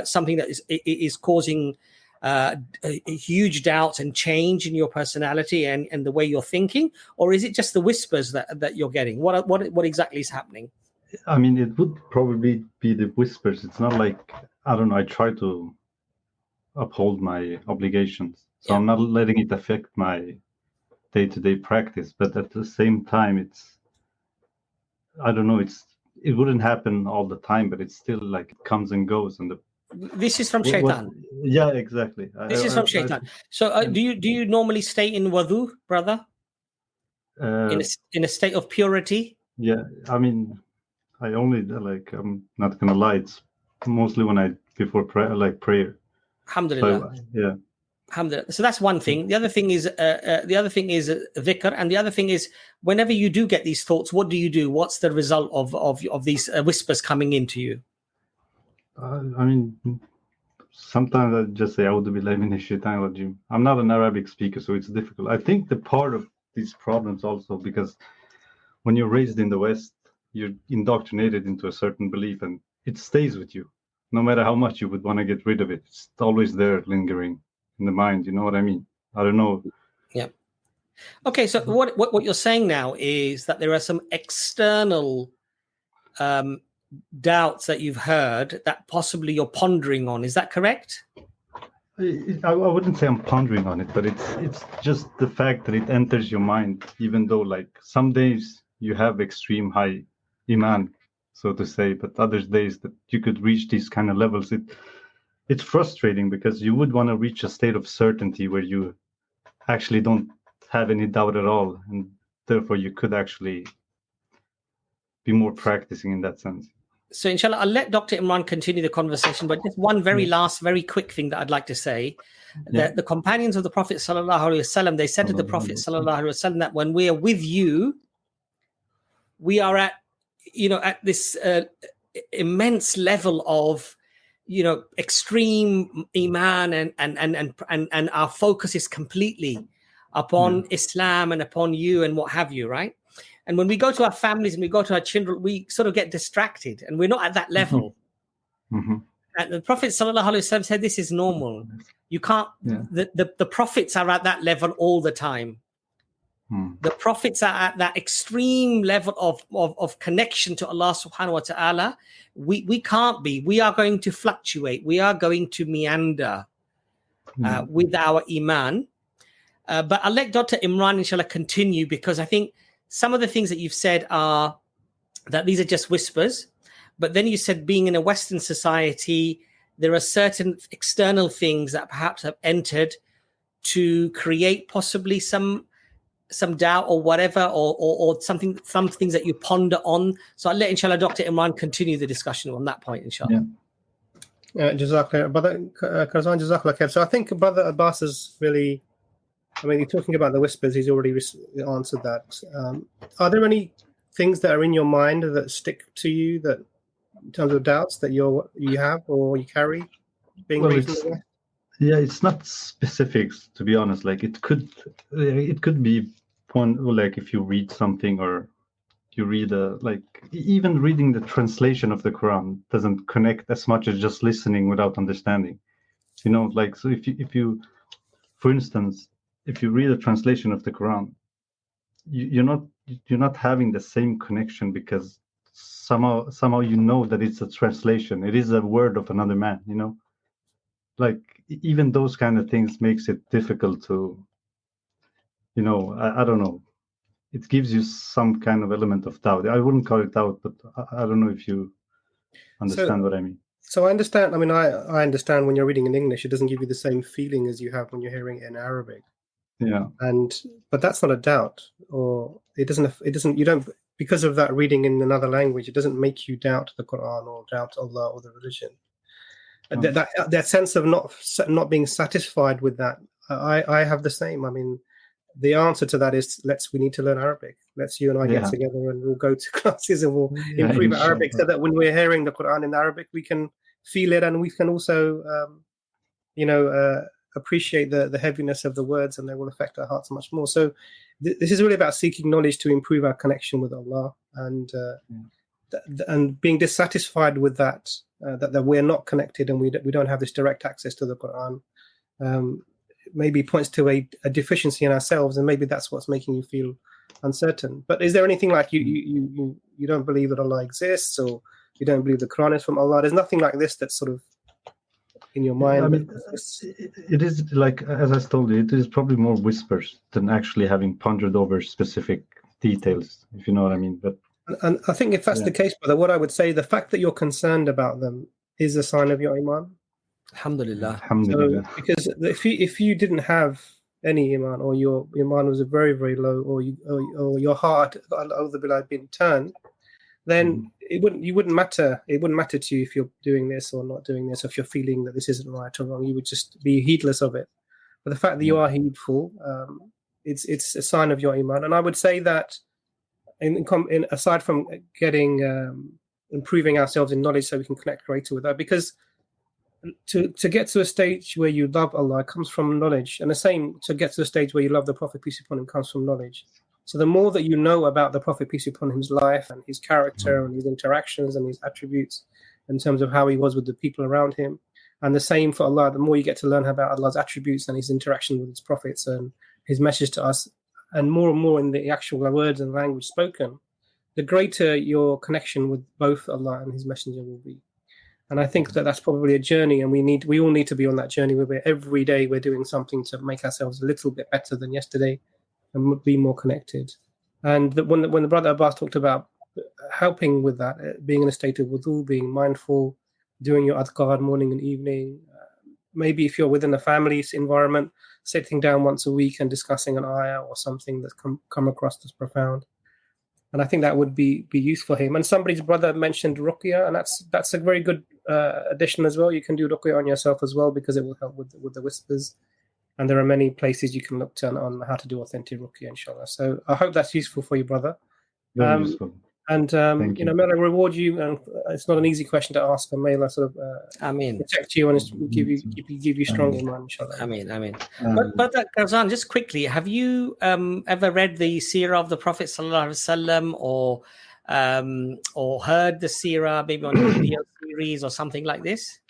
something that is causing a huge doubts and change in your personality and the way you're thinking? Or is it just the whispers that you're getting? What exactly is happening? I mean, it would probably be the whispers. It's not like, I don't know, I try to uphold my obligations. So I'm not letting it affect my day-to-day practice. But at the same time, it's, I don't know, it wouldn't happen all the time, but it's still like it comes and goes. And this is from shaitan. Yeah, exactly. This is from shaitan. So do you normally stay in wudu, brother? In a state of purity? Yeah, I mean, I only I'm not gonna lie, it's mostly when before prayer. Alhamdulillah. So, yeah. Alhamdulillah. So that's one thing. The other thing is dhikr, and the other thing is whenever you do get these thoughts, what do you do? What's the result of these whispers coming into you? I mean, sometimes I just say, "A'udhu billahi minash shaitanir rajim." I'm not an Arabic speaker, so it's difficult. I think the part of these problems also because when you're raised in the West, you're indoctrinated into a certain belief, and it stays with you, no matter how much you would want to get rid of it. It's always there, lingering in the mind. You know what I mean? I don't know. Yeah. Okay. So what you're saying now is that there are some external doubts that you've heard that possibly you're pondering on. Is that correct? I wouldn't say I'm pondering on it, but it's just the fact that it enters your mind, even though like some days you have extreme high iman, so to say, but other days that you could reach these kind of levels. It's frustrating because you would want to reach a state of certainty where you actually don't have any doubt at all, and therefore you could actually be more practicing in that sense. So inshallah, I'll let Dr. Imran continue the conversation, but just one very last, very quick thing that I'd like to say, that the companions of the Prophet sallallahu alaihi wasallam, they said to the Prophet sallallahu alaihi wasallam that when we are with you, we are at this immense level of, extreme iman and our focus is completely upon Islam and upon you and what have you, right? And when we go to our families and we go to our children, we sort of get distracted and we're not at that level. Mm-hmm. And the Prophet sallallahu alaihi wasallam said this is normal. You can't, the prophets are at that level all the time. The prophets are at that extreme level of connection to Allah subhanahu wa ta'ala. We can't be. We are going to fluctuate. We are going to meander with our iman. But I'll let Dr. Imran, inshallah, continue because I think some of the things that you've said are that these are just whispers. But then you said being in a Western society, there are certain external things that perhaps have entered to create possibly some doubt or whatever, or some things that you ponder on. So I'll let, inshallah, Dr. Imran continue the discussion on that point, inshallah. Jazakallah, Brother Karzan, Jazakallah khair. So I think Brother Abbas is really, you're talking about the whispers, he's already answered that. Are there any things that are in your mind that stick to you, that in terms of doubts that you have or you carry being raised in the West? Yeah, it's not specifics, to be honest. Like it could be one, like if you read something or you read even reading the translation of the Quran doesn't connect as much as just listening without understanding. So if you, for instance, if you read a translation of the Quran, you're not having the same connection because somehow that it's a translation. It is a word of another man. Like even those kind of things makes it difficult to, I don't know. It gives you some kind of element of doubt. I wouldn't call it doubt, but I don't know if you understand what I mean. So I understand. I understand when you're reading in English, it doesn't give you the same feeling as you have when you're hearing it in Arabic. Yeah. But that's not a doubt, or it doesn't. You don't, because of that reading in another language, it doesn't make you doubt the Quran or doubt Allah or the religion. That sense of not being satisfied with that, I have the same. The answer to that is we need to learn Arabic. Let's you and I get together and we'll go to classes and we'll improve Arabic so that when we're hearing the Quran in Arabic, we can feel it and we can also, appreciate the heaviness of the words, and they will affect our hearts much more. So this is really about seeking knowledge to improve our connection with Allah, and being dissatisfied with that we're not connected and we don't have this direct access to the Quran. Maybe points to a deficiency in ourselves, and maybe that's what's making you feel uncertain. But is there anything like you don't believe that Allah exists, or you don't believe the Quran is from Allah? There's nothing like this that's sort of in your mind. I mean, it is like, as I told you, it is probably more whispers than actually having pondered over specific details, if you know what I mean. But and I think if that's the case, brother, what I would say, the fact that you're concerned about them is a sign of your iman. Alhamdulillah. Alhamdulillah. So, because if you didn't have any iman, or your iman was very, very low, or your heart had been turned, then it wouldn't matter. It wouldn't matter to you if you're doing this or not doing this, or if you're feeling that this isn't right or wrong. You would just be heedless of it. But the fact that you are heedful, it's a sign of your iman. And I would say that, aside from improving ourselves in knowledge, so we can connect greater with that, because to get to a stage where you love Allah comes from knowledge, and the same to get to a stage where you love the Prophet, peace be upon him, comes from knowledge. So the more that you know about the Prophet, peace be upon him's life and his character and his interactions and his attributes in terms of how he was with the people around him, and the same for Allah, the more you get to learn about Allah's attributes and his interaction with his prophets and his message to us, and more in the actual words and language spoken, the greater your connection with both Allah and his messenger will be. And I think that that's probably a journey, and we all need to be on that journey where every day we're doing something to make ourselves a little bit better than yesterday and be more connected. And when the brother Abbas talked about helping with that, being in a state of wudu, being mindful, doing your adhkar morning and evening, maybe if you're within a family environment, sitting down once a week and discussing an ayah or something that's come across as profound. And I think that would be useful for him. And somebody's brother mentioned ruqya, and that's a very good addition as well. You can do ruqya on yourself as well, because it will help with the whispers. And there are many places you can look to on how to do authentic ruqya, inshallah. So I hope that's useful for you, brother. Very useful. And may Allah reward you. And it's not an easy question to ask, and may Allah sort of protect you and give you strong iman, inshallah. Ameen. But Ghazan, just quickly, have you ever read the seerah of the Prophet sallallahu alaihi wasallam, or heard the seerah maybe on a video series or something like this?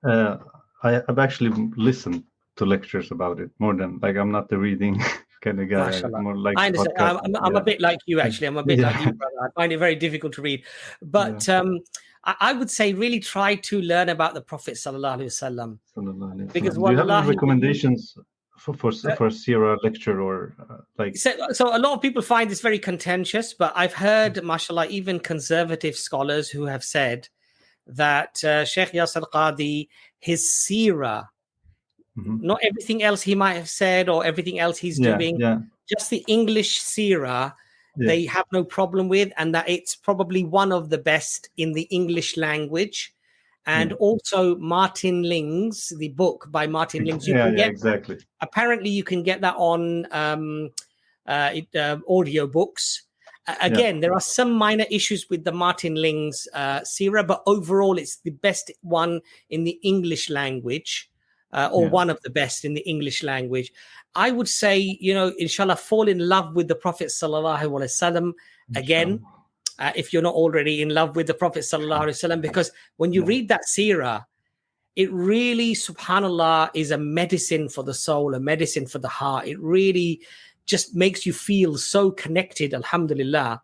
I've actually listened to lectures about it more than, like, I'm not the reading kind of guy. More like I understand. I'm a bit like you, actually. I'm a bit like you, brother. I find it very difficult to read. But I would say really try to learn about the Prophet sallallahu alaihi wasallam. Because do you have any recommendations for a seerah lecture, or like? So a lot of people find this very contentious, but I've heard, mashallah, even conservative scholars who have said that Sheikh Yasir Qadi, his seerah, not everything else he might have said or everything else he's doing, just the English seerah, they have no problem with, and that it's probably one of the best in the English language. And also Martin Ling's, the book by Martin Ling's. Exactly. Apparently you can get that on audio books. Again, there are some minor issues with the Martin Ling's seerah, but overall it's the best one in the English language. Or one of the best in the English language. I would say, inshallah, fall in love with the Prophet sallallahu alaihi wasallam again, if you're not already in love with the Prophet sallallahu alaihi wasallam, because when you read that seerah, it really, subhanallah, is a medicine for the soul, a medicine for the heart. It really just makes you feel so connected, alhamdulillah,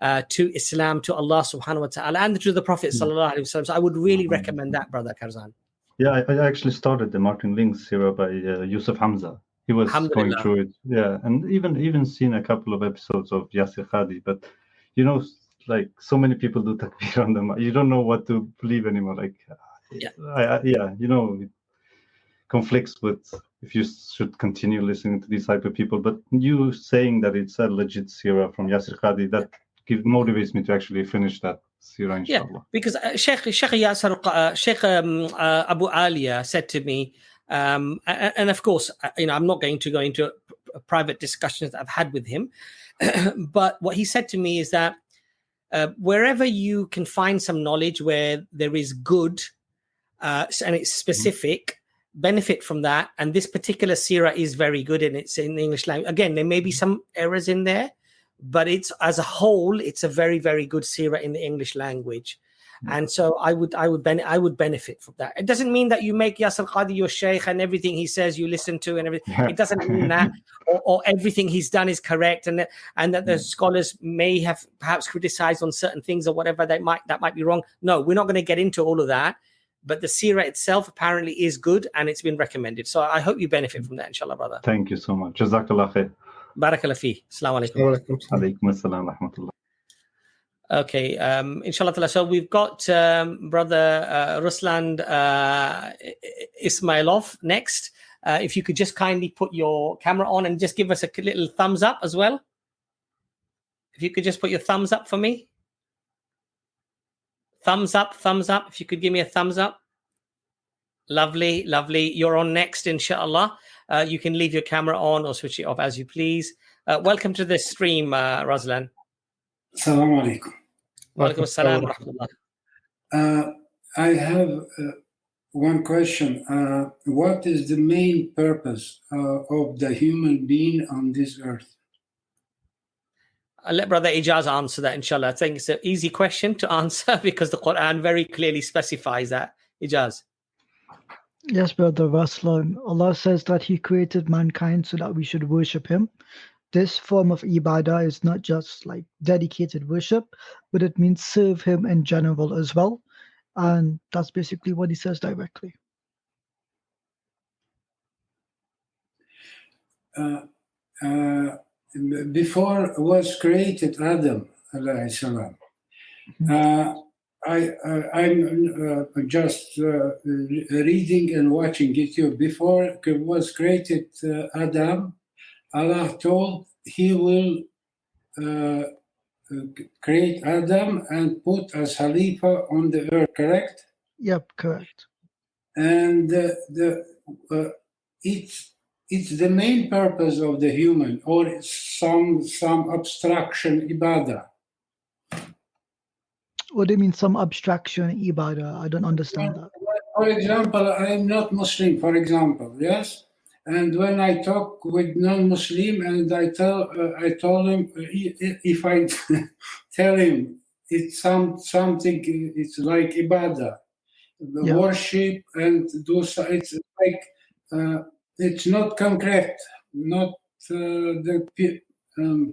to Islam, to Allah subhanahu wa ta'ala, and to the Prophet sallallahu alaihi wasallam. So I would really recommend that, brother Karzan. Yeah, I actually started the Martin Ling's seerah by Yusuf Hamza. He was going through it. Yeah, and even seen a couple of episodes of Yasir Qadi. But, like so many people do takbir on them. You don't know what to believe anymore. Like, it conflicts with if you should continue listening to these type of people. But you saying that it's a legit seerah from Yasir Qadi, that motivates me to actually finish that seerah, inshallah. Yeah, because Sheikh Abu Alia said to me, and of course, I'm not going to go into private discussions that I've had with him, but what he said to me is that wherever you can find some knowledge where there is good and it's specific, benefit from that. And this particular seerah is very good, and it's in the English language. Again, there may be some errors in there, but it's as a whole, it's a very, very good seerah in the English language. And so I would benefit from that. It doesn't mean that you make Yasir Qadi your sheikh and everything he says you listen to and everything. It doesn't mean that, or everything he's done is correct, and that the scholars may have perhaps criticized on certain things or whatever that might be wrong. No, we're not going to get into all of that. But the seerah itself apparently is good, and it's been recommended. So I hope you benefit from that, inshallah, brother. Thank you so much. Jazakallah khair. Barakallah fi. Assalamu alaikum. Alaikum assalam wa rahmatullah. Okay, inshallah. So we've got brother Ruslan Ismailov next. If you could just kindly put your camera on and just give us a little thumbs up as well. If you could just put your thumbs up for me. Thumbs up. If you could give me a thumbs up. Lovely. You're on next, inshallah. You can leave your camera on or switch it off as you please. Welcome to the stream, Ruslan. Assalamu alaikum. Walaikum assalam wa rahmatullah. I have one question. What is the main purpose of the human being on this earth? I'll let Brother Ijaz answer that, inshallah. I think it's an easy question to answer because the Quran very clearly specifies that. Ijaz. Yes, Brother Ruslan. Allah says that He created mankind so that we should worship Him. This form of ibadah is not just like dedicated worship, but it means serve Him in general as well. And that's basically what He says directly. Before was created Adam, alayhi salam. I'm just reading and watching YouTube. Before was created Adam, Allah told He will create Adam and put as Khalifa on the earth, correct? Yep, correct. And it's the main purpose of the human, or some abstraction ibadah. What do you mean, some abstraction ibadah? I don't understand that. For example, I'm not Muslim, for example, yes? And when I talk with non-Muslim and I told him, if I tell him it's something, it's like ibadah, the worship and do so, it's like, it's not concrete, not the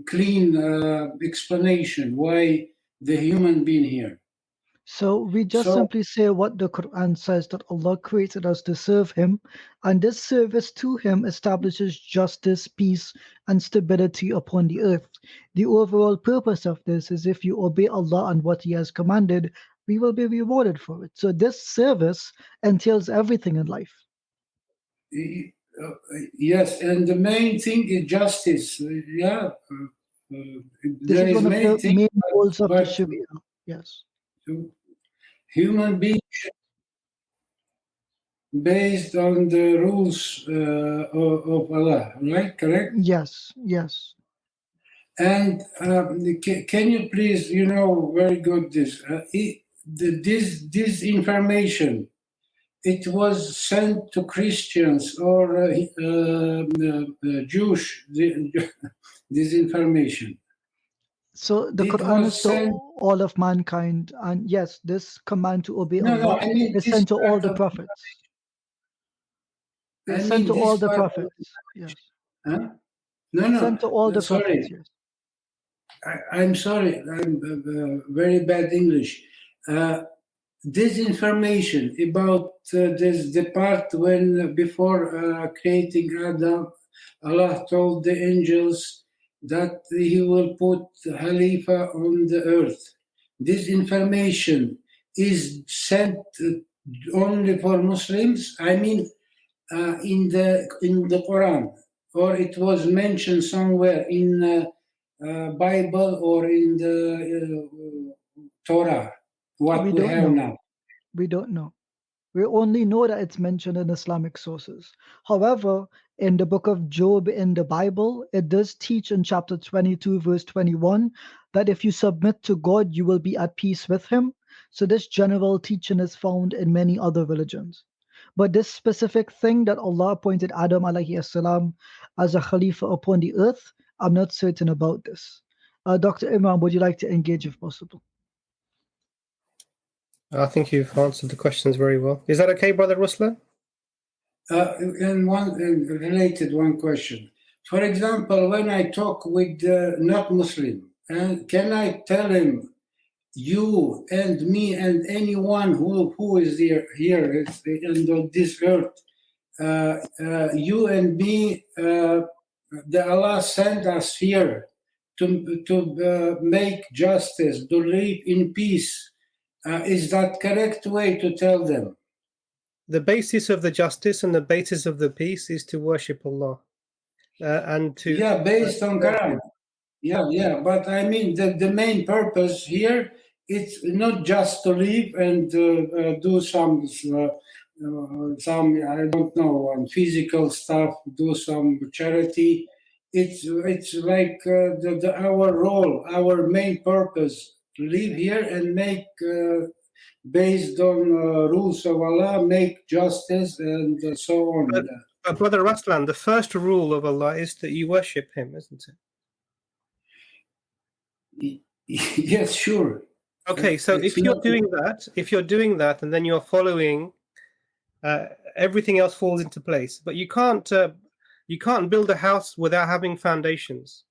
clean explanation why the human being here. So we just simply say what the Quran says, that Allah created us to serve Him, and this service to Him establishes justice, peace, and stability upon the earth. The overall purpose of this is if you obey Allah and what He has commanded, we will be rewarded for it. So this service entails everything in life. Yes, and the main thing is justice. Yeah. This is one of the main goals of the Sharia. Yes. Human beings based on the rules of Allah, right? Correct? Yes. And can you please, very good this. This information, it was sent to Christians or Jewish, this information. So the Quran is to all of mankind, and yes, this command to obey Allah is sent to all the prophets. It's sent to all the prophets. Yes. Huh? Sent to all the prophets. Yes. I'm sorry. I'm very bad English. This information about the part when before creating Adam, Allah told the angels that He will put Khalifa on the earth. This information is sent only for Muslims. I mean, in the Quran, or it was mentioned somewhere in Bible or in the Torah. What we have now. We don't know. We only know that it's mentioned in Islamic sources. However, in the book of Job in the Bible, it does teach in chapter 22, verse 21, that if you submit to God, you will be at peace with Him. So this general teaching is found in many other religions. But this specific thing that Allah appointed Adam alayhi salam as a Khalifa upon the earth, I'm not certain about this. Dr. Imran, would you like to engage if possible? I think you've answered the questions very well. Is that okay, Brother Ruslan? And related one question. For example, when I talk with not Muslim, and can I tell him, you and me and anyone who is here on this earth, you and me, the Allah sent us here to make justice, to live in peace. Is that correct way to tell them? The basis of the justice and the basis of the peace is to worship Allah. And to based on Quran. Yeah, but I mean the main purpose here, it's not just to live and do some I don't know, physical stuff, do some charity. It's like our role, our main purpose, to live here and make based on rules of Allah, make justice and so on. But Brother Ruslan, the first rule of Allah is that you worship Him, isn't it? Yes, sure. Okay, so if you're doing that, and then you're following, everything else falls into place. But you can't build a house without having foundations.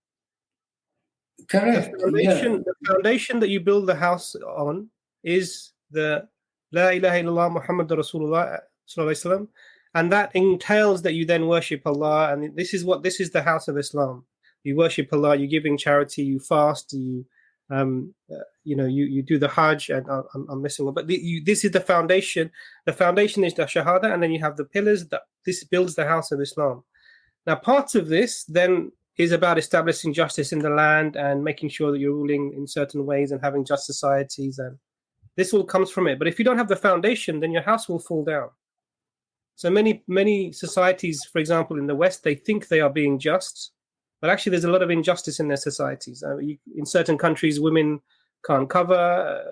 Correct. The foundation that you build the house on is the La ilaha illallah Muhammad Rasulullah sallallahu alaihi wasallam, and that entails that you then worship Allah. And this is the house of Islam. You worship Allah. You're giving charity. You fast. You do the Hajj, and I'm missing one. But this is the foundation. The foundation is the Shahada, and then you have the pillars. That this builds the house of Islam. Now, part of this then is about establishing justice in the land and making sure that you're ruling in certain ways and having just societies, and this all comes from it. But if you don't have the foundation, then your house will fall down. So many societies, for example, in the West, they think they are being just, but actually there's a lot of injustice in their societies. In certain countries, women can't cover.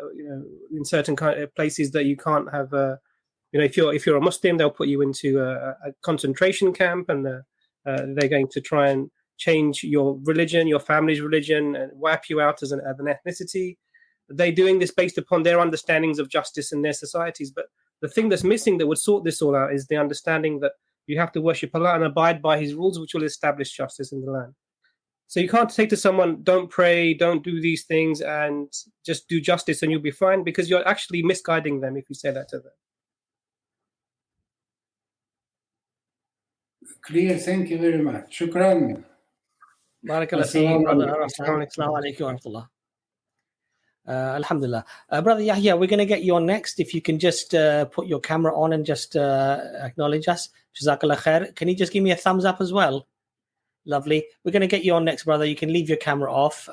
In certain places that you can't have. If you're a Muslim, they'll put you into a concentration camp, and they're going to try and change your religion, your family's religion, and wipe you out as an ethnicity. They're doing this based upon their understandings of justice in their societies. But the thing that's missing that would sort this all out is the understanding that you have to worship Allah and abide by His rules, which will establish justice in the land. So you can't say to someone, don't pray, don't do these things, and just do justice and you'll be fine, because you're actually misguiding them if you say that to them. Clear. Thank you very much. Shukran. Barakallah feek, brother. Assalamu alaikum wa rahmatullah. Alhamdulillah. Brother Yahya, we're going to get you on next. If you can just put your camera on and just acknowledge us. Jazakallah khair. Can you just give me a thumbs up as well? Lovely. We're going to get you on next, brother. You can leave your camera off.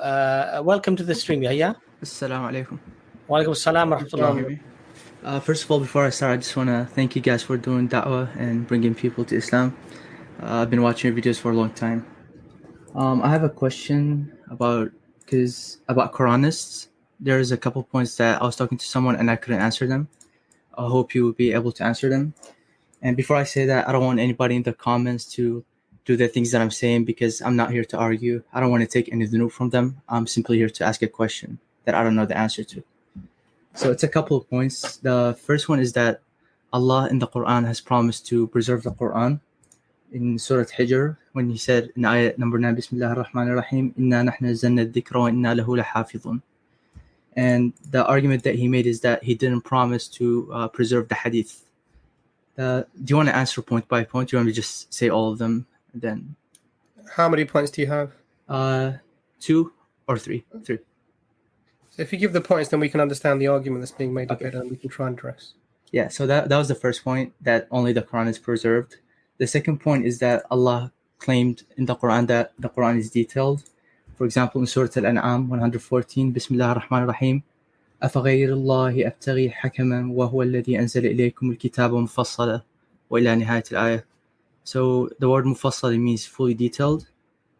Welcome to the stream, Yahya. Assalamu alaikum. Wa alaikum assalam wa rahmatullah. First of all, before I start, I just want to thank you guys for doing da'wah and bringing people to Islam. I've been watching your videos for a long time. I have a question about Quranists. There's a couple points that I was talking to someone and I couldn't answer them. I hope you will be able to answer them. And before I say that, I don't want anybody in the comments to do the things that I'm saying, because I'm not here to argue. I don't want to take any dhunub from them. I'm simply here to ask a question that I don't know the answer to. So it's a couple of points. The first one is that Allah in the Quran has promised to preserve the Quran. In Surah Hijr, when He said in ayat number 9, Bismillah ar-Rahman ar-Rahim, Inna nahnu nazzalna adh-dhikra wa inna lahu lahafidhun. And the argument that he made is that He didn't promise to preserve the hadith. Do you want to answer point by point? Do you want me to just say all of them? And then, how many points do you have? 2 or 3. 3. So if you give the points, then we can understand the argument that's being made better, and we can try and address. Yeah, so that was the first point, that only the Quran is preserved. The second point is that Allah claimed in the Quran that the Quran is detailed. For example, in Surah Al-An'am 114, Bismillah ar-Rahman ar-Rahim, أَفَغَيْرِ اللَّهِ أَبْتَغِي حَكَمًا وَهُوَ الَّذِي أَنزَلَ إِلَيْكُمُ الْكِتَابَ مُفَصَّلًا وَإِلَى نِهَايَةِ الْآيَةِ. So the word mufassal means fully detailed.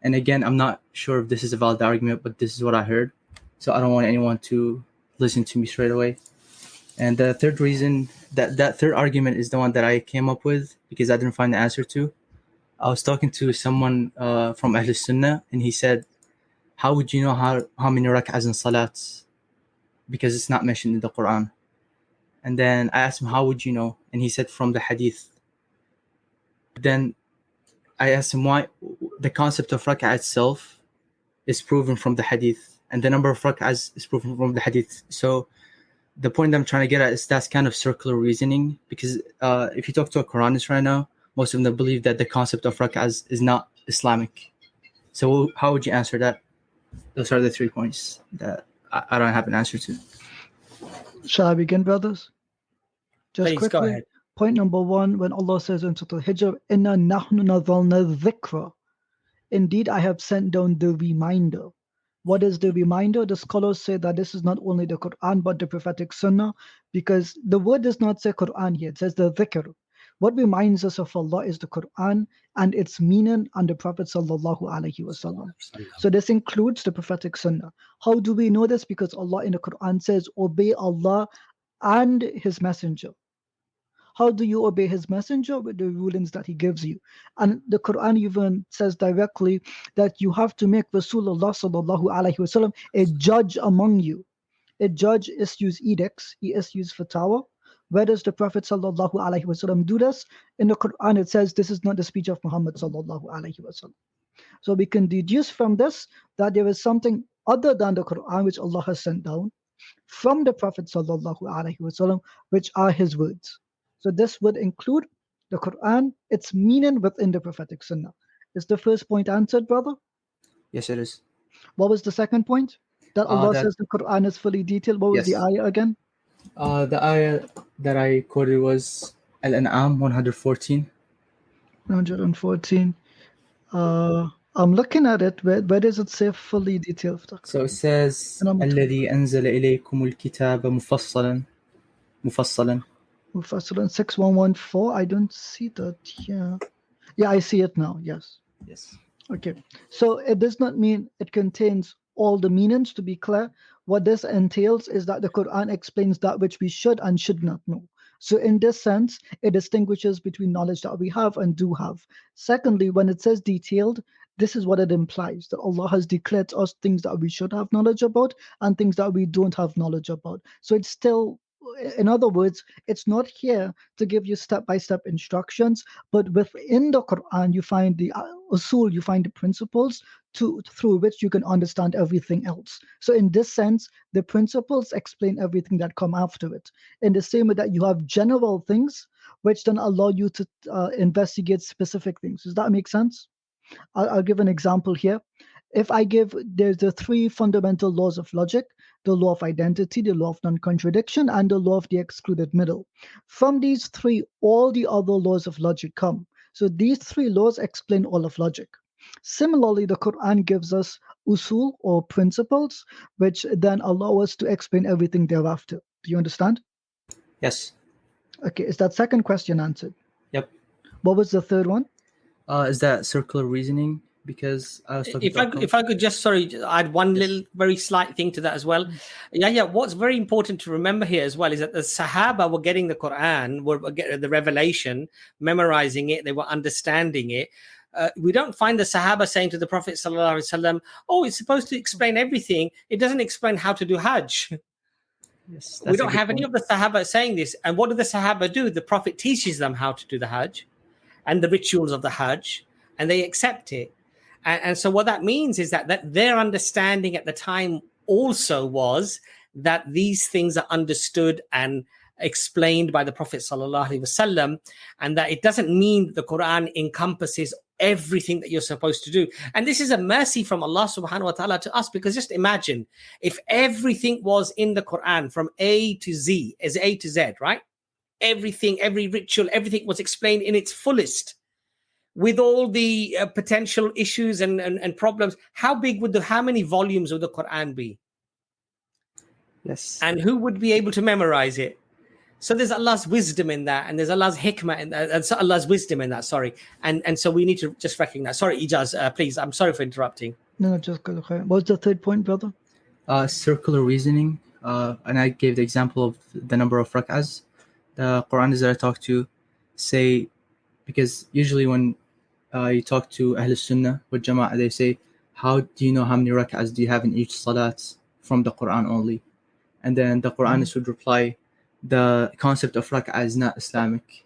And again, I'm not sure if this is a valid argument, but this is what I heard. So I don't want anyone to listen to me straight away. And the third reason, that third argument is the one that I came up with because I didn't find the answer to. I was talking to someone from Ahl Sunnah, and he said, how would you know how many rak'ahs in salats? Because it's not mentioned in the Quran. And then I asked him, how would you know? And he said, from the hadith. Then I asked him why the concept of rak'ah itself is proven from the hadith, and the number of rak'ahs is proven from the hadith. So the point I'm trying to get at is that's kind of circular reasoning, because if you talk to a Quranist right now, most of them believe that the concept of rak'ahs is not Islamic. So how would you answer that? Those are the 3 points that I don't have an answer to. Shall I begin, brothers? Just Please, quickly. go ahead. Point number 1, when Allah says in Surah Al-Hijr, Inna nahnu nazalna dhikra. Indeed, I have sent down the reminder. What is the reminder? The scholars say that this is not only the Quran, but the prophetic sunnah, because the word does not say Quran here, it says the dhikr. What reminds us of Allah is the Quran and its meaning and the Prophet sallallahu alaihi wasallam. So this includes the prophetic sunnah. How do we know this? Because Allah in the Quran says, obey Allah and His Messenger. How do you obey His Messenger? With the rulings that He gives you. And the Quran even says directly that you have to make Rasulullah sallallahu alaihi wasallam a judge among you. A judge issues edicts, he issues fatwa. Where does the Prophet sallallahu alaihi wasallam do this? In the Quran it says this is not the speech of Muhammad sallallahu alaihi wasallam. So we can deduce from this that there is something other than the Quran which Allah has sent down from the Prophet sallallahu alaihi wasallam, which are his words. So this would include the Quran, its meaning within the prophetic sunnah. Is the first point answered, brother? Yes, it is. What was the second point? That Allah says the Quran is fully detailed. What was the ayah again? The ayah that I quoted was Al-An'am 114. 114. I'm looking at it. Where does it say fully detailed? So it says الذي أنزل إليكم الكتاب مفصلا. مفصلا 6114. I don't see that here. Yeah, I see it now. Yes. Okay. So it does not mean it contains all the meanings, to be clear. What this entails is that the Quran explains that which we should and should not know. So in this sense, it distinguishes between knowledge that we have and do have. Secondly, when it says detailed, this is what it implies, that Allah has declared to us things that we should have knowledge about and things that we don't have knowledge about. So it's still, in other words, it's not here to give you step-by-step instructions, but within the Quran, you find the usul, you find the principles through which you can understand everything else. So in this sense, the principles explain everything that come after it. In the same way that you have general things, which then allow you to investigate specific things. Does that make sense? I'll give an example here. If I give, there's the 3 fundamental laws of logic: the law of identity, the law of non-contradiction, and the law of the excluded middle. From these 3, all the other laws of logic come. So these 3 laws explain all of logic. Similarly, the Quran gives us usul, or principles, which then allow us to explain everything thereafter. Do you understand? Yes. Okay, is that second question answered? Yep. What was the third one? Is that circular reasoning? Because I was talking if I could just add one little very slight thing to that as well. What's very important to remember here as well is that the Sahaba were getting the Quran, were getting the revelation, memorizing it, they were understanding it. We don't find the Sahaba saying to the Prophet sallallahu alaihi wasallam, "Oh, it's supposed to explain everything. It doesn't explain how to do Hajj." Yes, we don't have any of the Sahaba saying this. And what do the Sahaba do? The Prophet teaches them how to do the Hajj and the rituals of the Hajj, and they accept it. And so what that means is that their understanding at the time also was that these things are understood and explained by the Prophet sallallahu alaihi wasallam, and that it doesn't mean the Quran encompasses everything that you're supposed to do. And this is a mercy from Allah subhanahu wa ta'ala to us, because just imagine if everything was in the Quran from A to Z, as A to Z, right? Everything, every ritual, everything was explained in its fullest, with all the potential issues and problems. How many volumes would the Quran be? Yes. And who would be able to memorize it? So there's Allah's wisdom in that, and there's Allah's hikmah in that, and Allah's wisdom in that, sorry. And so we need to just recognize. Sorry, Ijaz, please, I'm sorry for interrupting. No, just go ahead. What's the third point, brother? Circular reasoning. and I gave the example of the number of rak'ahs. The Quranis that I talk to say, because usually when you talk to Ahl Sunnah with Jama'ah, they say, how do you know how many rak'ahs do you have in each salat from the Quran only? And then the Quranis would reply, the concept of rak'ah is not Islamic.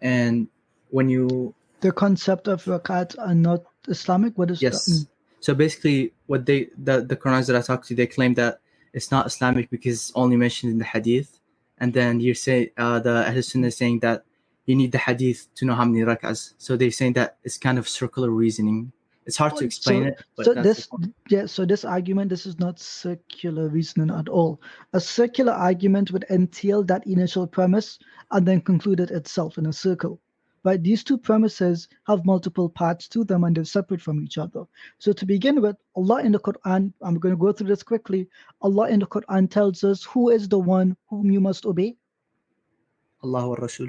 And when you... The concept of rakat are not Islamic? What does that mean? So basically, what the Quranis that I talk to, they claim that it's not Islamic because it's only mentioned in the hadith. And then you say the Ahl Sunnah is saying that you need the hadith to know how many rak'ahs. So they're saying that it's kind of circular reasoning. It's hard to explain it. But so this argument, this is not circular reasoning at all. A circular argument would entail that initial premise and then conclude it itself in a circle. Right? These two premises have multiple parts to them and they're separate from each other. So to begin with, Allah in the Quran, I'm going to go through this quickly. Allah in the Quran tells us who is the one whom you must obey. Allah wa Rasul.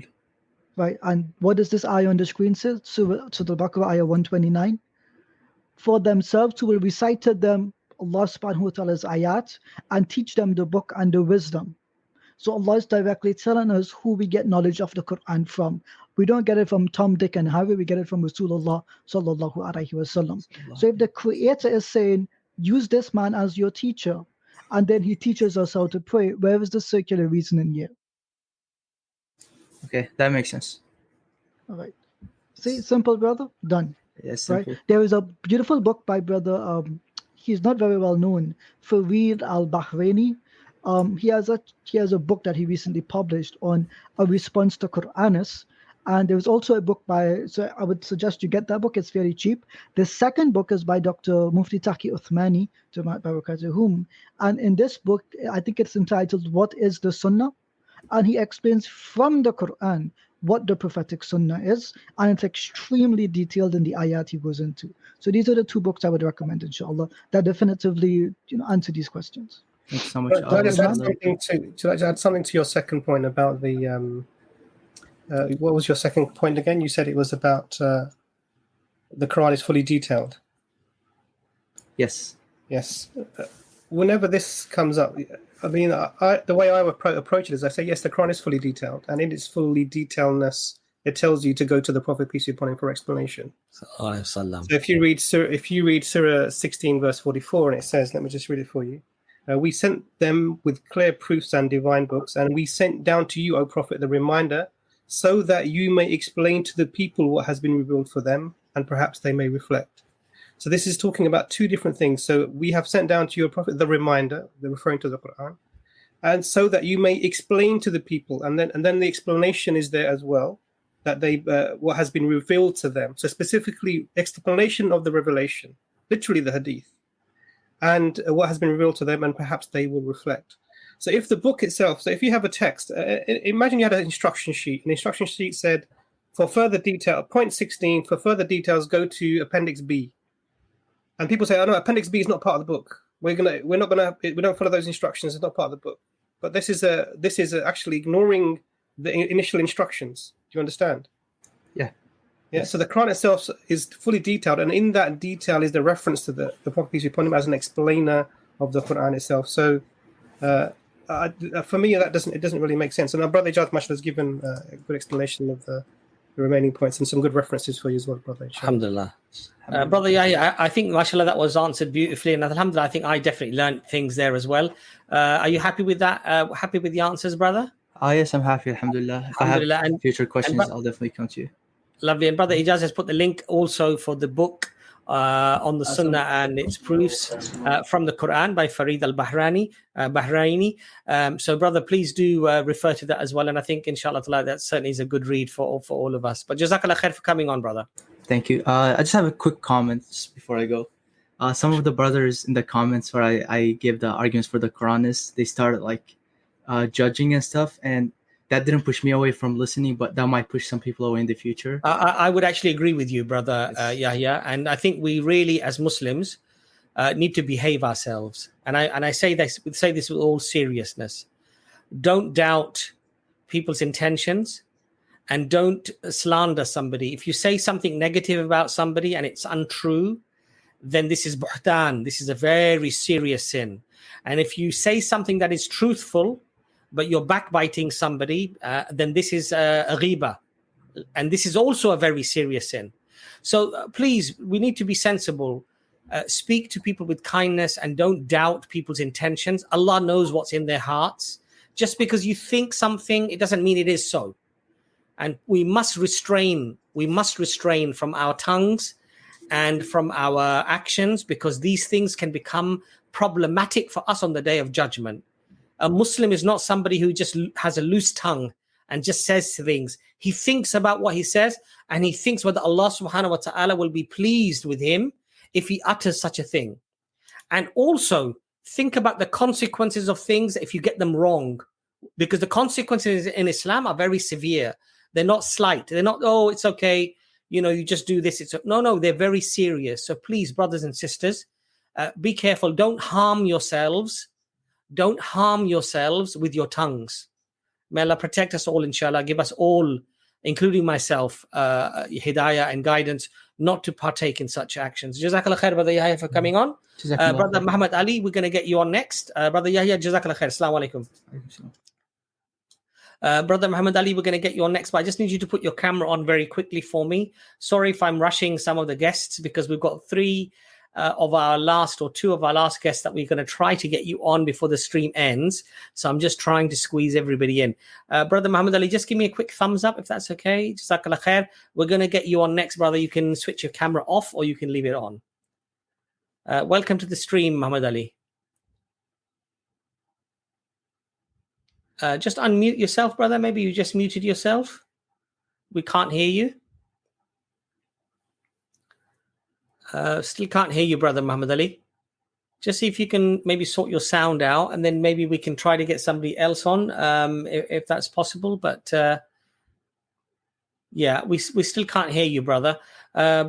Right? And what does this ayah on the screen say? Surah Al-Baqarah, ayah 129. For themselves who will recite to them Allah subhanahu wa ta'ala's ayat and teach them the book and the wisdom. So Allah is directly telling us who we get knowledge of the Quran from. We don't get it from Tom, Dick, and Harry. We get it from Rasulullah sallallahu alaihi wasallam. So if the Creator is saying, use this man as your teacher, and then he teaches us how to pray, where is the circular reasoning here? Okay, that makes sense. All right. See, simple, brother? Done. Yes, right. There is a beautiful book by brother. He's not very well known, Farid al-Bahraini. He has a book that he recently published on a response to Quranis. And there was also a book so I would suggest you get that book. It's very cheap. The second book is by Dr. Mufti Taqi Uthmani, and in this book, I think it's entitled, What is the Sunnah? And he explains from the Quran what the prophetic Sunnah is, and it's extremely detailed in the ayat he goes into. So these are the two books I would recommend, inshallah, that definitively answer these questions. Thanks so much. Can I just add something to your second point about the what was your second point again? You said it was about the Quran is fully detailed. Yes. Yes. Whenever this comes up, I mean, the way I would approach it is I say, yes, the Quran is fully detailed, and in its fully detailedness, it tells you to go to the Prophet, peace be upon him, for explanation. So if you read Surah 16, verse 44, and it says, let me just read it for you. We sent them with clear proofs and divine books, and we sent down to you, O Prophet, the reminder, so that you may explain to the people what has been revealed for them, and perhaps they may reflect. So this is talking about two different things. So we have sent down to your Prophet the reminder, they're referring to the Quran, and so that you may explain to the people, and then the explanation is there as well, that they what has been revealed to them. So specifically, explanation of the revelation, literally the hadith, and what has been revealed to them, and perhaps they will reflect. So if the book itself, so if you have a text, imagine you had an instruction sheet. An instruction sheet said, for further detail, point 16, for further details, go to Appendix B. And people say, oh no, Appendix B is not part of the book. We don't follow those instructions. It's not part of the book. But this is actually ignoring the initial instructions. Do you understand? Yeah. Yeah. So the Quran itself is fully detailed, and in that detail is the reference to the Prophet peace be upon him as an explainer of the Quran itself. So for me, it doesn't really make sense. And our brother Ijaz Mashal has given a good explanation of the remaining points and some good references for you as well, brother. Alhamdulillah. Brother, I think, mashallah, that was answered beautifully. And alhamdulillah, I think I definitely learned things there as well. Are you happy with that? Happy with the answers, brother? Yes, I'm happy, alhamdulillah. If I have future questions, I'll definitely come to you. Lovely. And brother Ijaz has put the link also for the book on the Sunnah and its proofs from the Quran by Farid al-Bahraini. So brother, please do refer to that as well. And I think, inshallah, that certainly is a good read for all of us. But Jazakallah khair for coming on, brother. Thank you. I just have a quick comment before I go. Some of the brothers in the comments where I gave the arguments for the Quranists, they started like judging and stuff, and that didn't push me away from listening, but that might push some people away in the future. I would actually agree with you, brother Yahya, and I think we really, as Muslims, need to behave ourselves. And I say this with all seriousness. Don't doubt people's intentions, and don't slander somebody. If you say something negative about somebody and it's untrue, then this is buhtan. This is a very serious sin. And if you say something that is truthful, but you're backbiting somebody, then this is a ghiba. And this is also a very serious sin. So please, we need to be sensible. Speak to people with kindness and don't doubt people's intentions. Allah knows what's in their hearts. Just because you think something, it doesn't mean it is so. And we must restrain from our tongues and from our actions, because these things can become problematic for us on the day of judgment. A Muslim is not somebody who just has a loose tongue and just says things. He thinks about what he says, and he thinks whether Allah subhanahu wa ta'ala will be pleased with him if he utters such a thing. And also think about the consequences of things if you get them wrong, because the consequences in Islam are very severe. They're not slight. They're not, oh, it's okay, you just do this. No, they're very serious. So please, brothers and sisters, be careful. Don't harm yourselves. Don't harm yourselves with your tongues. May Allah protect us all, inshallah. Give us all, including myself, hidayah and guidance not to partake in such actions. Jazakallah khair, Brother Yahya, for coming on. Brother Muhammad Ali, we're going to get you on next. Brother Yahya, Jazakallah khair. Assalamu alaikum. Brother Muhammad Ali, we're going to get you on next, but I just need you to put your camera on very quickly for me. Sorry if I'm rushing some of the guests, because we've got two of our last guests that we're going to try to get you on before the stream ends. So I'm just trying to squeeze everybody in. Brother Muhammad Ali, just give me a quick thumbs up if that's okay. Jazakallah khair. We're going to get you on next, brother. You can switch your camera off or you can leave it on. Welcome to the stream, Muhammad Ali. Just unmute yourself, brother. Maybe you just muted yourself. We can't hear you. Still can't hear you, Brother Muhammad Ali. Just see if you can maybe sort your sound out, and then maybe we can try to get somebody else on, if that's possible. But yeah, we still can't hear you, brother. I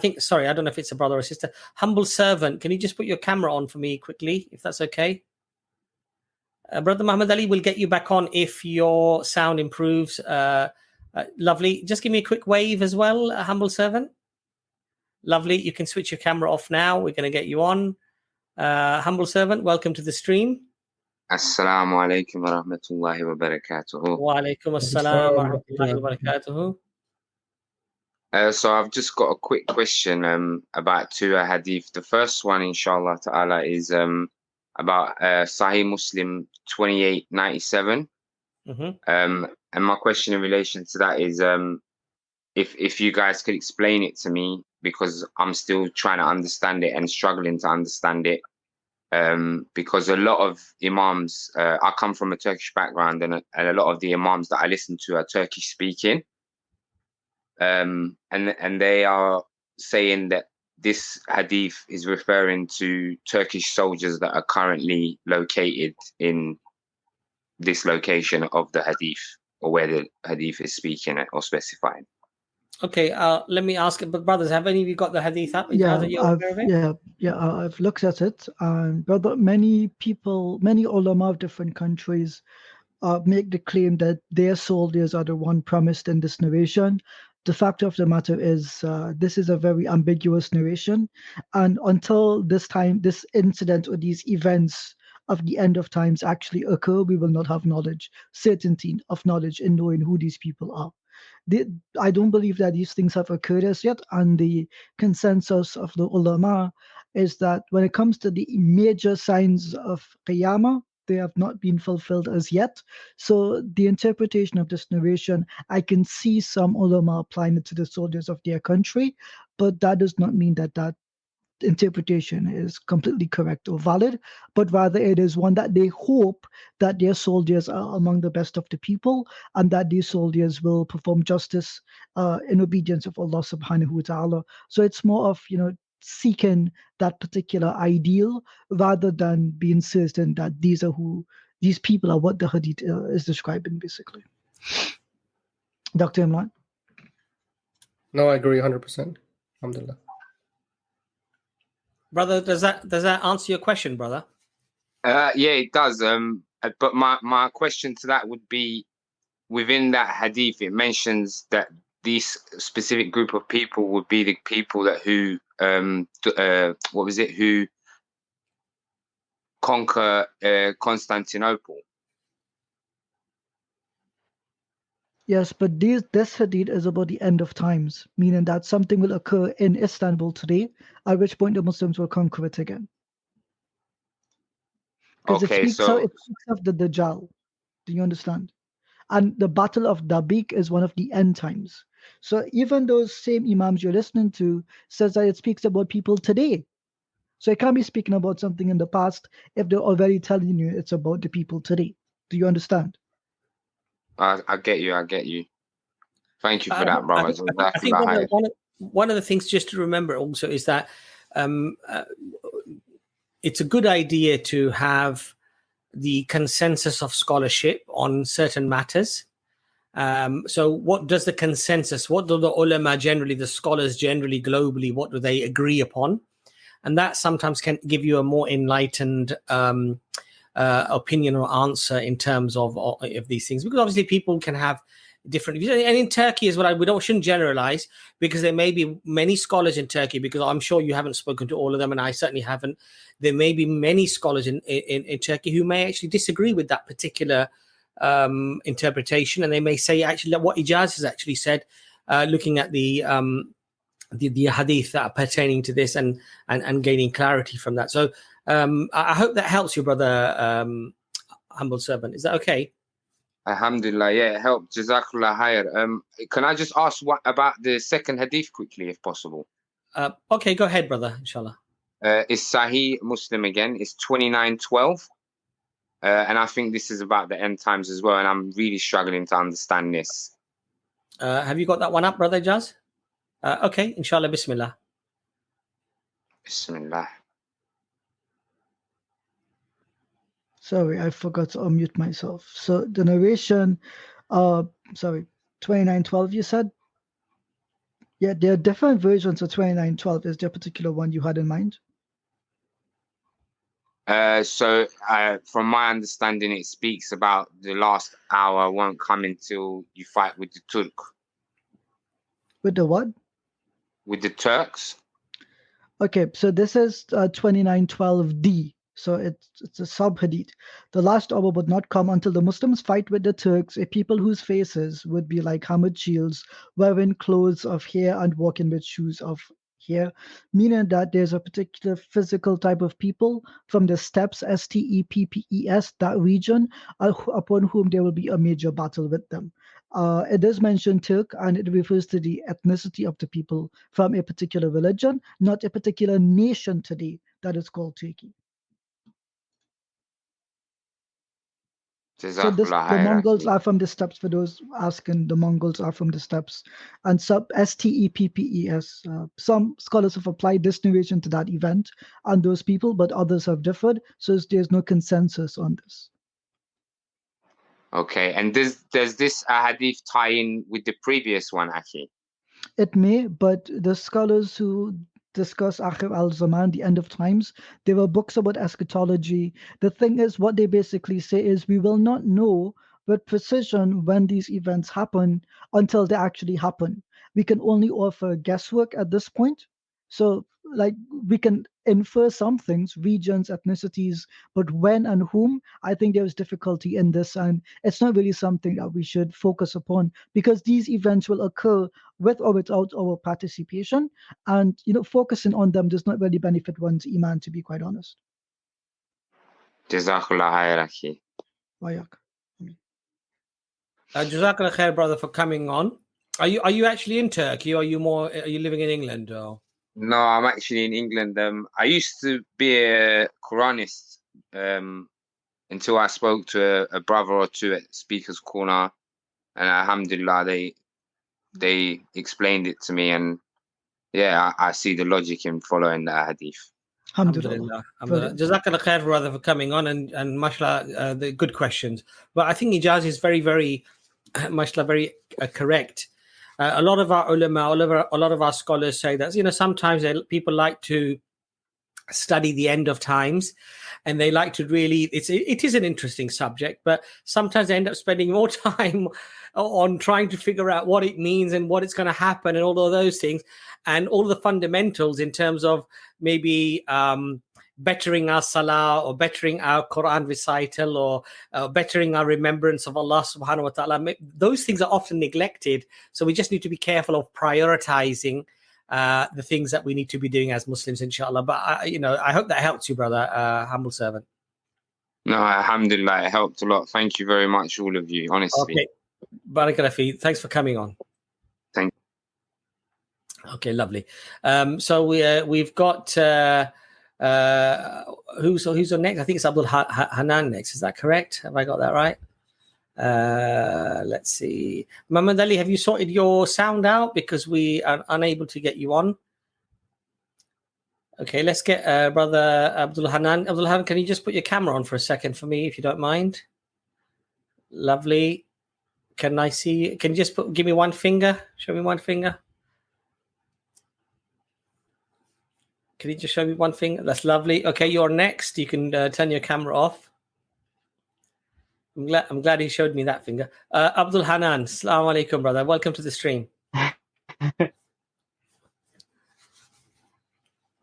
think, sorry, I don't know if it's a brother or a sister. Humble servant, can you just put your camera on for me quickly, if that's okay? Brother Muhammad Ali, will get you back on if your sound improves. Lovely. Just give me a quick wave as well, humble servant. Lovely. You can switch your camera off now. We're going to get you on. Humble servant, welcome to the stream. Assalamu alaikum wa rahmatullahi wa barakatuhu. Wa alaikum assalam wa rahmatullahi wa barakatuhu. So I've just got a quick question about two hadith. The first one, inshallah ta'ala, is about Sahih Muslim 2897. And my question in relation to that is if you guys could explain it to me, because I'm still trying to understand it and struggling to understand it, because a lot of imams, I come from a Turkish background, and a lot of the imams that I listen to are Turkish speaking, and they are saying that this hadith is referring to Turkish soldiers that are currently located in this location of the hadith, or where the hadith is speaking or specifying. Okay, let me ask, but brothers, have any of you got the hadith up? I've looked at it, brother. Many ulama of different countries make the claim that their soldiers are the one promised in this narration. The fact of the matter is, this is a very ambiguous narration, and until this incident or these events of the end of times actually occur, we will not have certainty of knowledge in knowing who these people are. I don't believe that these things have occurred as yet, and the consensus of the ulama is that when it comes to the major signs of Qiyamah, they have not been fulfilled as yet. So the interpretation of this narration, I can see some ulama applying it to the soldiers of their country, but that does not mean that interpretation is completely correct or valid, but rather it is one that they hope that their soldiers are among the best of the people, and that these soldiers will perform justice in obedience of Allah subhanahu wa ta'ala. So it's more of seeking that particular ideal rather than being certain that these people are what the hadith is describing, basically. Dr. Imran? No, I agree 100%. Alhamdulillah. Brother, does that answer your question, brother? Yeah, it does. But my question to that would be, within that hadith, it mentions that this specific group of people would be the people who conquer Constantinople. Yes, but this hadith is about the end of times, meaning that something will occur in Istanbul today, at which point the Muslims will conquer it again. Because Okay, it speaks of the Dajjal. Do you understand? And the Battle of Dabiq is one of the end times. So even those same imams you're listening to says that it speaks about people today. So it can't be speaking about something in the past if they're already telling you it's about the people today. Do you understand? I get you. Thank you for that, brother. I think one of the things just to remember also is that it's a good idea to have the consensus of scholarship on certain matters. So what does the consensus, what do the ulama generally, the scholars generally globally, what do they agree upon? And that sometimes can give you a more enlightened opinion or answer in terms of these things, because obviously people can have different views. And in Turkey is what shouldn't generalize, because there may be many scholars in Turkey, because I'm sure you haven't spoken to all of them, and I certainly haven't. There may be many scholars in Turkey who may actually disagree with that particular interpretation, and they may say actually what Ijaz has actually said, looking at the hadith that are pertaining to this and gaining clarity from that. So I hope that helps you, brother humble servant. Is that okay? Alhamdulillah, yeah, it helped. Jazakallah khair. Can I just ask what about the second hadith quickly, if possible? Okay, go ahead, brother, inshallah. It's Sahih Muslim again. It's 29:12. And I think this is about the end times as well, and I'm really struggling to understand this. Have you got that one up, brother Jaz? Okay, inshallah, bismillah. Bismillah. Sorry, I forgot to unmute myself. So the narration, 29:12 you said? Yeah, there are different versions of 29:12. Is there a particular one you had in mind? So from my understanding, it speaks about the last hour won't come until you fight with the Turk. With the what? With the Turks. Okay, so this is 29:12d. So it's a sub-hadith. The last hour would not come until the Muslims fight with the Turks, a people whose faces would be like hammered shields, wearing clothes of hair and walking with shoes of hair, meaning that there's a particular physical type of people from the steppes, steppes, that region, upon whom there will be a major battle with them. It does mention Turk, and it refers to the ethnicity of the people from a particular religion, not a particular nation today that is called Turkey. So the Mongols are from the steppes. For those asking, the Mongols are from the steppes, and steppes. Some scholars have applied this narration to that event and those people, but others have differed. So there's no consensus on this. Okay, and does this hadith tie in with the previous one, Aki? It may, but the scholars who discuss Akhir al-Zaman, the end of times, there were books about eschatology. The thing is, what they basically say is we will not know with precision when these events happen until they actually happen. We can only offer guesswork at this point. So, like, we can infer some things, regions, ethnicities, but when and whom, I think there is difficulty in this, and it's not really something that we should focus upon, because these events will occur with or without our participation, and focusing on them does not really benefit one's iman, to be quite honest. Jazakallah khair, Aki. Jazakallah khair, brother, for coming on. Are you actually in Turkey, or are you living in England, or? No, I'm actually in England. I used to be a Quranist until I spoke to a brother or two at Speaker's Corner, and alhamdulillah, they explained it to me, and yeah, I see the logic in following the hadith. Alhamdulillah. Jazakallah khair, brother, for coming on, and mashallah, the good questions. But I think Ijaz is very, very, mashallah, very correct. A lot of our ulama, a lot of our scholars say that sometimes people like to study the end of times, and they like to really. It is an interesting subject, but sometimes they end up spending more time on trying to figure out what it means and what it's going to happen and all of those things, and all the fundamentals in terms of maybe bettering our salah or bettering our Quran recital or bettering our remembrance of Allah subhanahu wa ta'ala. Those things are often neglected. So we just need to be careful of prioritizing the things that we need to be doing as Muslims, inshallah. But I hope that helps you, brother, humble servant. No, alhamdulillah, it helped a lot. Thank you very much, all of you, honestly. Okay. Barakallah fi. Thanks for coming on. Thank you. Okay, lovely. So we've got who's on next? I think it's Abdul Hanan next. Is that correct? Have I got that right? Let's see. Muhammad Ali, have you sorted your sound out because we are unable to get you on? Okay, let's get brother Abdul Hanan. Abdul Hanan, can you just put your camera on for a second for me, if you don't mind? Lovely. Can I see? Can you just give me one finger? Show me one finger. Can you just show me one finger? That's lovely. Okay, you're next. You can turn your camera off. I'm glad he showed me that finger. Abdul Hanan, assalamu alaikum, brother. Welcome to the stream.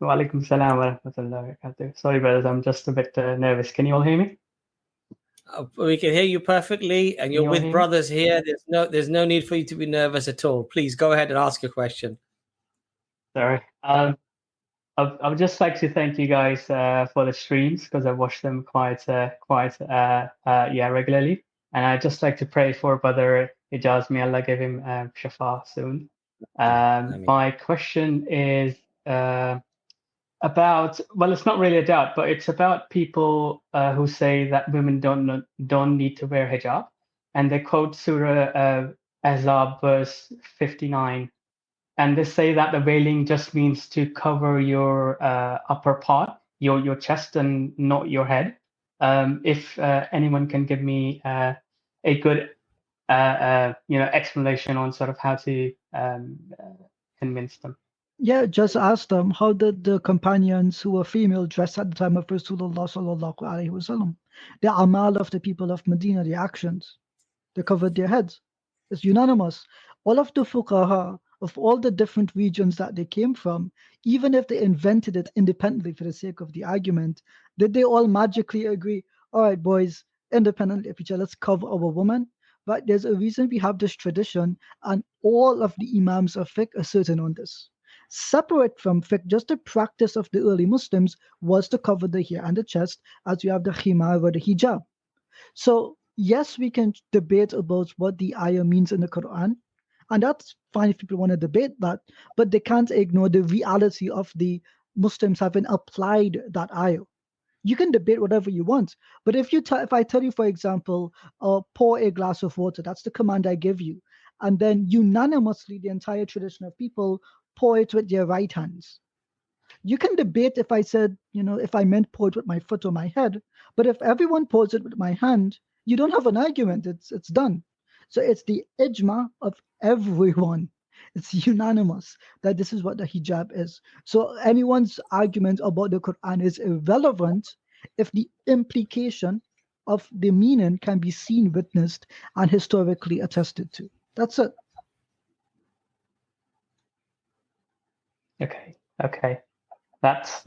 Wa alaikum salam wa rahmatullahi wa barakatuh. Sorry, brothers, I'm just a bit nervous. Can you all hear me? We can hear you perfectly, and you're with brothers here. There's no need for you to be nervous at all. Please go ahead and ask your question. Sorry. I would just like to thank you guys for the streams, because I watch them quite regularly, and I'd just like to pray for Brother Ijaz. May Allah give him shafa soon. My question is about, well, it's not really a doubt, but it's about people who say that women don't need to wear hijab, and they quote Surah Ahzab verse 59. And they say that the veiling just means to cover your upper part, your chest, and not your head. If anyone can give me a good, explanation on sort of how to convince them. Yeah, just ask them, how did the companions who were female dress at the time of Rasulullah sallallahu alaihi wasallam? The amal of the people of Medina, the actions, they covered their heads. It's unanimous. All of the fuqaha of all the different regions that they came from, even if they invented it independently for the sake of the argument, did they all magically agree, all right, boys, independently of each other, let's cover our woman? But there's a reason we have this tradition, and all of the imams of fiqh are certain on this. Separate from fiqh, just the practice of the early Muslims was to cover the hair and the chest, as we have the khimar or the hijab. So yes, we can debate about what the ayah means in the Quran, and that's fine if people want to debate that, but they can't ignore the reality of the Muslims having applied that ayah. You can debate whatever you want, but if I tell you, for example, pour a glass of water, that's the command I give you, and then unanimously the entire tradition of people pour it with their right hands. You can debate if I said, if I meant pour it with my foot or my head, but if everyone pours it with my hand, you don't have an argument. It's done. So it's the ijma of everyone. It's unanimous that this is what the hijab is. So anyone's argument about the Quran is irrelevant if the implication of the meaning can be seen, witnessed, and historically attested to. That's it. Okay. That's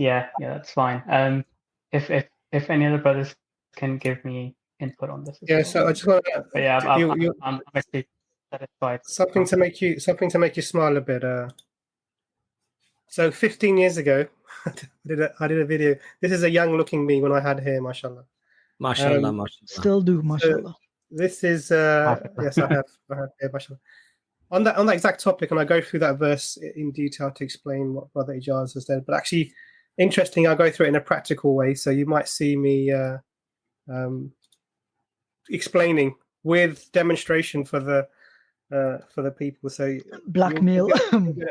fine. If any other brothers can give me input on this. Yeah, so I just want to. Yeah, I'm actually satisfied. Something to make you smile a bit. So 15 years ago, I did a video. This is a young-looking me when I had hair, mashallah. Mashallah, mashallah. Still do, mashallah. This is yes, I have hair, mashallah. On that exact topic, and I go through that verse in detail to explain what Brother Ijaz has said. But actually, interesting, I go through it in a practical way, so you might see me explaining with demonstration for the people. So blackmail.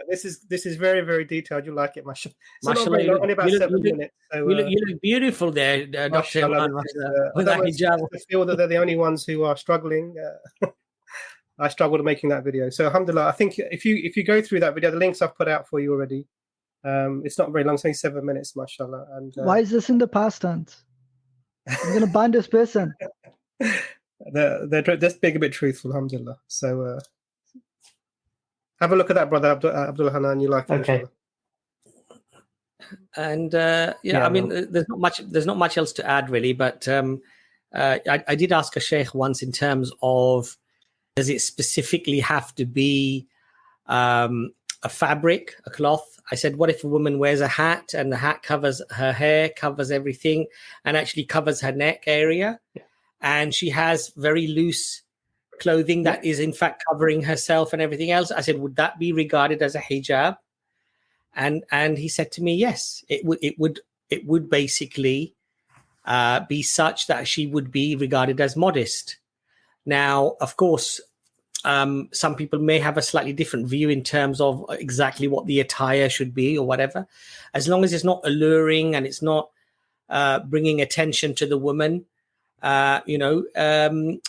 This is very, very detailed. You like it, mashallah. Mashallah, only about 7 minutes. So, you look beautiful there, Dr. Imran, with that hijab. I feel that they're the only ones who are struggling. I struggled making that video. So alhamdulillah, I think if you go through that video, the links I've put out for you already. It's not very long, it's only 7 minutes, mashallah. And why is this in the past tense? I'm gonna ban this person. They're just being a bit truthful, alhamdulillah. So have a look at that, brother Abdul Hanan. You like it? Okay. And I mean, there's not much else to add really, but I did ask a sheikh once in terms of, does it specifically have to be a fabric, a cloth? I said, what if a woman wears a hat and the hat covers her hair, covers everything, and actually covers her neck area, and she has very loose clothing that is in fact covering herself and everything else? I said, would that be regarded as a hijab? And he said to me, yes, it would basically be such that she would be regarded as modest. Now, of course, some people may have a slightly different view in terms of exactly what the attire should be or whatever, as long as it's not alluring and it's not bringing attention to the woman. The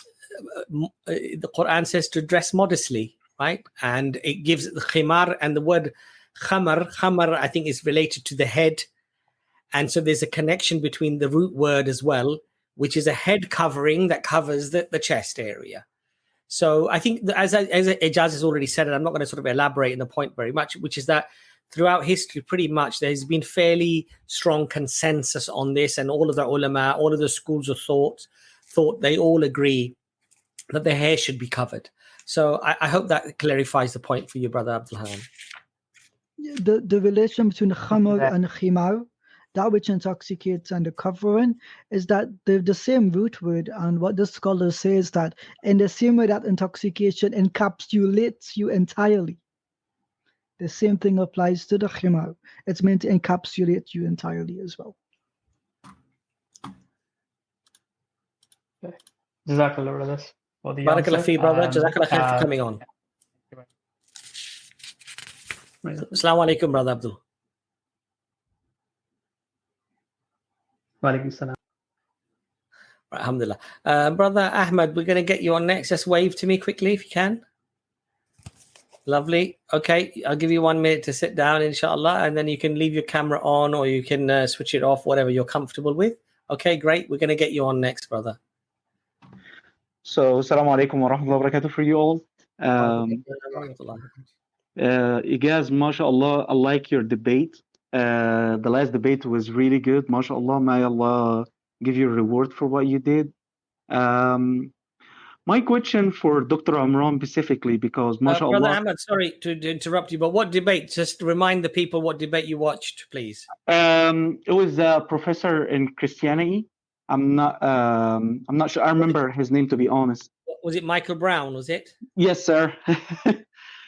Quran says to dress modestly, right? And it gives the khimar, and the word khamar I think is related to the head, and so there's a connection between the root word as well, which is a head covering that covers the chest area. So I think as Ijaz has already said, and I'm not going to sort of elaborate on the point very much, which is that throughout history, pretty much there's been fairly strong consensus on this, and all of the ulama, all of the schools of thought they all agree that the hair should be covered. So I hope that clarifies the point for you, Brother Abdul Hanan. The relation between khamr and khimar, that which intoxicates and the covering, is that they're the same root word. And what the scholar says that in the same way that intoxication encapsulates you entirely, the same thing applies to the khimar. It's meant to encapsulate you entirely as well. Jazakallah, brothers, for the Barakallah fi, brother. Jazakallah khair for coming on. Assalamu alaikum, Brother Abdul. Walaikum salam. Alhamdulillah. Brother Ahmed, we're going to get you on next. Just wave to me quickly if you can. Lovely. Okay, I'll give you 1 minute to sit down, inshallah, and then you can leave your camera on or you can switch it off, whatever you're comfortable with. Okay, great. We're going to get you on next, brother. So, assalamu alaikum wa rahmatullahi wa barakatuh for you all. Igaz, mashallah, I like your debate. The last debate was really good. Mashallah, may Allah give you a reward for what you did. My question for Dr. Amran specifically, because mashallah. Brother Ahmed, sorry to interrupt you, but what debate? Just remind the people what debate you watched, please. It was a professor in Christianity. I'm not sure. I remember his name, to be honest. Was it Michael Brown? Was it? Yes, sir.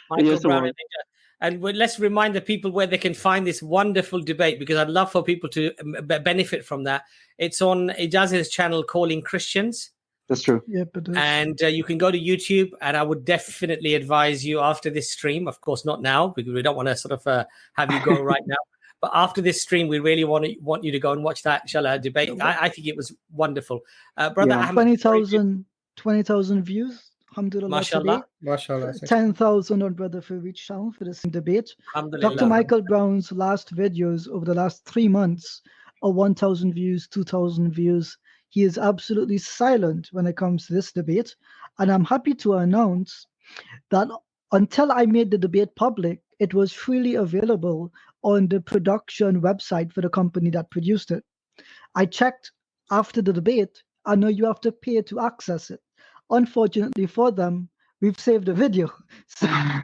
Michael Yes, Brown. And let's remind the people where they can find this wonderful debate, because I'd love for people to benefit from that. It's on Ijaz's channel, Calling Christians. That's true. Yep, it is. And you can go to YouTube, and I would definitely advise you after this stream, of course not now, because we don't want to sort of have you go right now. But after this stream, we really want you to go and watch that, inshallah, debate. I think it was wonderful. Brother Ahmed, 20,000 views. Alhamdulillah. Mashallah. Mashallah. 10,000 on Brother Farid channel for the same debate. Dr. Michael Brown's last videos over the last 3 months are 1,000 views, 2,000 views. He is absolutely silent when it comes to this debate. And I'm happy to announce that until I made the debate public, it was freely available on the production website for the company that produced it. I checked after the debate. I know you have to pay to access it. Unfortunately for them, we've saved the video. So I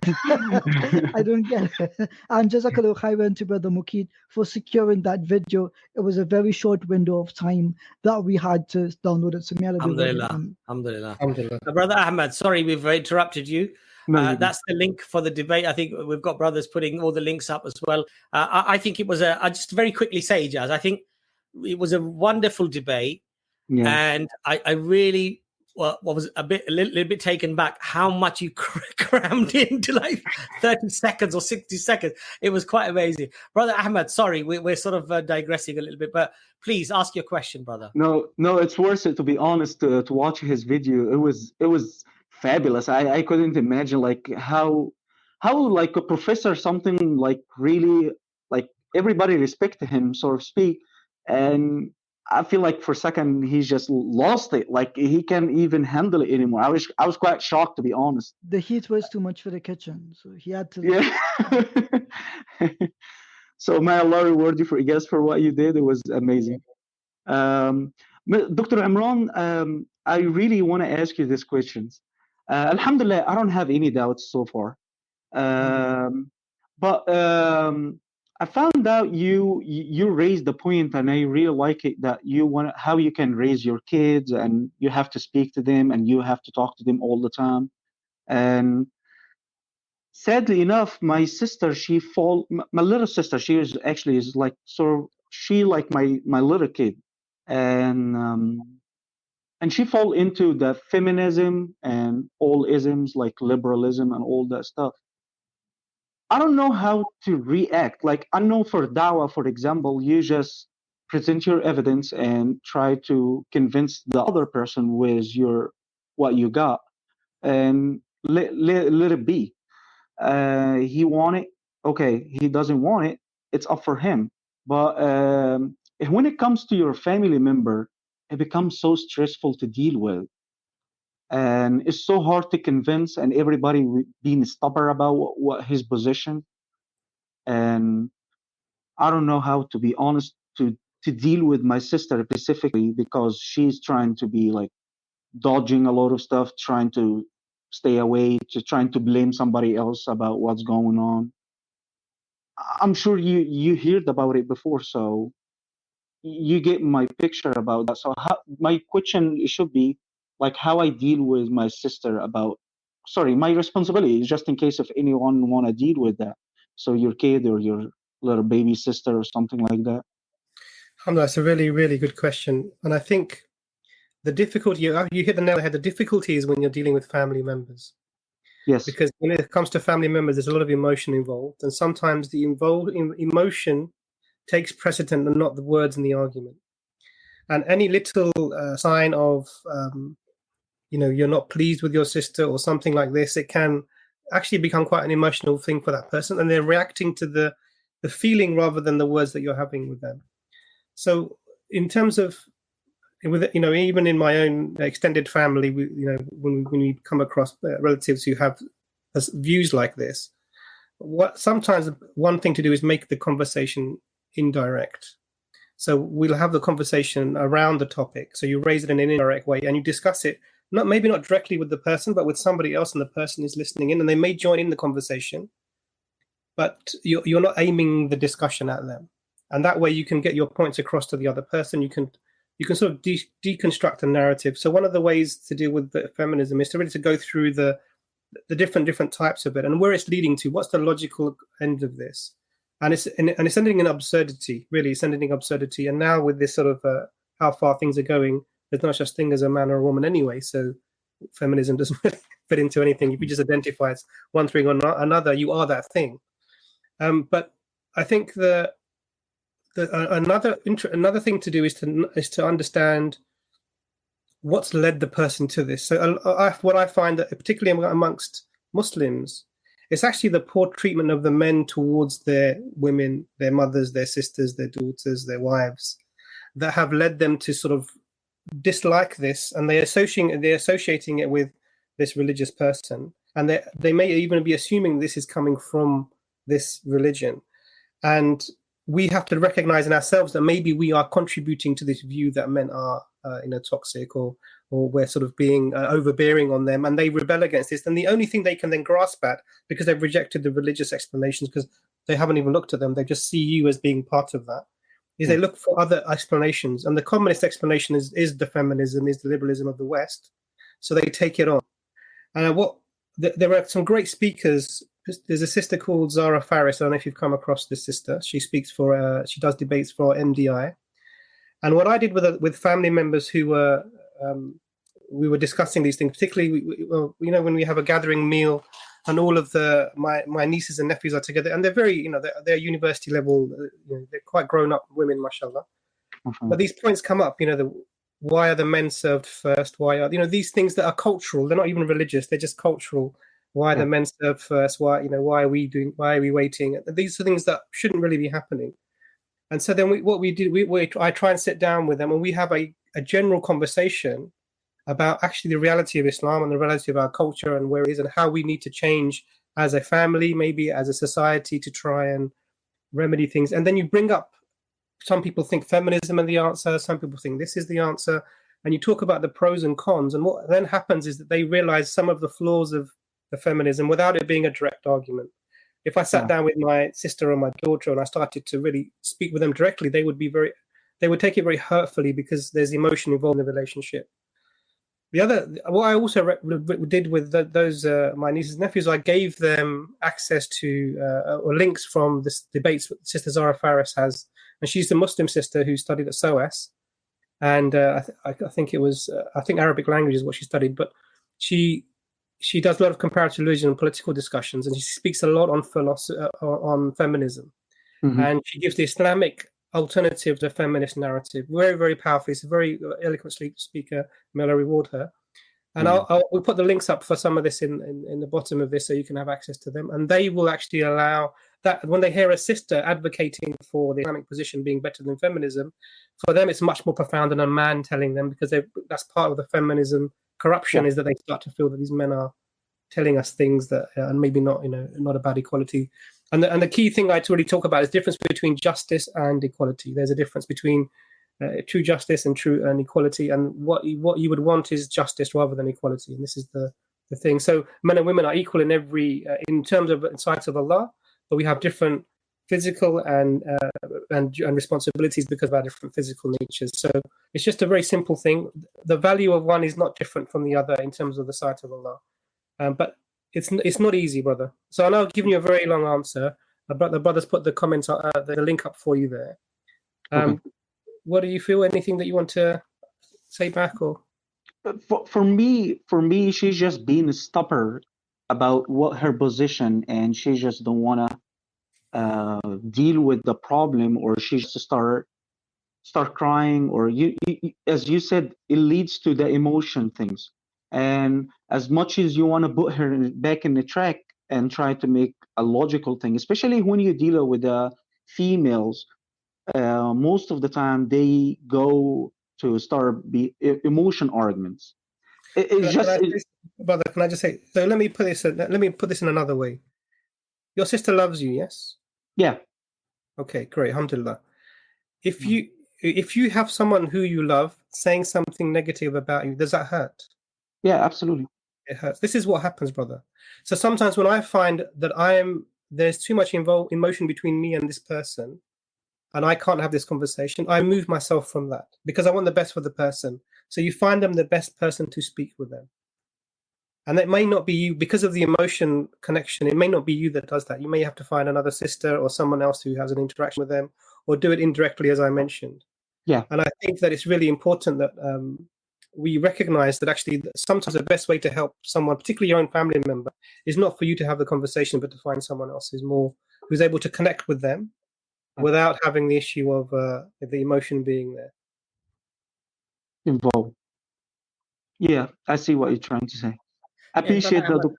don't get it. And Jazakallah khairan to Brother Mukeed for securing that video. It was a very short window of time that we had to download it. So Alhamdulillah. Brother Ahmed, sorry we've interrupted you. That's the link for the debate. I think we've got brothers putting all the links up as well. I think it was I just very quickly say, Jazz, I think it was a wonderful debate. Yeah. And I really was a little bit taken back how much you crammed into like 30 seconds or 60 seconds. It was quite amazing. Brother Ahmed, sorry, we're sort of digressing a little bit, but please ask your question, brother. No, it's worth it, to be honest, to watch his video. It was fabulous. I couldn't imagine like how like a professor, something like really like everybody respected him, so to speak, and I feel like for a second he's just lost it. Like he can't even handle it anymore. I was quite shocked, to be honest. The heat was too much for the kitchen, so he had to. Yeah. So may Allah reward you for what you did. It was amazing. Dr. Imran, I really want to ask you these questions. Alhamdulillah, I don't have any doubts so far. But I found out you raised the point, and I really like it, that you want how you can raise your kids, and you have to speak to them, and you have to talk to them all the time. And sadly enough, my sister, my little sister, she is like she like my little kid, and she fall into the feminism and all isms like liberalism and all that stuff. I don't know how to react. Like, I know for dawah, for example, you just present your evidence and try to convince the other person with what you got, and let it be. He want it, okay. He doesn't want it, it's up for him. But when it comes to your family member, it becomes so stressful to deal with. And it's so hard to convince, and everybody being stubborn about what his position. And I don't know how, to be honest, to deal with my sister specifically, because she's trying to be like dodging a lot of stuff, trying to stay away, trying to blame somebody else about what's going on. I'm sure you heard about it before, so you get my picture about that. So my question should be like how I deal with my sister about, my responsibility, just in case if anyone want to deal with that. So your kid or your little baby sister or something like that. That's a really, really good question. And I think the difficulty, you hit the nail on the head, the difficulty is when you're dealing with family members. Yes. Because when it comes to family members, there's a lot of emotion involved. And sometimes the emotion takes precedent and not the words in the argument. And any little sign of, you're not pleased with your sister or something like this, it can actually become quite an emotional thing for that person. And they're reacting to the feeling rather than the words that you're having with them. So in terms of, even in my own extended family, when we come across relatives who have views like this, sometimes one thing to do is make the conversation indirect. So we'll have the conversation around the topic. So you raise it in an indirect way and you discuss it, maybe not directly with the person, but with somebody else, and the person is listening in, and they may join in the conversation, but you're not aiming the discussion at them. And that way you can get your points across to the other person. You can sort of deconstruct a narrative. So one of the ways to deal with the feminism is to really go through the different types of it and where it's leading to. What's the logical end of this? And it's ending in absurdity. Really, it's ending in absurdity. And now with this sort of how far things are going, there's no such thing as a man or a woman anyway. So feminism doesn't really fit into anything. If you just identify as one thing or another, you are that thing. But I think another thing to do is to understand what's led the person to this. So what I find that particularly amongst Muslims, it's actually the poor treatment of the men towards their women, their mothers, their sisters, their daughters, their wives, that have led them to sort of dislike this, and they're associating it with this religious person, and they may even be assuming this is coming from this religion. And we have to recognize in ourselves that maybe we are contributing to this view that men are toxic, or we're sort of being overbearing on them, and they rebel against this. And the only thing they can then grasp at, because they've rejected the religious explanations, because they haven't even looked at them, they just see you as being part of that, is they look for other explanations. And the communist explanation is the feminism, is the liberalism of the West. So they take it on. And there are some great speakers. There's a sister called Zara Faris. I don't know if you've come across this sister. She speaks she does debates for MDI. And what I did with family members who were, we were discussing these things, particularly, when we have a gathering meal and all of my nieces and nephews are together, and they're very, they're university level, they're quite grown up women, mashallah. Mm-hmm. But these points come up, why are the men served first? Why are, these things that are cultural, they're not even religious, they're just cultural. Why are the men served first? Why are we waiting? These are things that shouldn't really be happening. And so then I try and sit down with them, and we have a general conversation about actually the reality of Islam and the reality of our culture and where it is and how we need to change as a family, maybe as a society, to try and remedy things, and then you bring up, some people think feminism is the answer, some people think this is the answer, and you talk about the pros and cons, and what then happens is that they realize some of the flaws of the feminism without it being a direct argument. If I sat down with my sister or my daughter and I started to really speak with them directly, they would take it very hurtfully because there's emotion involved in the relationship. What I also did with those my nieces and nephews, I gave them access to or links from this debates that Sister Zara Faris has, and she's the Muslim sister who studied at SOAS, and I think Arabic language is what she studied, but she does a lot of comparative religion and political discussions, and she speaks a lot on philosophy, on feminism, and she gives the Islamic alternative to feminist narrative very, very powerfully. It's a very eloquent speaker. May Allah reward her. And we'll put the links up for some of this in the bottom of this so you can have access to them. And they will actually allow that when they hear a sister advocating for the Islamic position being better than feminism, for them it's much more profound than a man telling them, because that's part of the feminism corruption, is that they start to feel that these men are telling us things that and maybe not about equality. And the key thing I really talk about is the difference between justice and equality. There's a difference between true justice and true equality, and what you would want is justice rather than equality. And this is the thing. So men and women are equal in every in terms of sight of Allah, but we have different physical and responsibilities because of our different physical natures. So it's just a very simple thing. The value of one is not different from the other in terms of the sight of Allah, but it's not easy, brother. So I know I've given you a very long answer, but the brothers put the comments, the link up for you there. What do you feel? Anything that you want to say back? Or for me, she's just being stubborn about what her position, and she just don't want to deal with the problem, or she just start crying, or you as you said, it leads to the emotion things. And as much as you want to put her back in the track and try to make a logical thing, especially when you deal with the females, most of the time they go to start emotion arguments. Brother, can I just say? So let me put this in another way. Your sister loves you, yes? Yeah. Okay, great. Alhamdulillah. If you have someone who you love saying something negative about you, does that hurt? Yeah, absolutely. It hurts. This is what happens, brother. So sometimes when I find that there's too much emotion between me and this person, and I can't have this conversation, I move myself from that because I want the best for the person. So you find them the best person to speak with them. And it may not be you, because of the emotion connection, it may not be you that does that. You may have to find another sister or someone else who has an interaction with them, or do it indirectly, as I mentioned. Yeah. And I think that it's really important that we recognize that actually sometimes the best way to help someone, particularly your own family member, is not for you to have the conversation, but to find someone else who's able to connect with them without having the issue of the emotion being there. Involved. Yeah, I see what you're trying to say. I appreciate that.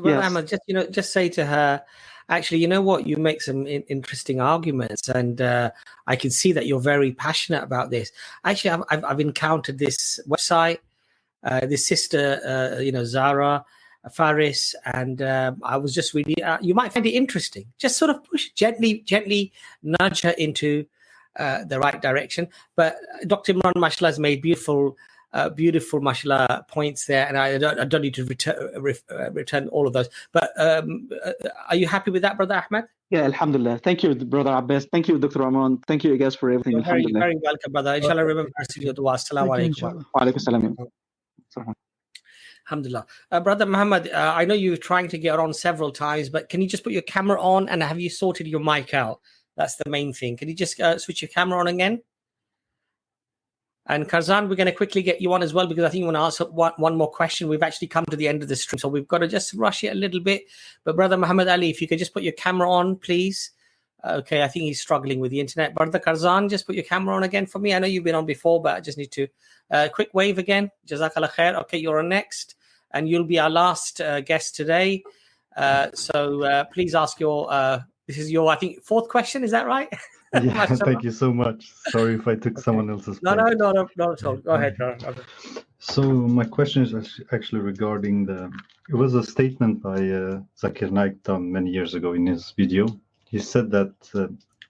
Well, Ahmed, just say to her, actually, you know what? You make some interesting arguments, and I can see that you're very passionate about this. Actually, I've encountered this website, this sister, Zara Faris, and I was just really. You might find it interesting. Just sort of push gently nudge her into the right direction. But Dr. Imran, mashallah, has made beautiful, mashallah, points there, and I don't need to return all of those. But are you happy with that, Brother Ahmed? Yeah, alhamdulillah. Thank you, Brother Abbas. Thank you, Dr. Rahman. Thank you guys for everything. You're very welcome, brother. Inshallah, remember your dua. Assalamu alaikum. Wa alaikum salam. Alhamdulillah. Brother Muhammad, I know you're trying to get on several times, but can you just put your camera on, and have you sorted your mic out? That's the main thing. Can you just switch your camera on again? And Karzan, we're going to quickly get you on as well, because I think you want to ask one more question. We've actually come to the end of the stream, so we've got to just rush it a little bit. But Brother Muhammad Ali, if you could just put your camera on, please. Okay, I think he's struggling with the internet. Brother Karzan, just put your camera on again for me. I know you've been on before, but I just need to quick wave again. Jazakallah khair. Okay, you're on next, and you'll be our last guest today. So please ask your. This is your, I think, fourth question. Is that right? Yeah, thank you so much. Sorry if I took someone else's No, place. not at all. Go ahead. So my question is actually regarding it was a statement by Zakir Naik done many years ago in his video. you said that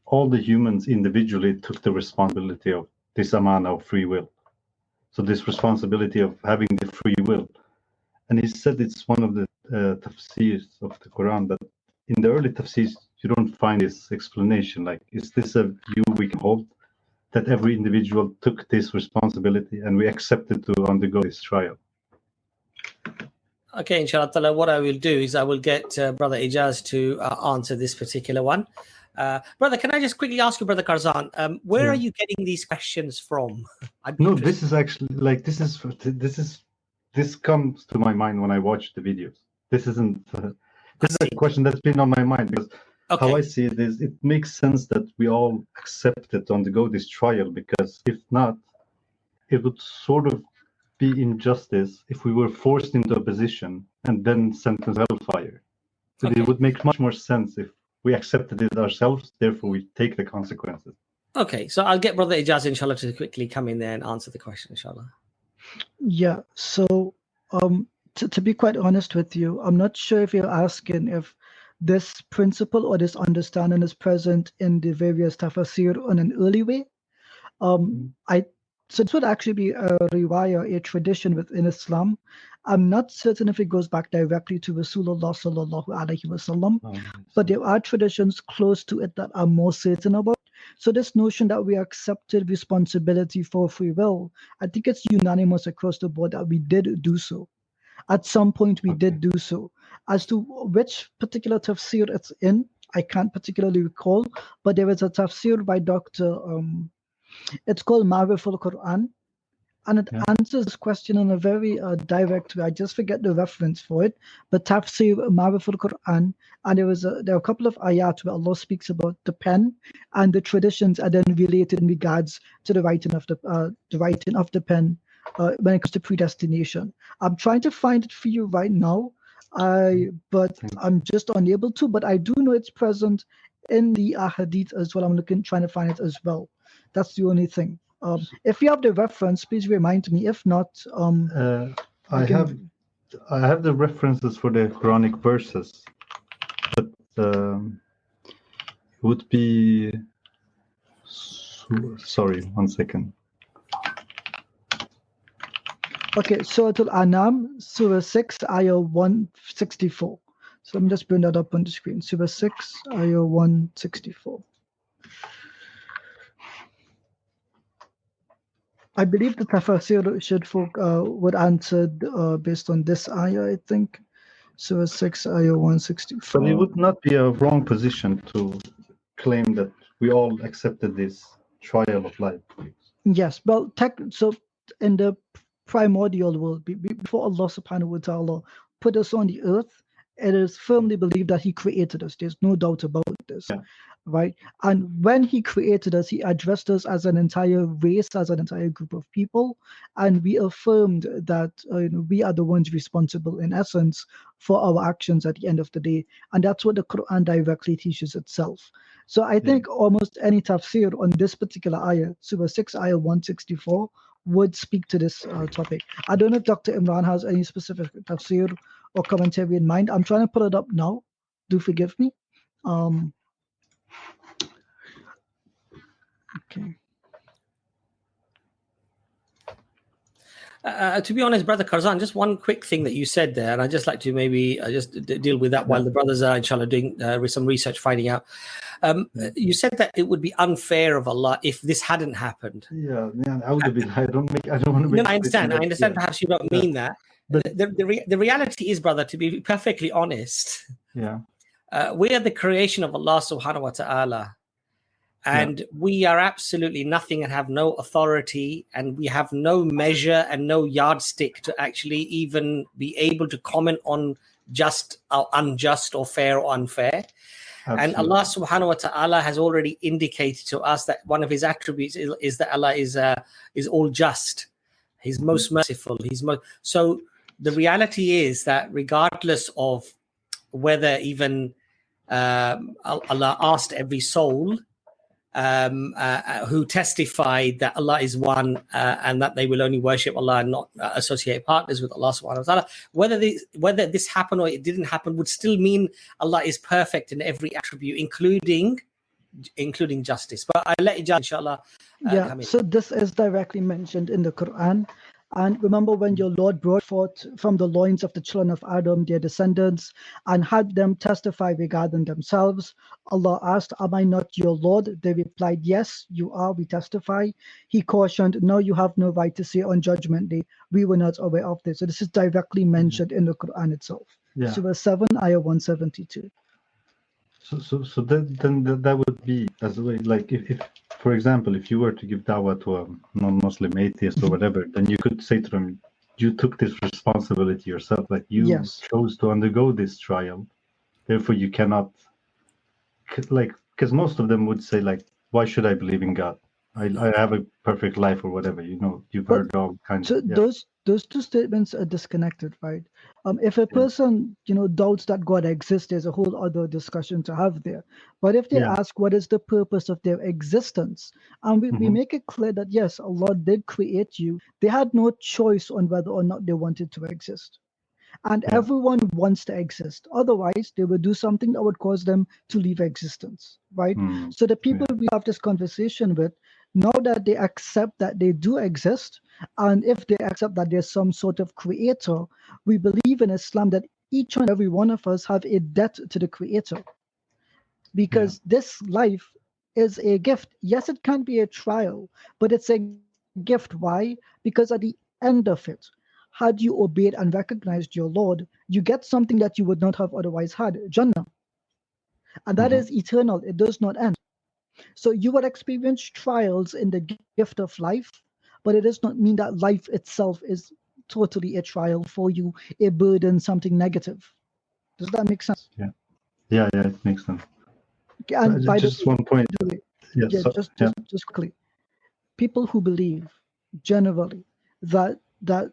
all the humans individually took the responsibility of this amount of free will. So this responsibility of having the free will. And he said it's one of the tafsirs of the Quran, but in the early tafsirs, you don't find this explanation. Like, is this a view we can hold, that every individual took this responsibility and we accepted to undergo this trial? Okay, inshallah, what I will do is I will get Brother Ijaz to answer this particular one. Brother, can I just quickly ask you, Brother Karzan, where are you getting these questions from? No, this is actually like this comes to my mind when I watch the videos. This isn't. This is a question that's been on my mind because how I see it is, it makes sense that we all accepted to undergo this trial, because if not, it would sort of be injustice if we were forced into a position and then sent to hellfire. But it would make much more sense if we accepted it ourselves, therefore we take the consequences. Okay, so I'll get Brother Ijaz, inshallah, to quickly come in there and answer the question, inshallah. Yeah, so to be quite honest with you, I'm not sure if you're asking if this principle or this understanding is present in the various tafsir in an early way. So this would actually be a riwayah, a tradition within Islam. I'm not certain if it goes back directly to Rasulullah sallallahu alaihi wasallam, but there are traditions close to it that I'm more certain about. So this notion that we accepted responsibility for free will, I think it's unanimous across the board that we did do so. At some point, we did do so. As to which particular tafsir it's in, I can't particularly recall, but there is a tafsir by Dr. It's called Ma'riful Quran, and it answers this question in a very direct way. I just forget the reference for it, but tafsir Ma'riful Quran, and there are a couple of ayat where Allah speaks about the pen, and the traditions are then related in regards to the writing of the pen when it comes to predestination. I'm trying to find it for you right now, but I'm just unable to. But I do know it's present in the ahadith as well. Trying to find it as well. That's the only thing. If you have the reference, please remind me. If not, I have the references for the Quranic verses, but it would be. Sorry, 1 second. Okay, Surah Al-An'am, Surah 6, Ayah 164. So let me just bring that up on the screen. Surah 6, Ayah 164. I believe the Tafsir would answer based on this ayah, I think. Surah 6, Ayah 164. But it would not be a wrong position to claim that we all accepted this trial of life. Yes, well, so in the primordial world, before Allah subhanahu wa ta'ala put us on the earth, it is firmly believed that He created us. There's no doubt about this. Yeah. Right? And when He created us, He addressed us as an entire race, as an entire group of people, and we affirmed that we are the ones responsible, in essence, for our actions at the end of the day. And that's what the Quran directly teaches itself. So I think almost any tafsir on this particular ayah, Surah 6, Ayah 164, would speak to this topic. I don't know if Dr. Imran has any specific tafsir or commentary in mind. I'm trying to put it up now. Do forgive me. Okay. To be honest, Brother Karzan, just one quick thing that you said there, and I'd just like to maybe just deal with that while the brothers are, inshallah, doing some research, finding out. You said that it would be unfair of Allah if this hadn't happened. Yeah, I don't want to make. No, I understand. Perhaps you don't mean that. But the reality is, brother, to be perfectly honest, we are the creation of Allah subhanahu wa ta'ala. And we are absolutely nothing and have no authority, and we have no measure and no yardstick to actually even be able to comment on just or unjust or fair or unfair. Absolutely. And Allah subhanahu wa ta'ala has already indicated to us that one of His attributes is that Allah is all just. He's most merciful. So the reality is that regardless of whether even Allah asked every soul, who testified that Allah is one and that they will only worship Allah and not associate partners with Allah subhanahu wa ta'ala. Whether this happened or it didn't happen would still mean Allah is perfect in every attribute, including justice. But I'll let Ijaz, inshallah, come in. So this is directly mentioned in the Quran. And remember when your Lord brought forth from the loins of the children of Adam their descendants and had them testify regarding themselves, Allah asked, am I not your Lord? They replied, yes, you are, we testify. He cautioned, no, you have no right to say on Judgment Day, we were not aware of this. So this is directly mentioned in the Quran itself. Yeah. Surah 7, Ayah 172. So then that would be as a way, like if for example, if you were to give dawah to a non-Muslim atheist or whatever, then you could say to them, you took this responsibility yourself, like you chose to undergo this trial, therefore you cannot, like, because most of them would say, like, why should I believe in God? I have a perfect life or whatever, you've heard all kinds of. Those two statements are disconnected, right? If a person, doubts that God exists, there's a whole other discussion to have there. But if they ask what is the purpose of their existence, and we make it clear that yes, Allah did create you, they had no choice on whether or not they wanted to exist. And everyone wants to exist. Otherwise, they would do something that would cause them to leave existence, right? So the people we have this conversation with, now that they accept that they do exist, and if they accept that there's some sort of creator, we believe in Islam that each and every one of us have a debt to the creator. Because this life is a gift. Yes, it can be a trial, but it's a gift. Why? Because at the end of it, had you obeyed and recognized your Lord, you get something that you would not have otherwise had, Jannah. And that is eternal. It does not end. So you will experience trials in the gift of life, but it does not mean that life itself is totally a trial for you, a burden, something negative. Does that make sense? Yeah, it makes sense. Okay, and just one point. Just quickly. People who believe generally that their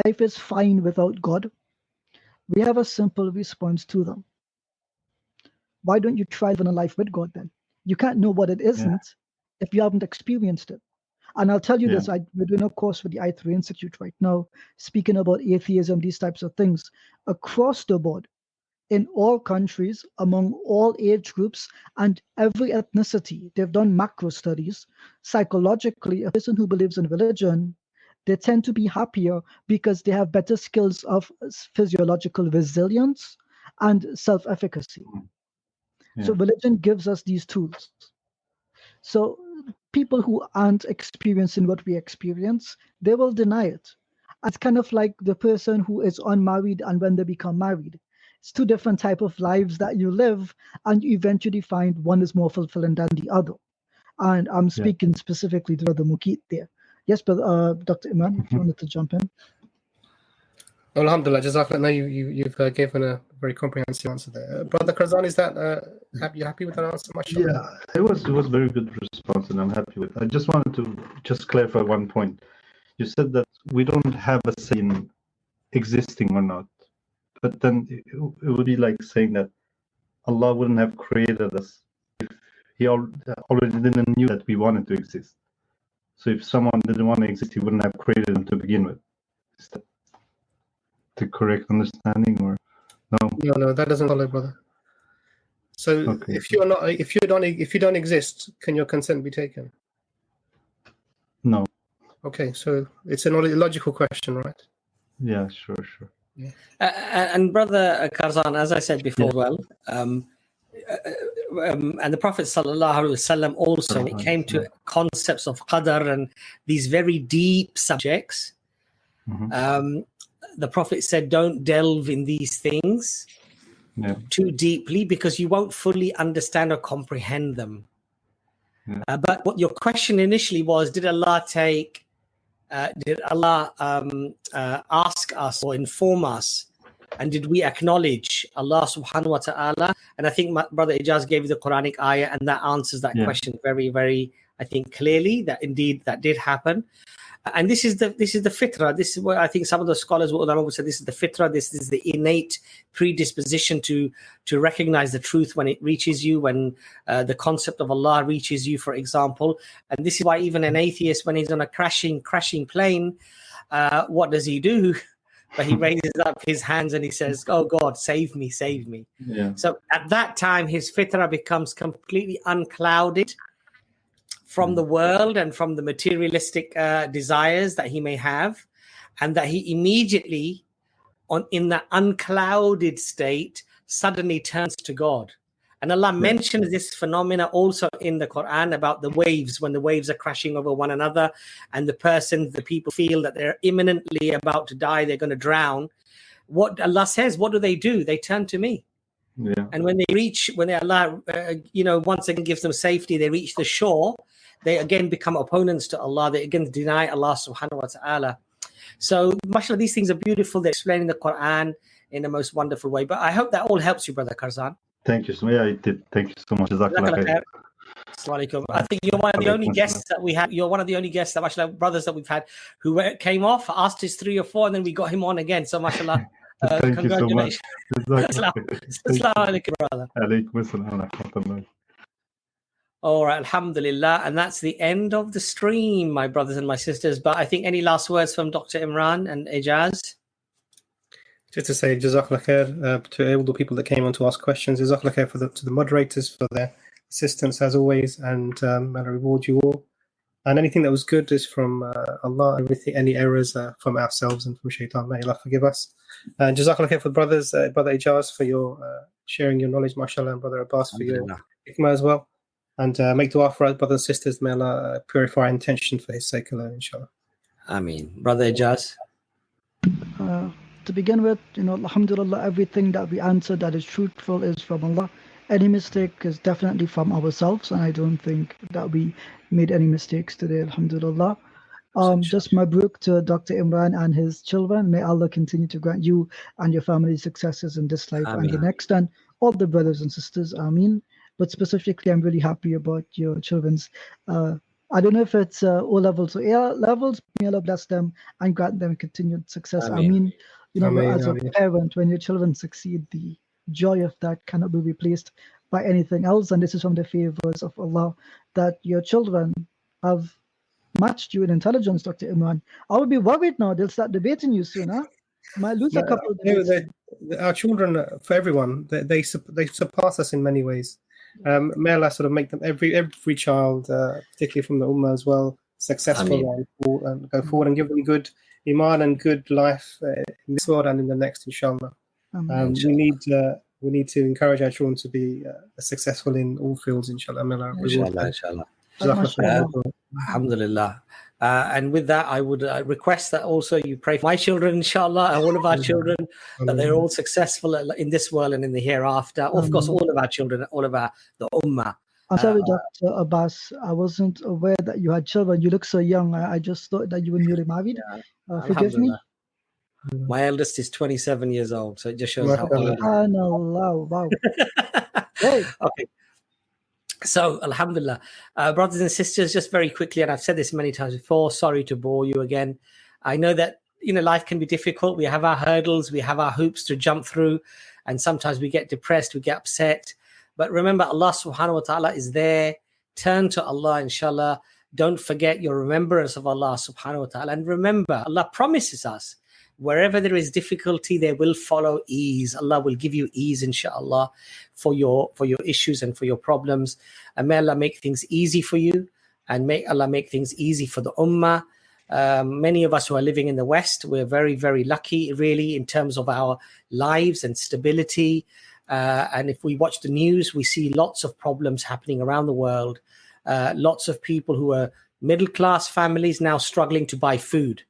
life is fine without God, we have a simple response to them. Why don't you try living a life with God then? You can't know what it isn't if you haven't experienced it. And I'll tell you this, we're doing a course for the I3 Institute right now, speaking about atheism, these types of things. Across the board, in all countries, among all age groups, and every ethnicity, they've done macro studies. Psychologically, a person who believes in religion, they tend to be happier because they have better skills of physiological resilience and self-efficacy. So religion gives us these tools. So people who aren't experiencing what we experience, they will deny it. It's kind of like the person who is unmarried and when they become married. It's two different types of lives that you live, and you eventually find one is more fulfilling than the other. And I'm speaking specifically to Brother Mukit there. Yes, but Dr. Imran, if you wanted to jump in. Alhamdulillah, Jazakallah. No, you've given a very comprehensive answer there. Brother Karzan, is that you happy with that answer? Yeah, it was very good response, and I'm happy with it. I just wanted to clarify one point. You said that we don't have a say in existing or not, but then it would be like saying that Allah wouldn't have created us if He already didn't knew that we wanted to exist. So if someone didn't want to exist, He wouldn't have created them to begin with. Is that the correct understanding, or no? No, that doesn't follow, brother. So if you don't exist, can your consent be taken? No. Okay, so it's a logical question, right? Yeah, sure. Yeah. And Brother Karzan, as I said before, and the Prophet ﷺ also, when it came to concepts of qadr and these very deep subjects, the Prophet said, don't delve in these things too deeply because you won't fully understand or comprehend them. But what your question initially was, did Allah ask us or inform us, and did we acknowledge Allah subhanahu wa ta'ala? And I think my brother Ijaz gave you the Quranic ayah, and that answers that question very, very, I think, clearly, that indeed that did happen. And this is the fitrah. This is what I think some of the scholars would say. This is the fitrah. This is the innate predisposition to recognize the truth when it reaches you, when the concept of Allah reaches you, for example. And this is why even an atheist, when he's on a crashing plane, what does he do? But he raises up his hands and he says, "Oh God, save me, save me." Yeah. So at that time, his fitrah becomes completely unclouded from the world and from the materialistic desires that he may have, and that he immediately, in that unclouded state, suddenly turns to God. And Allah mentions this phenomena also in the Quran about the waves, when the waves are crashing over one another and the people feel that they're imminently about to die, they're going to drown. What Allah says, what do? They turn to me. Yeah. And when Allah, once again gives them safety, they reach the shore, they again become opponents to Allah. They again deny Allah subhanahu wa ta'ala. So, mashallah, these things are beautiful. They're explaining the Quran in the most wonderful way. But I hope that all helps you, Brother Karzan. Thank you. Yeah, it did. Thank you so much. Jazakallah khair. I think you're one of the only guests that we had. You're one of the only guests that, mashallah, brothers that we've had who came off, asked us 3 or 4, and then we got him on again. So, mashallah, congratulations. Assalamu alaikum, brother. Alaikum assalam wa rahmatullah. All right, alhamdulillah. And that's the end of the stream, my brothers and my sisters. But I think any last words from Dr. Imran and Ijaz? Just to say, Jazakallah khair to all the people that came on to ask questions. Jazakallah khair to the moderators for their assistance as always, and may Allah reward you all. And anything that was good is from Allah. Any errors from ourselves and from Shaitan, may Allah forgive us. And Jazakallah khair for brothers, Brother Ijaz, for your sharing your knowledge, mashallah, and Brother Abbas for your hikmah as well. And make dua for us, brothers and sisters. May Allah purify our intention for His sake alone, inshallah. Ameen. Brother Ijaz? To begin with, alhamdulillah, everything that we answer that is truthful is from Allah. Any mistake is definitely from ourselves, and I don't think that we made any mistakes today, alhamdulillah. Just mabruk to Dr. Imran and his children. May Allah continue to grant you and your family successes in this life and the next, and all the brothers and sisters, ameen. But specifically, I'm really happy about your children's, I don't know if it's O-levels or A-levels. May Allah bless them and grant them continued success. Ameen. As a parent, when your children succeed, the joy of that cannot be replaced by anything else. And this is from the favors of Allah, that your children have matched you in intelligence, Dr. Imran. I would be worried now. They'll start debating you soon, huh? Might lose a couple of debates. Our children, for everyone, they surpass us in many ways. May Allah sort of make them every child, particularly from the Ummah as well, successful and go forward and give them good iman and good life in this world and in the next, inshallah. We need to encourage our children to be successful in all fields, inshallah. Inshallah. Alhamdulillah. And with that, I would request that also you pray for my children, inshallah, and all of our children, that they're all successful in this world and in the hereafter. Of course, all of our children, all of the Ummah. I'm sorry, Dr. Abbas. I wasn't aware that you had children. You look so young. I just thought that you were newly married. Forgive me. My eldest is 27 years old, so it just shows how old. Wow. Hey. Okay. So, alhamdulillah. Brothers and sisters, just very quickly, and I've said this many times before, sorry to bore you again. I know that, life can be difficult. We have our hurdles, we have our hoops to jump through, and sometimes we get depressed, we get upset. But remember, Allah subhanahu wa ta'ala is there. Turn to Allah, inshallah. Don't forget your remembrance of Allah subhanahu wa ta'ala. And remember, Allah promises us, wherever there is difficulty, there will follow ease. Allah will give you ease, inshallah, for your issues and for your problems. And may Allah make things easy for you, and may Allah make things easy for the Ummah. Many of us who are living in the West, we're very, very lucky, really, in terms of our lives and stability. And if we watch the news, we see lots of problems happening around the world. Lots of people who are middle-class families now struggling to buy food.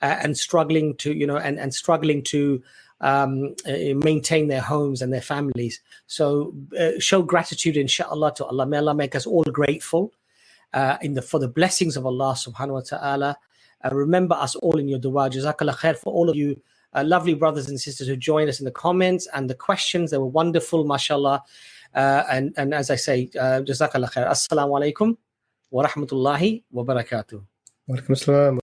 And struggling to, struggling to maintain their homes and their families. So show gratitude, inshallah, to Allah. May Allah make us all grateful for the blessings of Allah subhanahu wa ta'ala. Remember us all in your dua. Jazakallah khair for all of you lovely brothers and sisters who joined us in the comments and the questions. They were wonderful, mashallah. And as I say, Jazakallah khair. Assalamu alaikum wa rahmatullahi wa barakatuh. Wa alaikum assalam.